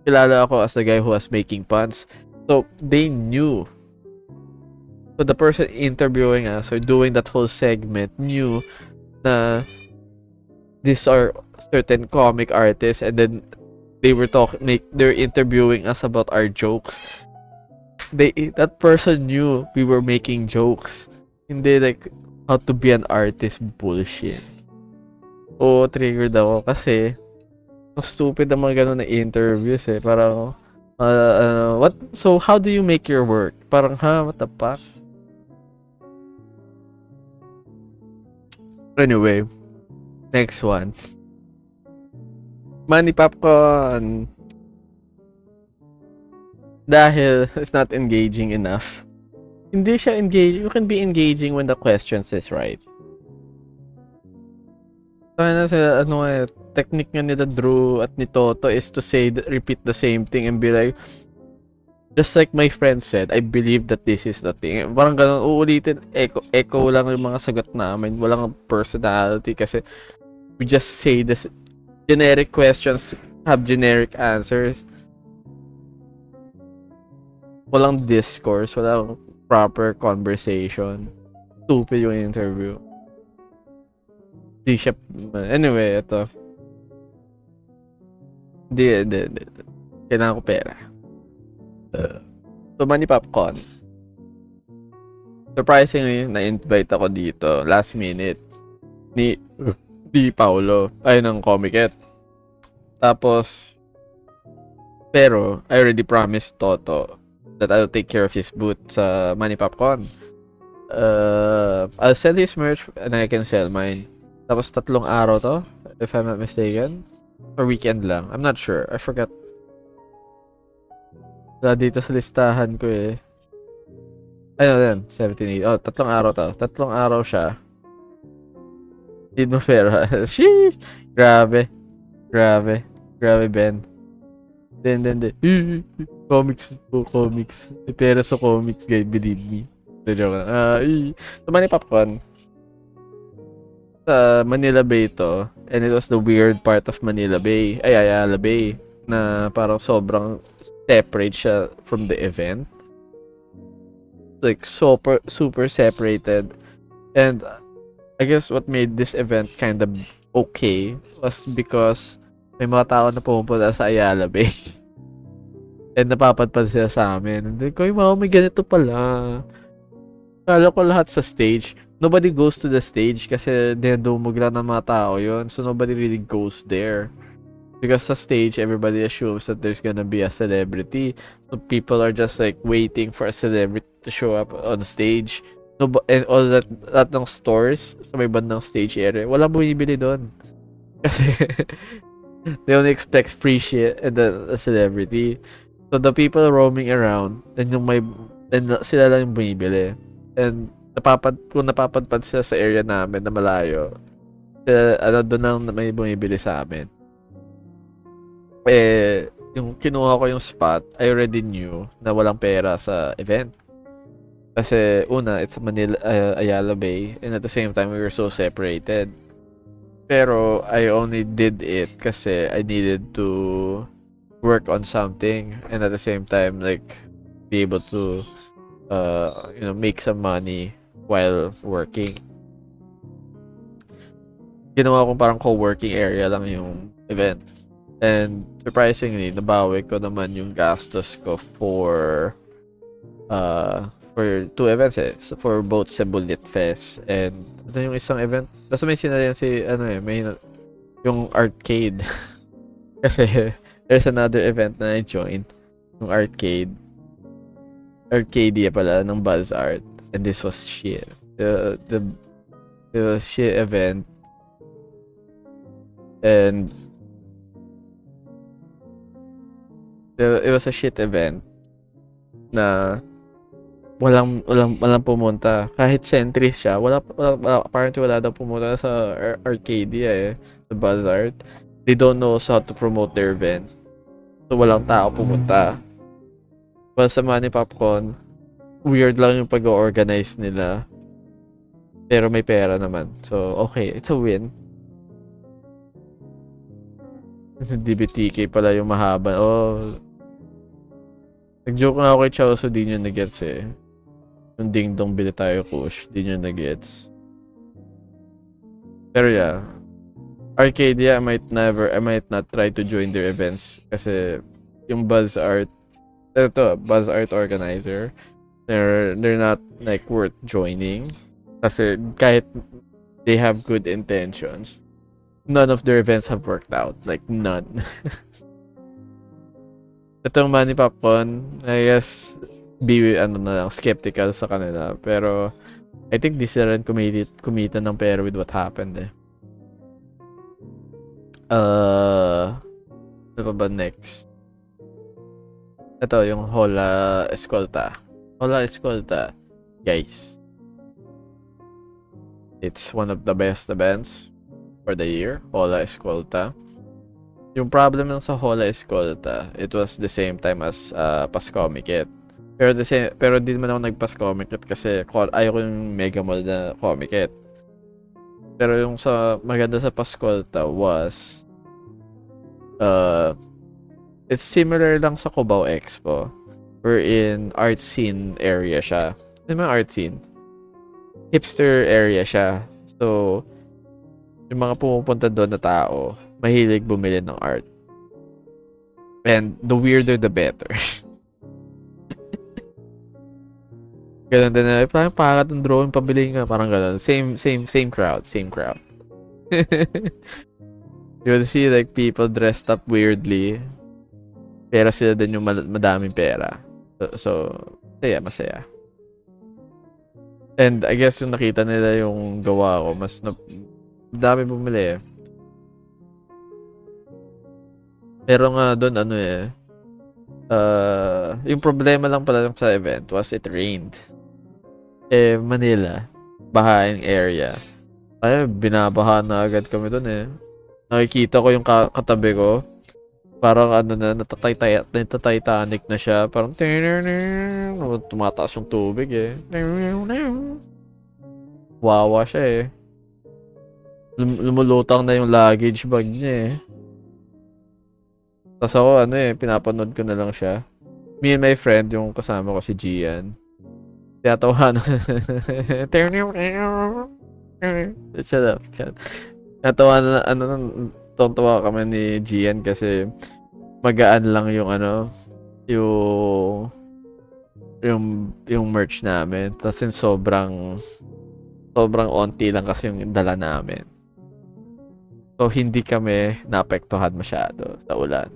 ako as the guy who was making puns. So they knew. So the person interviewing us or doing that whole segment knew na these are certain comic artists, and then they're interviewing us about our jokes. That person knew we were making jokes. Hindi like how to be an artist bullshit. Oo, triggered ako kasi ang stupid ng mga ganun na interviews eh. Parang so how do you make your work? Parang what the fuck? Anyway, next one. Money Popcorn. Dahil it's not engaging enough. Hindi siya engaging. You can be engaging when the questions is right. Sa technique nga nila Drew at ni Toto is to repeat the same thing and be like, just like my friend said, I believe that this is the thing. Parang ganun, uulitin, echo lang yung mga sagot namin. Walang personality kasi we just say this generic questions have generic answers. Walang discourse, walang proper conversation. Stupid yung interview. Di siya, anyway, ito. Di. Kailangan ko pera. So, Money Popcorn. Surprisingly, na-invite ako dito last minute ni ni Paulo, ay ng Comiket. Tapos, pero I already promised Toto that I'll take care of his booth sa Manny Popcorn. I'll sell his merch and I can sell mine. Tapos 3 araw to, if I'm not mistaken. Or weekend lang. I'm not sure. I forgot. Wala dito sa listahan ko eh. Ayun, yan. 17, 8. Oh, 3 araw to. 3 araw siya. Need mo pera. Sheesh! Grabe. Grabe. Grabe, Ben. Then. Comics po, comics. May pera sa comics, guys. Believe me. So, joke lang. So, Manny Popcorn. Sa Manila Bay to. And it was the weird part of Manila Bay. Ay, Ayala Bay. Na parang sobrang separate siya from the event. Like, super separated. And I guess what made this event kind of okay was because may mga tao na pumupunta sa Ayala Bay. And napapadpad sila sa amin. And then, wow, may ganito pala. Kala ko lahat sa stage. Nobody goes to the stage kasi dinadumog lang ng mga tao yun. So nobody really goes there. Because sa stage, everybody assumes that there's gonna be a celebrity. So people are just like waiting for a celebrity to show up on stage. No, and all that, lahat ng stores sa may bandang stage area, wala bumibili doon. Kasi they only expect free shit and a celebrity. So the people roaming around, then sila lang yung bumibili. And kung napapadpad sila sa area namin na malayo, doon lang may bumibili sa amin. Eh, yung kinuha ko yung spot, I already knew na walang pera sa event. Kasi una, it's Manila, Ayala Bay, and at the same time, we were so separated. Pero I only did it kasi I needed to work on something, and at the same time, like, be able to, make some money while working. Ginawa ko parang co-working area lang yung event. And surprisingly, nabawi ko naman yung gastos ko for 2 events eh. So for both Cebu Lit Fest and yung isang event. Tapos may sinalayan si may yung arcade. Kasi there's another event na I joined. Yung arcade. Arcadia pala ng Buzz Art. And this was shit. The shit event. And it was a shit event na walang pumunta. Kahit centuries siya, apparently wala daw pumunta sa Arcadia eh, sa Buzz Art. They don't know how to promote their event. So walang tao pumunta. Well, sa Manny Popcorn, weird lang yung pag-organize nila. Pero may pera naman. So, okay, it's a win. DBTK pala yung mahaba. Oh, nag-joke nga ako kay Chow, so di nyo nag-gets eh. Yung ding dong bili tayo kush, di nyo nag-gets. Pero yeah, Arcadia, I might not try to join their events kasi yung Buzz Art organizer, they're not like worth joining kasi kahit they have good intentions, none of their events have worked out, like none. Itong Manny Popcorn, I guess, skeptical sa kanila. Pero, I think di sila rin kumita ng pera with what happened eh. Ano pa ba next? Ito, yung Hola Escolta. Hola Escolta, guys. It's one of the best events for the year, Hola Escolta. Yung problem lang sa Hola Escolta, it was the same time as Pascomiket. Pero di naman ako nag-Pascomiket kasi ayaw ko yung Mega Mall na Comiket. Pero yung maganda sa Pascolta was it's similar lang sa Cubao Expo. We're in art scene area siya. Ano yung art scene? Hipster area siya. So, yung mga pumupunta doon na tao, mahilig bumili ng art. And the weirder, the better. Ganun din na, parang pangat ng drone, pabili nga, parang ganun. Same crowd, same crowd. You'll see like people dressed up weirdly, pero sila din yung madaming pera. So masaya. And I guess yung nakita nila yung gawa ko, dami bumili eh. Pero nga doon yung problema lang pala sa event was it rained. Manila, bahaing area. Ay, binabaha na agad kami doon eh. Nakikita ko yung katabi ko. Parang natatitanic na siya. Parang tumataas yung tubig eh. Wawa siya eh. Lumulutang na yung luggage bag niya eh. Tapos ako pinapanood ko na lang siya. Me and my friend, yung kasama ko si Gian. Tiyatawanan. Shut up. Natawanan tuwa kami ni Gian kasi magaan lang yung yung merch namin. Tapos sobrang onti lang kasi yung dala namin. So hindi kami naapektuhan masyado sa ulan.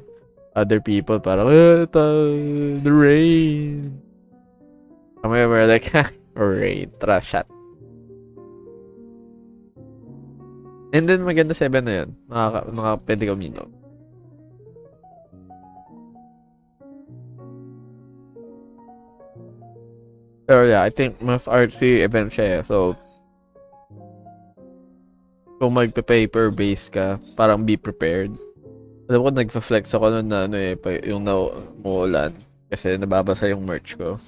Other people parang the rain. Kami were like rain, trash shot. And then maganda sa event na yun. Pwede ka uminom. Pero yeah, I think mas artsy event siya eh. So, kung magpe-paper base ka, parang be prepared. Alam ko, nagpa-flex ako nun na yung umuulan. Kasi nababasa yung merch ko.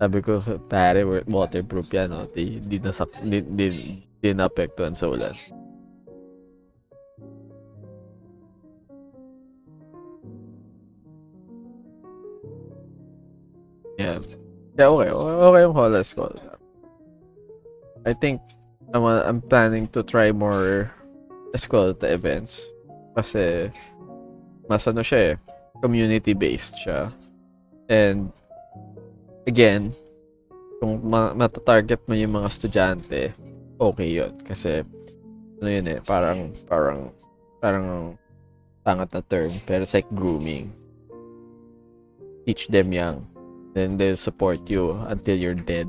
Sabi ko, pare, waterproof yan. No? Di na-apektuhan sa ulan. Yeah. Yeah, okay yung Hola School. I think I'm planning to try more Escolta events. Kasi mas siya eh, community-based siya. And again, kung matatarget mo yung mga estudyante, okay yun. Kasi yun eh, parang tangat na term, pero it's like grooming. Teach them young. Then they'll support you until you're dead.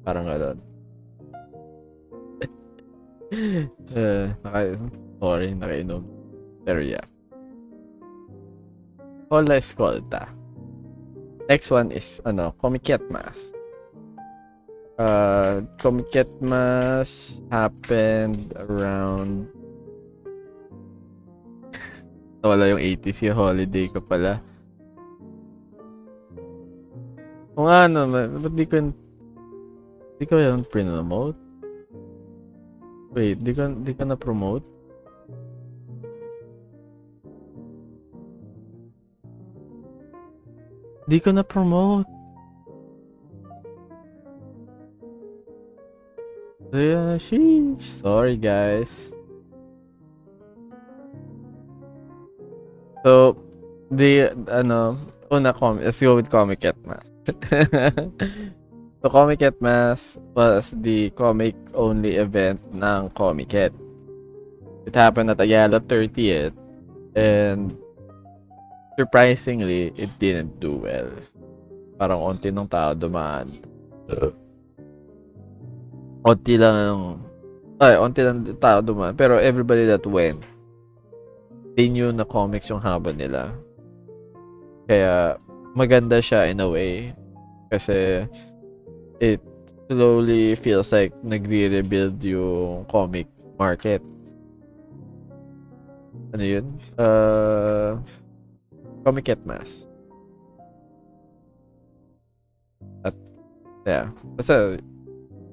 Parang gano'n. Sorry, nakainom. Pero yeah. Hola Escolta. Next one is, Comiket Mass. Comiket Mass happened around... Wala yung ATC holiday ko pala. Kung ba't di ko yan promote? Wait, di ko na-promote? Di ko na-promote. Yeah, sheesh. Sorry, guys. So, let's go with Comiket Mass. So, Comiket Mass was the comic-only event ng Comiket. It happened at Ayala 30th, and surprisingly, it didn't do well. Parang onti ng tao dumaan. Onti lang tao dumaan. Pero everybody that went, they knew na comics yung habang nila. Kaya, maganda siya in a way. Kasi, it slowly feels like nagre-rebuild yung comic market. Ano yun? Comiket Mass. At, yeah. Basta,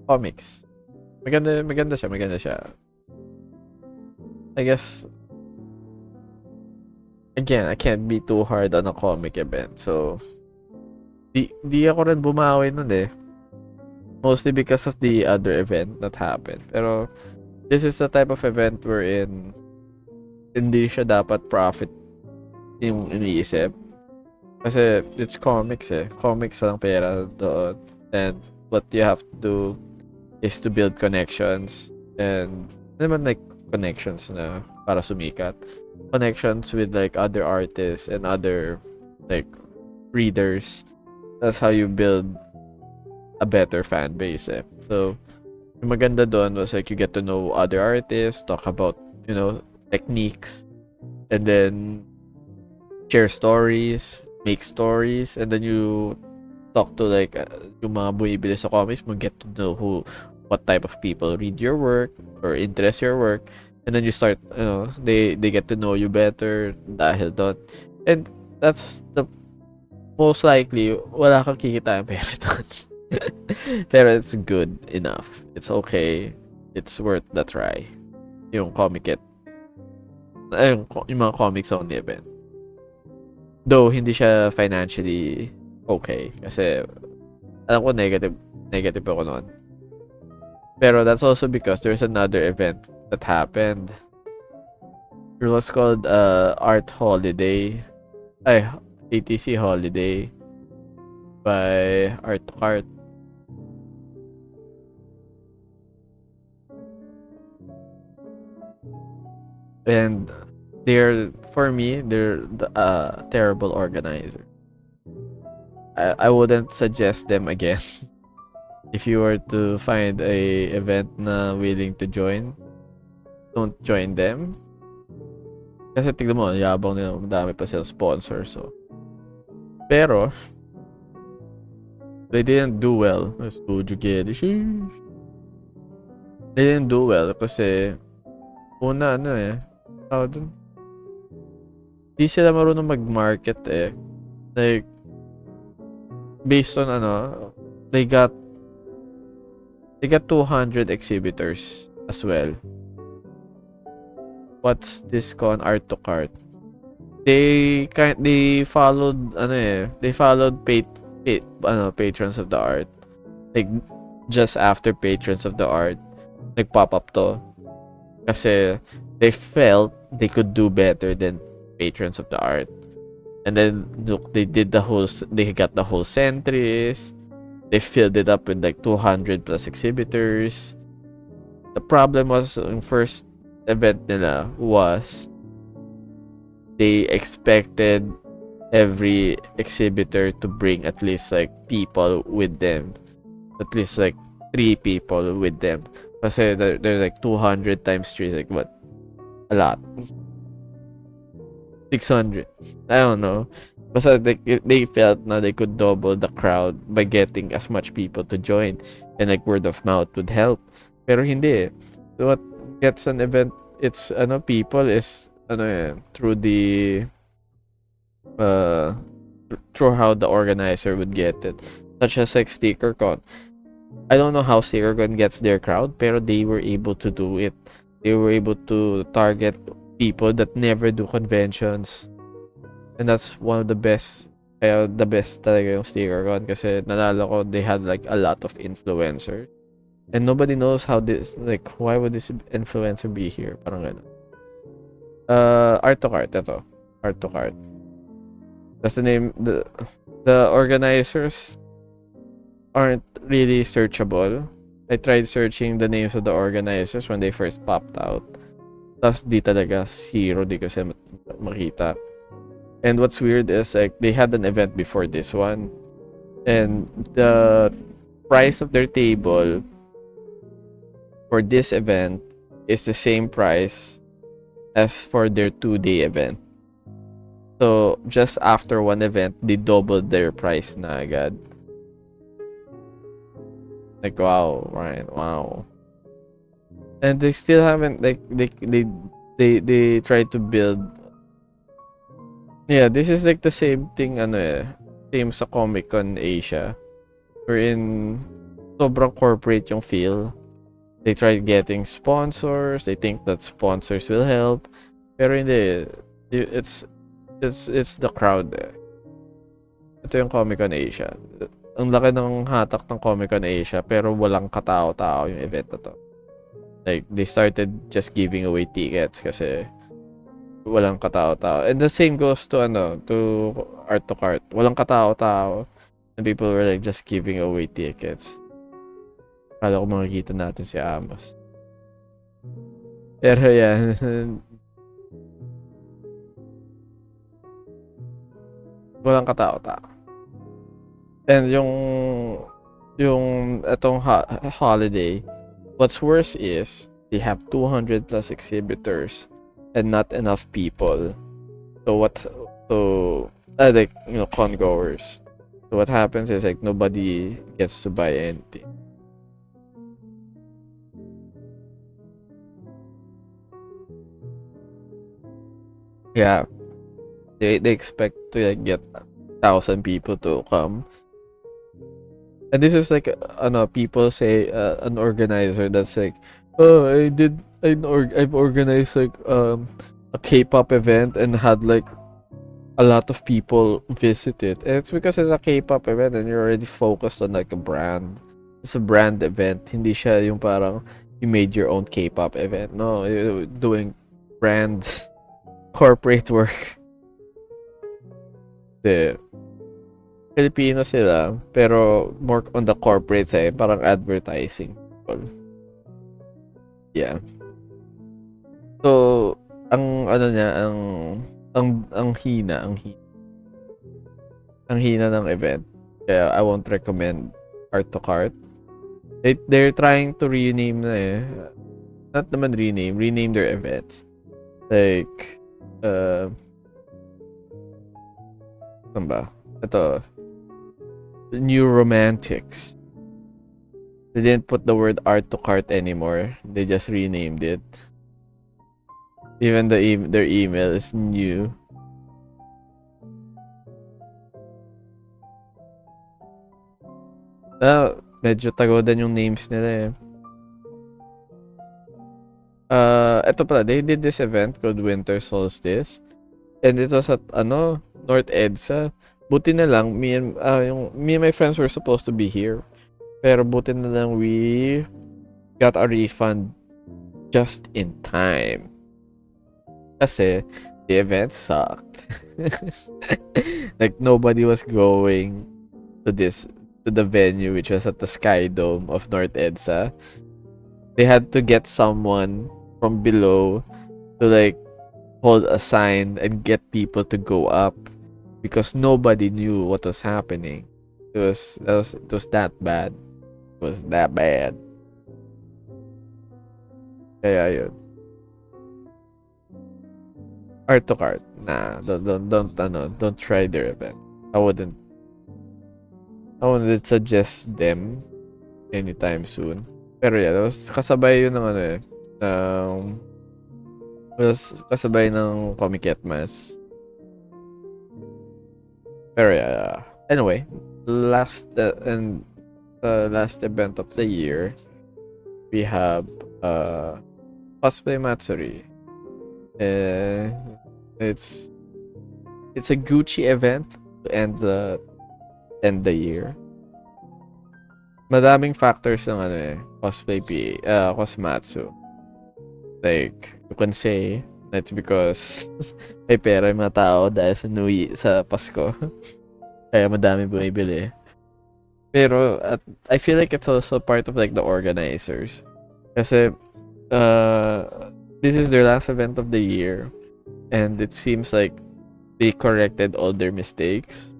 comics. Maganda siya. I guess, again, I can't be too hard on a comic event. So, di ako rin bumawi nun eh. Mostly because of the other event that happened. Pero, this is the type of event wherein hindi siya dapat profit yung iniisip. Kasi it's comics eh. Comics lang pera doon. And what you have to do is to build connections. And naman like connections na para sumikat. Connections with like other artists and other like readers. That's how you build a better fan base eh. So, yung maganda doon was like you get to know other artists, talk about, techniques, and then share stories, make stories, and then you talk to like yung mga bumibili sa comics mo, get to know what type of people read your work or interest your work, and then you start, they get to know you better dahil doon. And that's the most likely wala kang kikita ang pera doon. Pero it's good enough. It's okay. It's worth the try. Yung comic it. Yung mga comics only event. Though, hindi siya financially okay. Kasi, alam ko negative ako noon. Pero that's also because there's another event that happened. It was called Art Holiday. Ay, ATC Holiday by Art to Cart. And for me, they're the terrible organizer. I wouldn't suggest them again. If you were to find a event na willing to join, don't join them. Kasi tignan mo, yabang nila, madami pa silang sponsors. So. Pero, they didn't do well. Would you get it? They didn't do well kasi una dun, di sila marunong mag-market eh. Like, based on they got 200 exhibitors as well. What's this con? Art to Cart. They followed they followed patrons of the art. Like just after patrons of the art, nag-pop up to. Kasi they felt they could do better than patrons of the art. And then look, they got the whole centuries. They filled it up with like 200 plus exhibitors. The problem was yung first event nila was they expected every exhibitor to bring at least like people with them. At least like 3 people with them. Kasi they're like 200 times 3, like what? A lot. 600. I don't know. Basta they felt na they could double the crowd by getting as much people to join. And like word of mouth would help. Pero hindi eh. So what gets an event, it's people is through the through how the organizer would get it. Such as like StickerCon. I don't know how StickerCon gets their crowd, pero they were able to do it. They were able to target people that never do conventions. And that's one of the best. Kaya the best talaga yung StickerCon kasi nalala ko they had like a lot of influencers. And nobody knows how this, like, why would this influencer be here? Parang gano'n. Art to Cart, ito. Art to Cart. That's the name, the organizers aren't really searchable. I tried searching the names of the organizers when they first popped out. Tapos di talaga, zero, di kasi makita. And what's weird is, like, they had an event before this one. And the price of their table for this event is the same price as for their 2-day event. So, just after one event, they doubled their price na agad. Like, wow, Ryan, wow. And they still haven't, like, they try to build. Yeah, this is like the same thing, same sa Comic Con Asia. Wherein, sobrang corporate yung feel. They tried getting sponsors. They think that sponsors will help. Pero hindi. It's the crowd. Ito yung Comic Con Asia. Ang laki ng hatak ng Comic Con Asia pero walang katao-tao yung event na to. Like, they started just giving away tickets kasi walang katao-tao. And the same goes to art to cart. Walang katao-tao. And people were like just giving away tickets. Kala ko makikita natin si Amos. Pero yan, walang katao-tao. And yung etong holiday, what's worse is they have 200 plus exhibitors and not enough people. So like con goers. So what happens is like nobody gets to buy anything. Yeah, they expect to like get 1,000 people to come. And this is like people say an organizer that's like, oh, I've organized like a K-pop event and had like a lot of people visit it. And it's because it's a K-pop event and you're already focused on like a brand. It's a brand event. Hindi siya yung parang you made your own K-pop event. No, you're doing brand corporate work. The Filipino sila, pero more on the corporate side, parang advertising. Yeah. So, ang ano niya, ang hina, ang hina ng event. Kaya I won't recommend Art to Cart. They're trying to rename na eh. Not naman rename their events. Like, saan ba? Ito, New Romantics. They didn't put the word Art to Cart anymore. They just renamed it. Even their email is new. Medyo tagodan yung names nila eh. Ito pala, they did this event called Winter Solstice. And it was at, North EDSA. Buti na lang, me and my friends were supposed to be here. Pero buti na lang we got a refund just in time. Kasi the event sucked. Like nobody was going to the venue which was at the Sky Dome of North EDSA. They had to get someone from below to like hold a sign and get people to go up because nobody knew what was happening. It was that bad. It was that bad. Kaya yun. Art to cart. Nah, don't try their event. I wouldn't suggest them anytime soon. Pero yeah, that was kasabay yun ng was kasabay ng Comiket Mas. Pero yeah. Anyway, last event of the year, we have Cosplay Matsuri. It's a Gucci event to end the year. Madaming factors ng Cosmatsu. Like, you can say that's because may pera yung mga tao dahil sa Pasko. Kaya madami bumibili. Pero I feel like it's also part of like the organizers. Kasi this is their last event of the year and it seems like they corrected all their mistakes.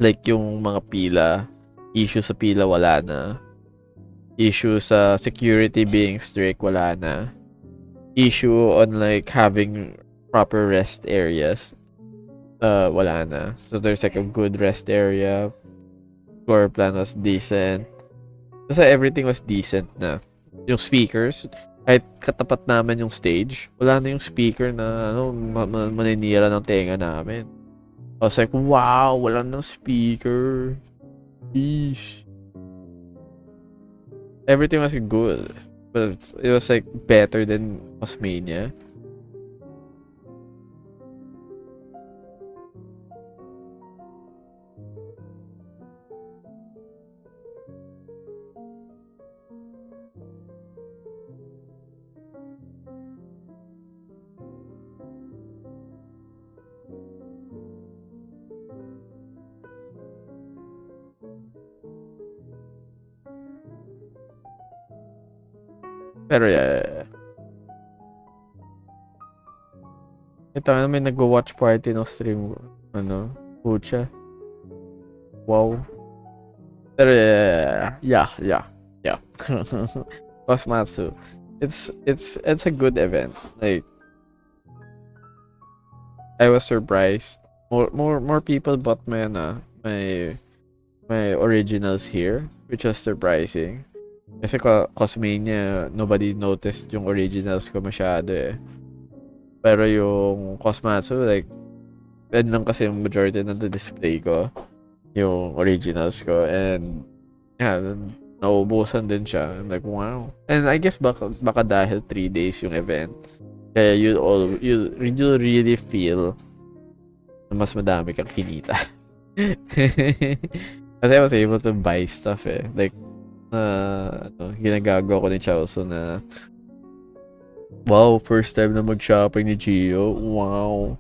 Like yung mga pila, issue sa pila wala na. Issue sa security being strict wala na. Issue on like having proper rest areas wala na. So there's like a good rest area. Floor plan was decent. Kasi everything was decent na. Yung speakers, kahit katapat naman yung stage, wala na yung speaker na maninira ng tenga namin. I was like, wow, wala nang speaker. Eesh. Everything was good. But it was like better than Osmania. Pero yeah. Ito na may nagwa-watch party ng stream. Ano? Pucha. Wow. Pero yeah. Cosmatsu. It's a good event. Like I was surprised. More people bought my originals here, which was surprising. Kasi Cosmania, nobody noticed yung originals ko masyado eh. Pero yung Cosmatsu, like, yan lang kasi yung majority ng display ko, yung originals ko. And, yeah, naubusan din siya. I'm like, wow. And I guess baka dahil 3 days yung event. Kaya you really feel na mas madami kang kinita. Kasi I was able to buy stuff eh. Like, ginagago ko ni Chauso na wow, first time na mag-shopping ni Gio. Wow.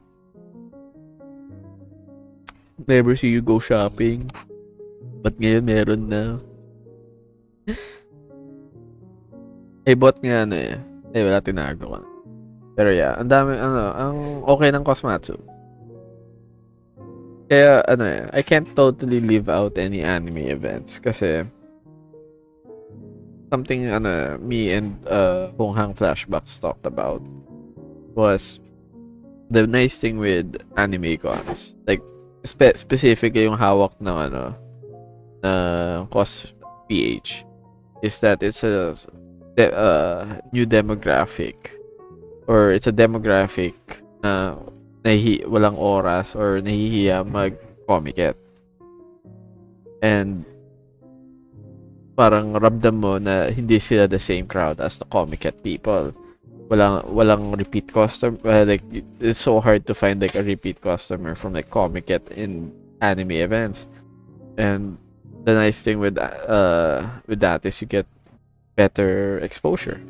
Never see you go shopping. But ngayon meron na. Bought nga eh. Wala, tinago ko na. Pero yeah, ang dami, ang okay ng Cosmatsu. Kaya, I can't totally leave out any anime events kasi something, me and, Hong Hang Flashbacks talked about was the nice thing with anime cons. Like, specific yung hawak ng, cos PH is that it's a new demographic or it's a demographic na walang oras or nahihiya mag-comiket. And parang ramdam mo na hindi sila the same crowd as the comiket people. Walang repeat customer. Like, it's so hard to find like a repeat customer from like comiket in anime events. And the nice thing with that is you get better exposure.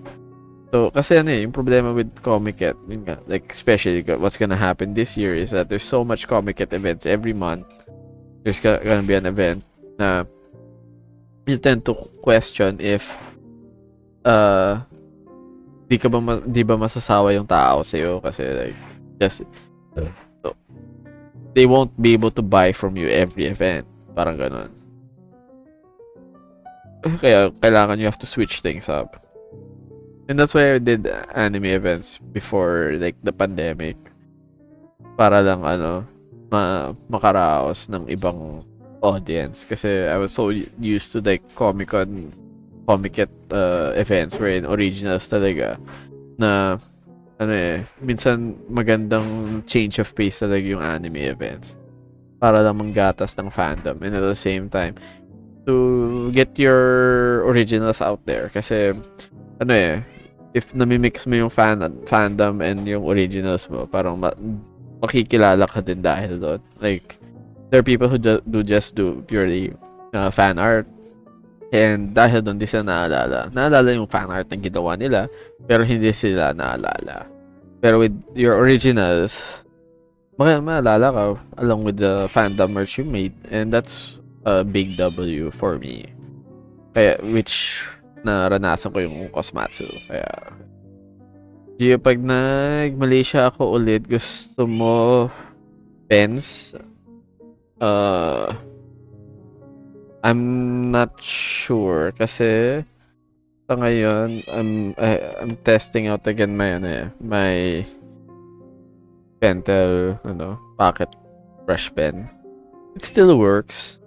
So, kasi yung problema with Comiket, like, especially what's gonna happen this year is that there's so much Comiket events every month. There's gonna be an event na you tend to question if di ba masasawa yung tao sa'yo kasi like just they won't be able to buy from you every event. Parang ganun. Kaya kailangan you have to switch things up. And that's why I did anime events before like the pandemic. Para lang makaraos ng ibang audience. Kasi I was so used to like Comiket events wherein originals talaga na minsan magandang change of pace talaga yung anime events. Para lang manggatas ng fandom and at the same time to get your originals out there. Kasi if nami-mix mo yung fandom and yung originals mo, parang makikilala ka din dahil doon. Like, there are people who just do purely fan art. And dahil doon, di sila naalala. Naalala yung fan art na ginawa nila, pero hindi sila naalala. Pero with your originals, maalala ka along with the fandom merch you made. And that's a big W for me. Kaya, which naranasan ko yung Cosmatsu. Kaya, Gio, pag nag-Malaysia ako ulit, gusto mo pens? I'm not sure kasi sa ngayon I'm testing out again my Pentel pocket brush pen. It still works.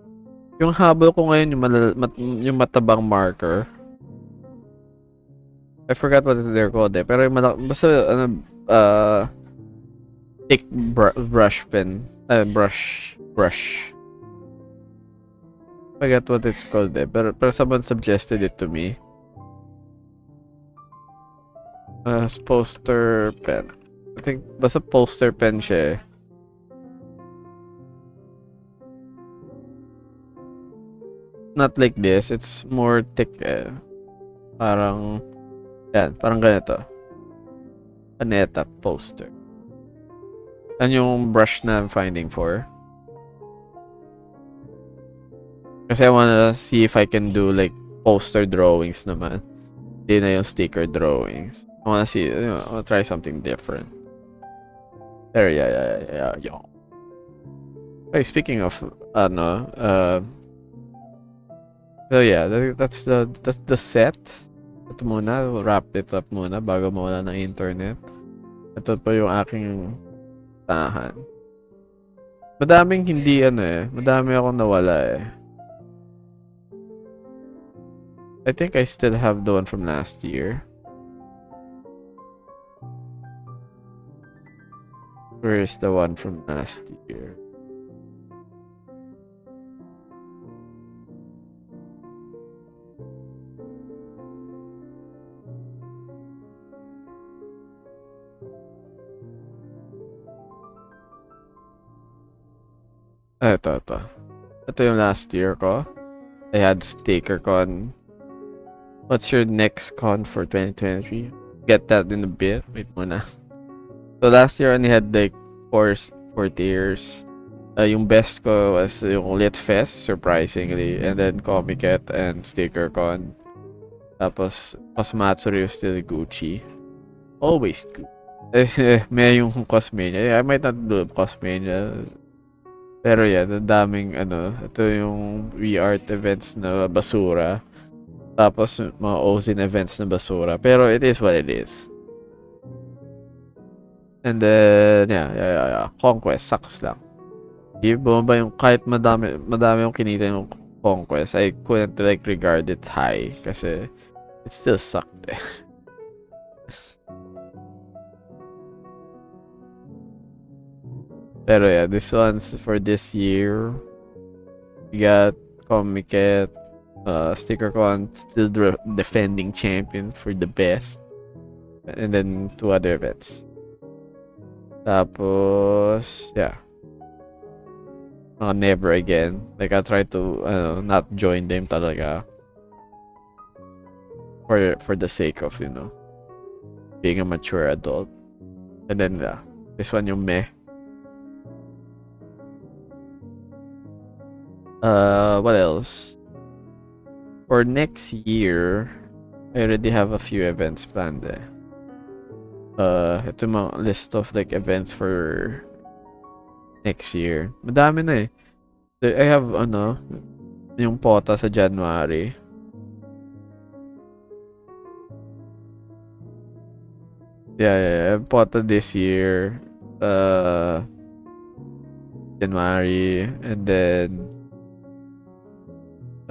Yung habol ko ngayon yung matabang marker. I forgot what they're called pero yung basta thick brush pen, brush. Forget what it's called pero someone suggested it to me. Poster pen. I think basta poster pen siya. Not like this, it's more thick parang ganito. Aneta poster. Yan yung brush na I'm finding for. Kasi I wanna see if I can do like poster drawings naman. Hindi na yung sticker drawings. I wanna see, I wanna try something different. There, yeah. Hey, speaking of, ano, so yeah, that's the set. Ito muna, wrap it up muna bago mawala ng internet. Ito po yung aking tahan. Madaming hindi madami akong nawala eh. I think I still have the one from last year. Where is the one from last year? Ito. Ito yung last year ko. I had sticker con. What's your next con for 2023? Get that in a bit. Wait muna. So last year I only had like four tiers. Yung best ko was yung Lit Fest, surprisingly. And then Comiket and Sticker Con. Tapos, Cosmatsuri was still Gucci. Always good. May yung Cosmania. I might not do Cosmania. Pero yeah, ang daming ito yung WeArt events na basura. Tapos mga Ozin events na basura. Pero it is what it is. And then, yeah. Conquest, sucks lang. Di ba yung kahit madami yung kinita yung Conquest, I couldn't like regard it high kasi it still sucked eh. Pero yeah, this one's for this year. We got Comiket, StickerCon, still defending champion for the best. And then 2 other events. Tapos, yeah. Never again. Like, I try to not join them talaga. For the sake of, being a mature adult. And then, this one yung meh. What else? For next year, I already have a few events planned eh. Ito yung mga list of like events for next year. Madami na eh. I have yung POTA sa January. Yeah. POTA this year. January. And then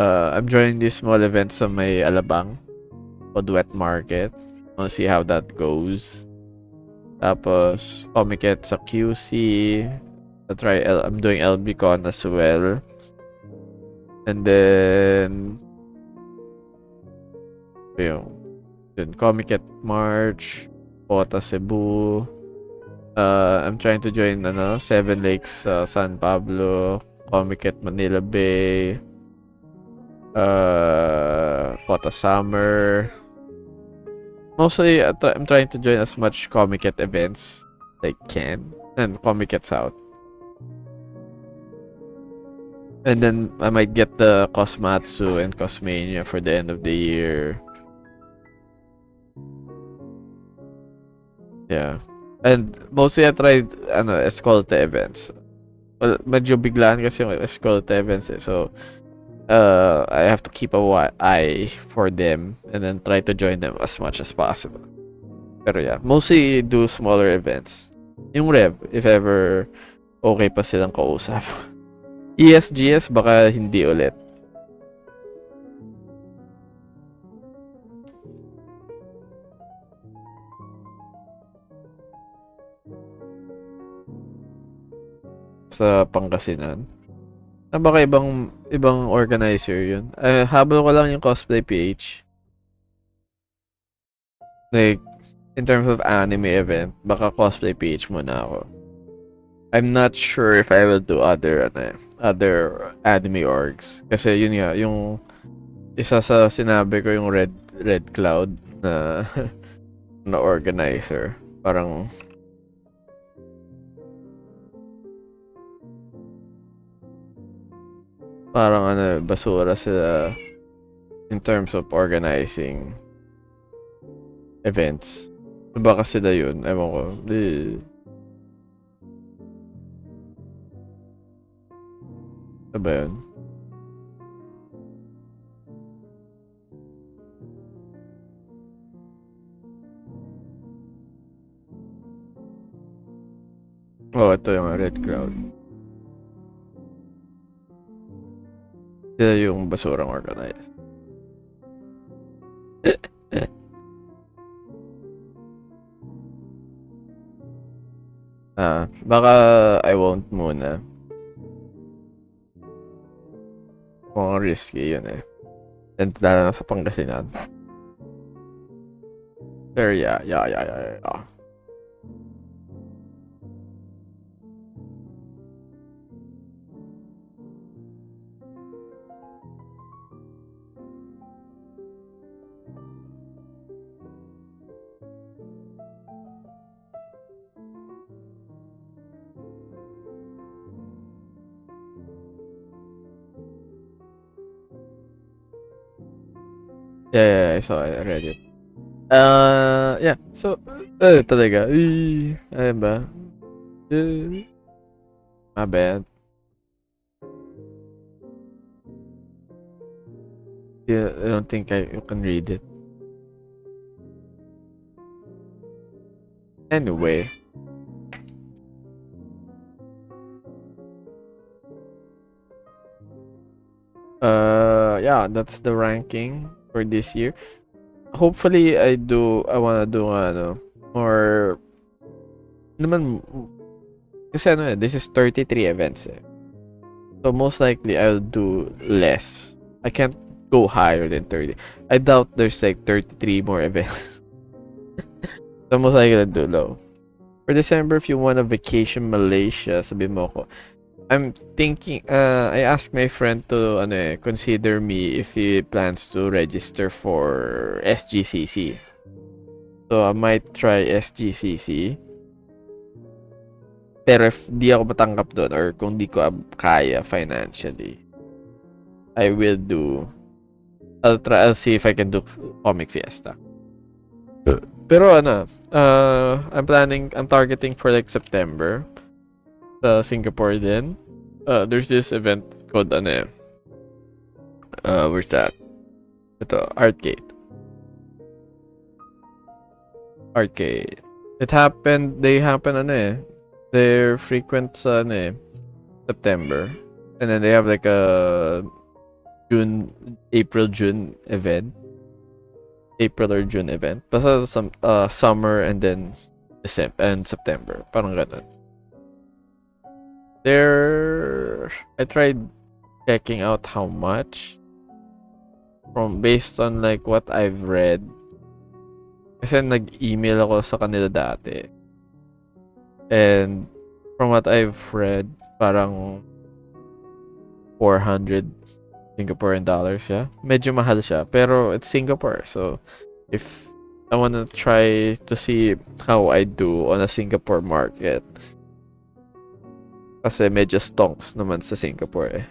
I'm joining this small event sa may Alabang called Wet Market. I'll see how that goes. Tapos, Comiket sa QC. I'm doing LBCon as well. And then, yun, Comiket March, POTA Cebu. I'm trying to join, Seven Lakes, San Pablo, Comiket Manila Bay, POTA Summer. Mostly, I'm trying to join as much Comiket events as I can, and Comiket South. And then, I might get the Cosmatsu and Cosmania for the end of the year. Yeah. And mostly, I tried, Escolta events. Well, medyo biglaan kasi yung Escolta events eh. So, I have to keep a eye for them and then try to join them as much as possible. Pero yeah, mostly do smaller events. Yung Rev, if ever okay pa silang kausap. ESGS, baka hindi ulit. Sa Pangasinan. Baka ibang organizer yun. Habol ko lang yung Cosplay PH. Like, in terms of anime event, baka Cosplay PH muna ako. I'm not sure if I will do other anime orgs. Kasi yun nga, yung isa sa sinabi ko yung Red Cloud na na organizer. Parang basura sila in terms of organizing. events. So baka sila yun, ewan ko. Ano ba yun? Oh, ito yung red crowd. Sila yung basurang organized. Baka I won't muna. Mukhang risky yun eh. And lalo na sa Pangasinan. Pero yeah. Yeah, I saw it, I read it. Yeah, so, talaga, ano ba? My bad. Yeah, I don't think you can read it. Anyway. Yeah, that's the ranking for this year. Hopefully, I wanna do, more, naman, kasi this is 33 events eh. So most likely, I'll do less. I can't go higher than 30. I doubt there's like 33 more events. So most likely, I'll do low. For December, if you want a vacation Malaysia, sabi mo ko, I'm thinking, I asked my friend to consider me if he plans to register for SGCC. So I might try SGCC. Pero if di ako matanggap doon or kung di ko kaya financially, I'll see if I can do Comic Fiesta. Pero I'm targeting for like September. Sa Singapore din. There's this event called where's that? Ito, Artgate. They happen they're frequent sa September. And then they have like a April-June event. April or June event. Basta some summer and then December and September. Parang ganun. I tried checking out how much based on like what I've read. Kasi nag-email ako sa kanila dati. And from what I've read, parang 400 Singaporean dollars siya. Medyo mahal siya, pero it's Singapore. So if I wanna try to see how I do on a Singapore market, kasi medyo stonks naman sa Singapore eh.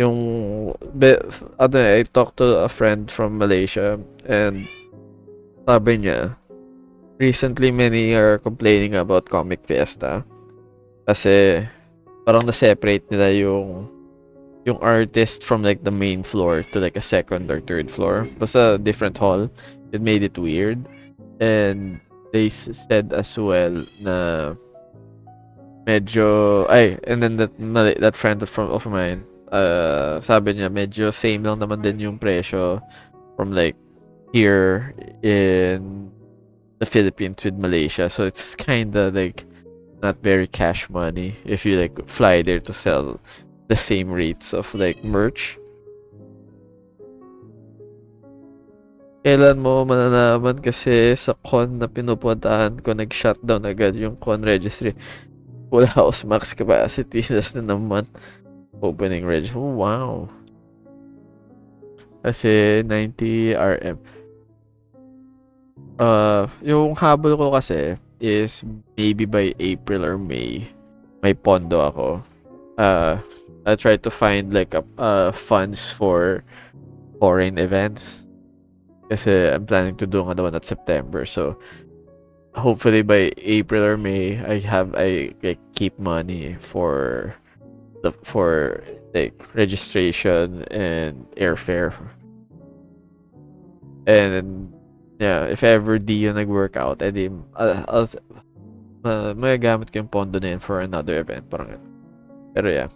I talked to a friend from Malaysia and sabi niya, recently many are complaining about Comic Fiesta kasi parang na-separate nila yung artist from like the main floor to like a second or third floor. Basta different hall. It made it weird. And they said as well na and then that friend of mine, sabi niya medyo same lang naman din yung presyo from like here in the Philippines with Malaysia. So it's kinda like not very cash money if you like fly there to sell the same rates of like merch. Kailan mo malalaman kasi sa con na pinupuntahan ko nag-shutdown agad yung con registry. Full house max capacity. Less than a month opening reg. Oh, wow. Kasi 90 RM. Yung habol ko kasi is maybe by April or May. May pondo ako. I try to find like funds for foreign events. Kasi I'm planning to do another one at September. So hopefully by April or May, I like keep money for like registration and airfare. And yeah, if ever di yun nag-workout, edi magagamit ko yung pondo na yun for another event. Parang ganun. Pero yeah.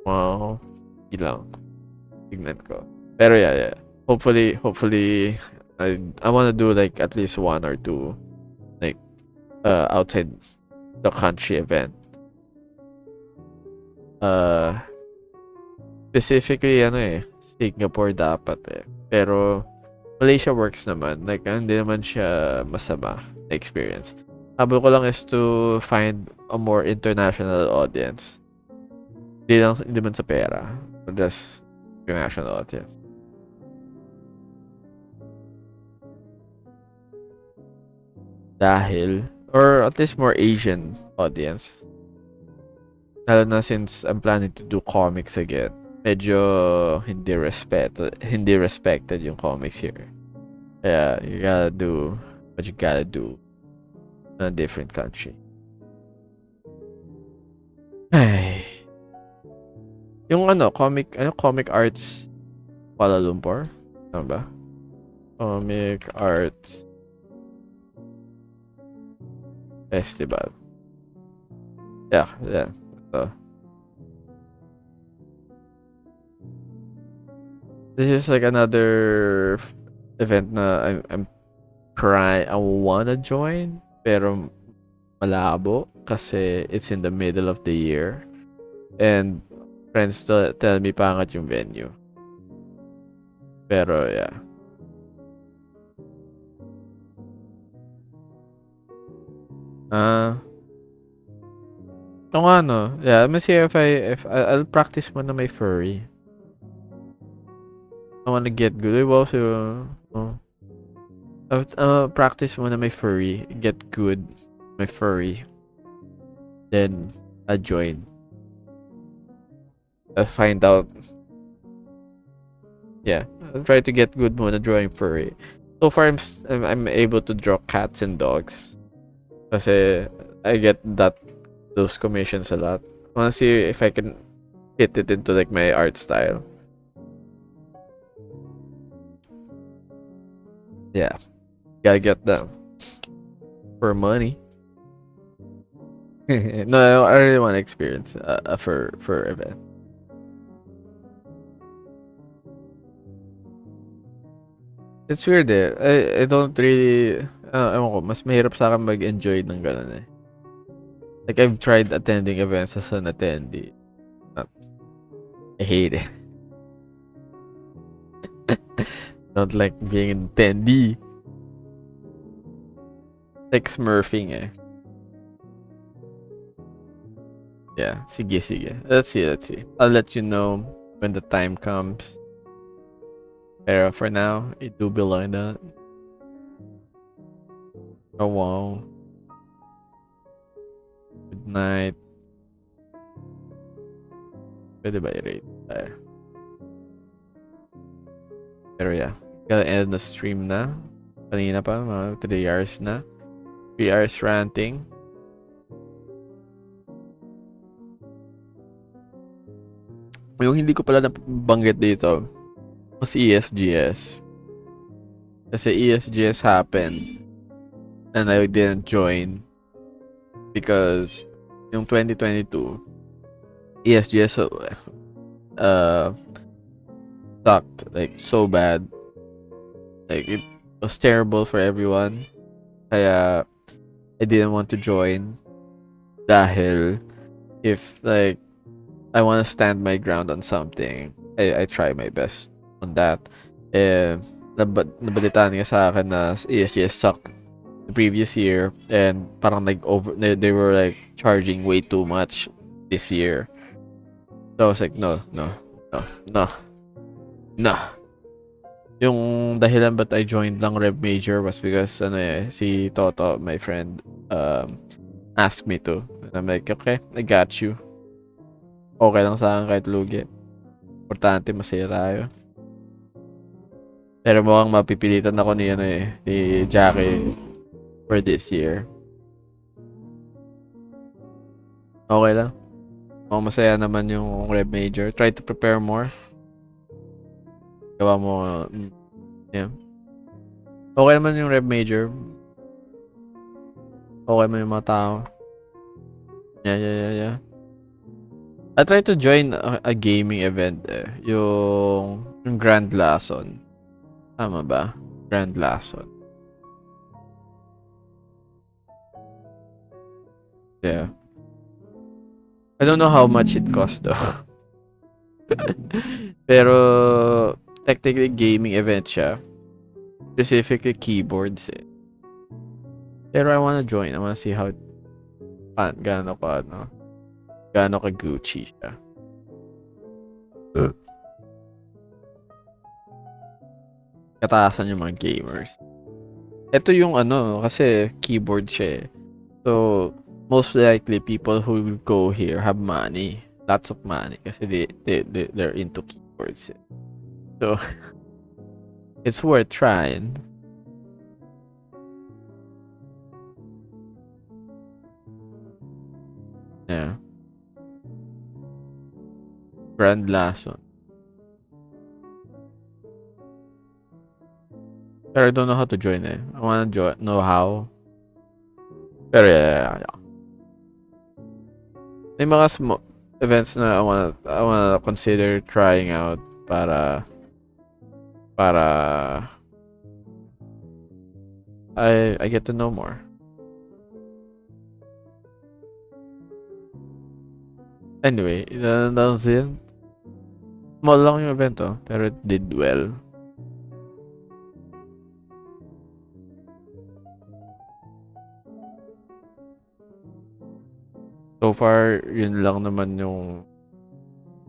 Wow. Hindi lang. Tignan ko. Pero yeah, yeah. Hopefully, I wanna do like at least one or two like outside the country event. Uh, Specifically ano Singapore dapat eh. Pero Malaysia works naman. Like hindi naman siya masama na experience. Habol ko lang is to find a more international audience. Hindi man sa pera. Just international audience. Dahil, or at least more Asian audience. Lalo na since I'm planning to do comics again. Medyo hindi respected yung comics here. Kaya you gotta do what you gotta do in a different country. Ay. Yung comic arts Kuala Lumpur? Ano ba? Comic Arts Festival. Yeah. So, this is like another event na I wanna join, pero malabo kasi it's in the middle of the year. And friends tell me pangat yung venue. Pero yeah. Yeah, let me see if I'll practice muna my furry. I wanna get good. I'll practice muna my furry, get good, my furry. Then I'll join. I'll find out. Yeah, I'll try to get good muna drawing furry. So far, I'm able to draw cats and dogs. Kasi I get those commissions a lot. I wanna see if I can fit it into like my art style. Yeah, gotta get them for money. No, I really want to experience for event. It's weird eh. I don't really, ewan ko, mas mahirap sa akin mag-enjoy ng ganun eh. Like I've tried attending events as an attendee. I hate it. Don't like being an attendee. Like smurfing eh. Yeah, sige. Let's see. I'll let you know when the time comes. Pero for now, I do belong that. Oh wow. Good night. Pwede ba i-rate? Pero yeah, gotta end the stream na. Kanina pa, mga 3 hours na. 3 hours ranting. Yung hindi ko pala nabanggit dito was ESGS. Kasi ESGS happened and I didn't join because yung 2022 ESGS sucked like so bad. Like it was terrible for everyone. Kaya I didn't want to join dahil if like I want to stand my ground on something, I try my best on that. Nabalitaan nga sa akin na ESGS sucked the previous year and parang they were like charging way too much this year. So I was like, no. Yung dahilan ba't I joined lang Rev Major was because si Toto, my friend, asked me to. And I'm like, okay, I got you. Okay lang sa akin kahit lugi. Importante masaya tayo. Pero mukhang mapipilitan ako ni ni Jackie for this year. Okay lang. Mukhang masaya naman yung Rev Major. Try to prepare more. Gawa mo, yeah. Okay naman yung Rev Major. Okay man yung mga tao. Yeah. I try to join a gaming event yung Grand Lason. Tama ba? Grand Lason. Yeah. I don't know how much it costs though. Pero technically gaming event siya. Specifically keyboards eh. Pero I wanna join. I wanna see how gaano ka Gucci siya. Kataasan yung mga gamers. Ito yung kasi keyboard siya eh. So, most likely people who go here have money. Lots of money kasi they're into keyboards eh. So, it's worth trying. Yeah. Grand Lason. Pero I don't know how to join eh. I wanna know how. Pero yeah. May mga events na I wanna consider trying out para I get to know more. Anyway, that was it. Small lang yung event pero it did well. So far, yun lang naman yung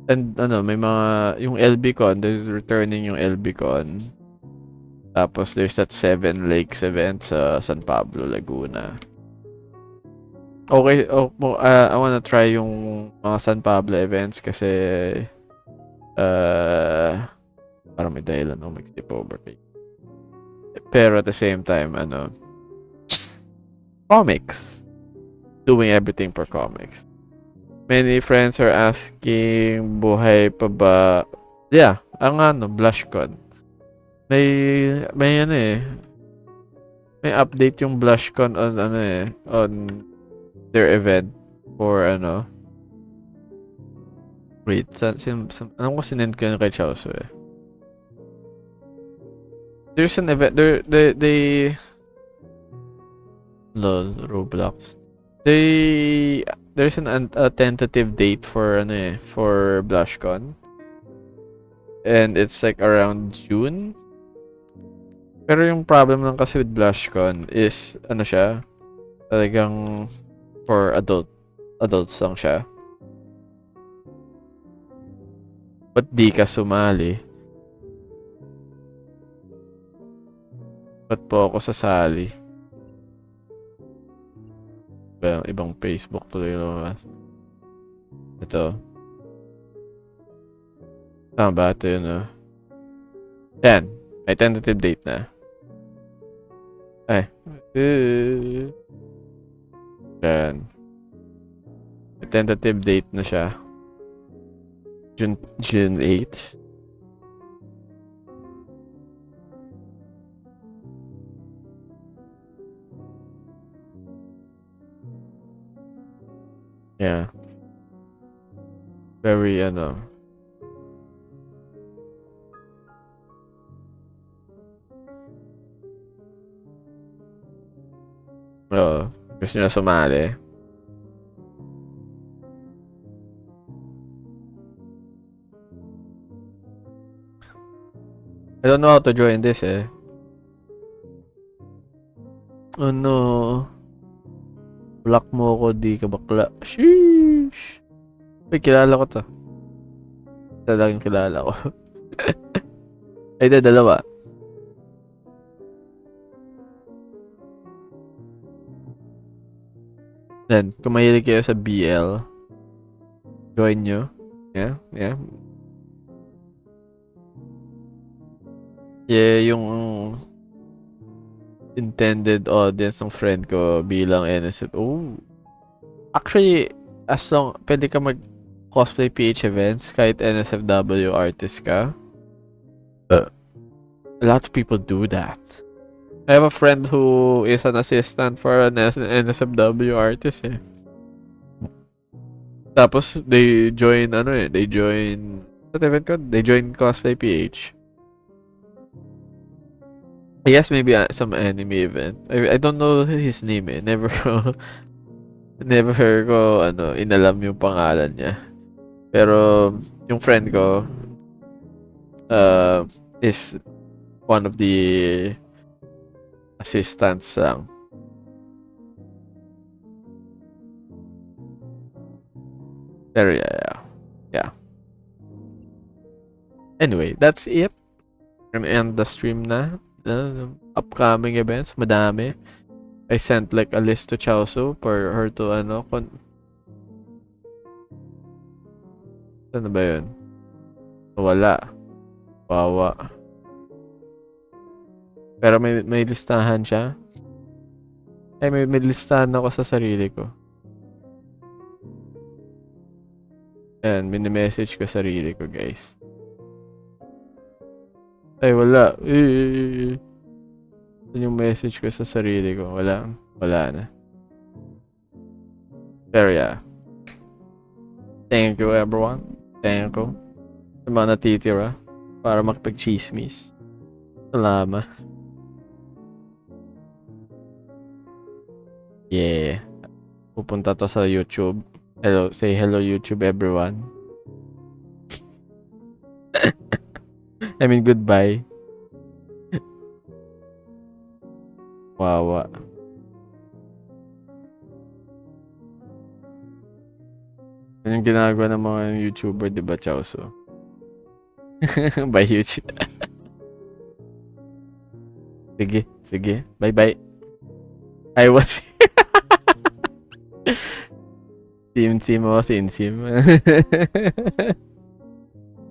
and may mga yung LBCon, they're returning yung LBCon. Tapos there's that Seven Lakes event sa San Pablo, Laguna. Okay, I wanna try yung mga San Pablo events kasi parang may dahilan mag-skip over kay. Pero at the same time, comics. Doing everything for comics. Many friends are asking, buhay pa ba? Yeah, ang BlushCon. May may update yung BlushCon on on their event for wait, alam ko sinend ko yun kay Chauso eh. There's an event, they lol, Roblox. There's a tentative date for for BlushCon. And it's like around June. Pero yung problem lang kasi with BlushCon is siya, talagang for adults lang siya. Ba't di ka sumali? Ba't po ako sasali? Ibang Facebook tuloy lumabas. Ito. Tama ba? Ito yun Yan. May tentative date na. Ay. Yan. May tentative date na siya. June 8. Yeah. Very gusto niya sumali. I don't know how to join this eh. Oh no. Block mo ako, di ka bakla. Sheesh. Ay, kilala ko to. Talagang kilala ko. Ay, dalawa. Then, kung mahilig kayo sa BL, join nyo. Yeah. Yeah, yung intended audience ng friend ko bilang NSF. Oh, actually, as long, pwede ka mag cosplay PH events kahit NSFW artist ka. A lot of people do that. I have a friend who is an assistant for an NSFW artist eh. Tapos they join ano eh, they join what event ko? They join Cosplay PH. Yes, maybe some anime event. I don't know his name eh. Never ko never ko ano inalam yung pangalan niya. Pero yung friend ko uh is one of the assistants lang. Pero yeah. Yeah. Anyway, that's it. Gonna end the stream na. Upcoming events, madami. I sent like a list to Chaosu for her to ano, ano ba yun? Wala. Wawa. Pero may listahan siya. Ay, may listahan ako sa sarili ko. Ayan, mini-message ko sarili ko, guys. Ay, wala. Yun yung message ko sa sarili ko. Wala na. Pero yeah. Thank you, everyone. Thank you. Sa mga natitira para makipag-chismis. Salamat. Yeah. Pupunta to sa YouTube. Hello, say hello YouTube everyone. I mean goodbye. Wawa. Yan yung ginagawa ng mga YouTuber, di ba, Chauso? Bye, YouTube. Sige. Bye-bye. I was... Sim ako, sim.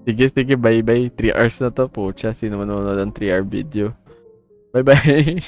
Sige, bye-bye. 3 hours na to, pucha. Sino manonood ng 3-hour video? Bye-bye.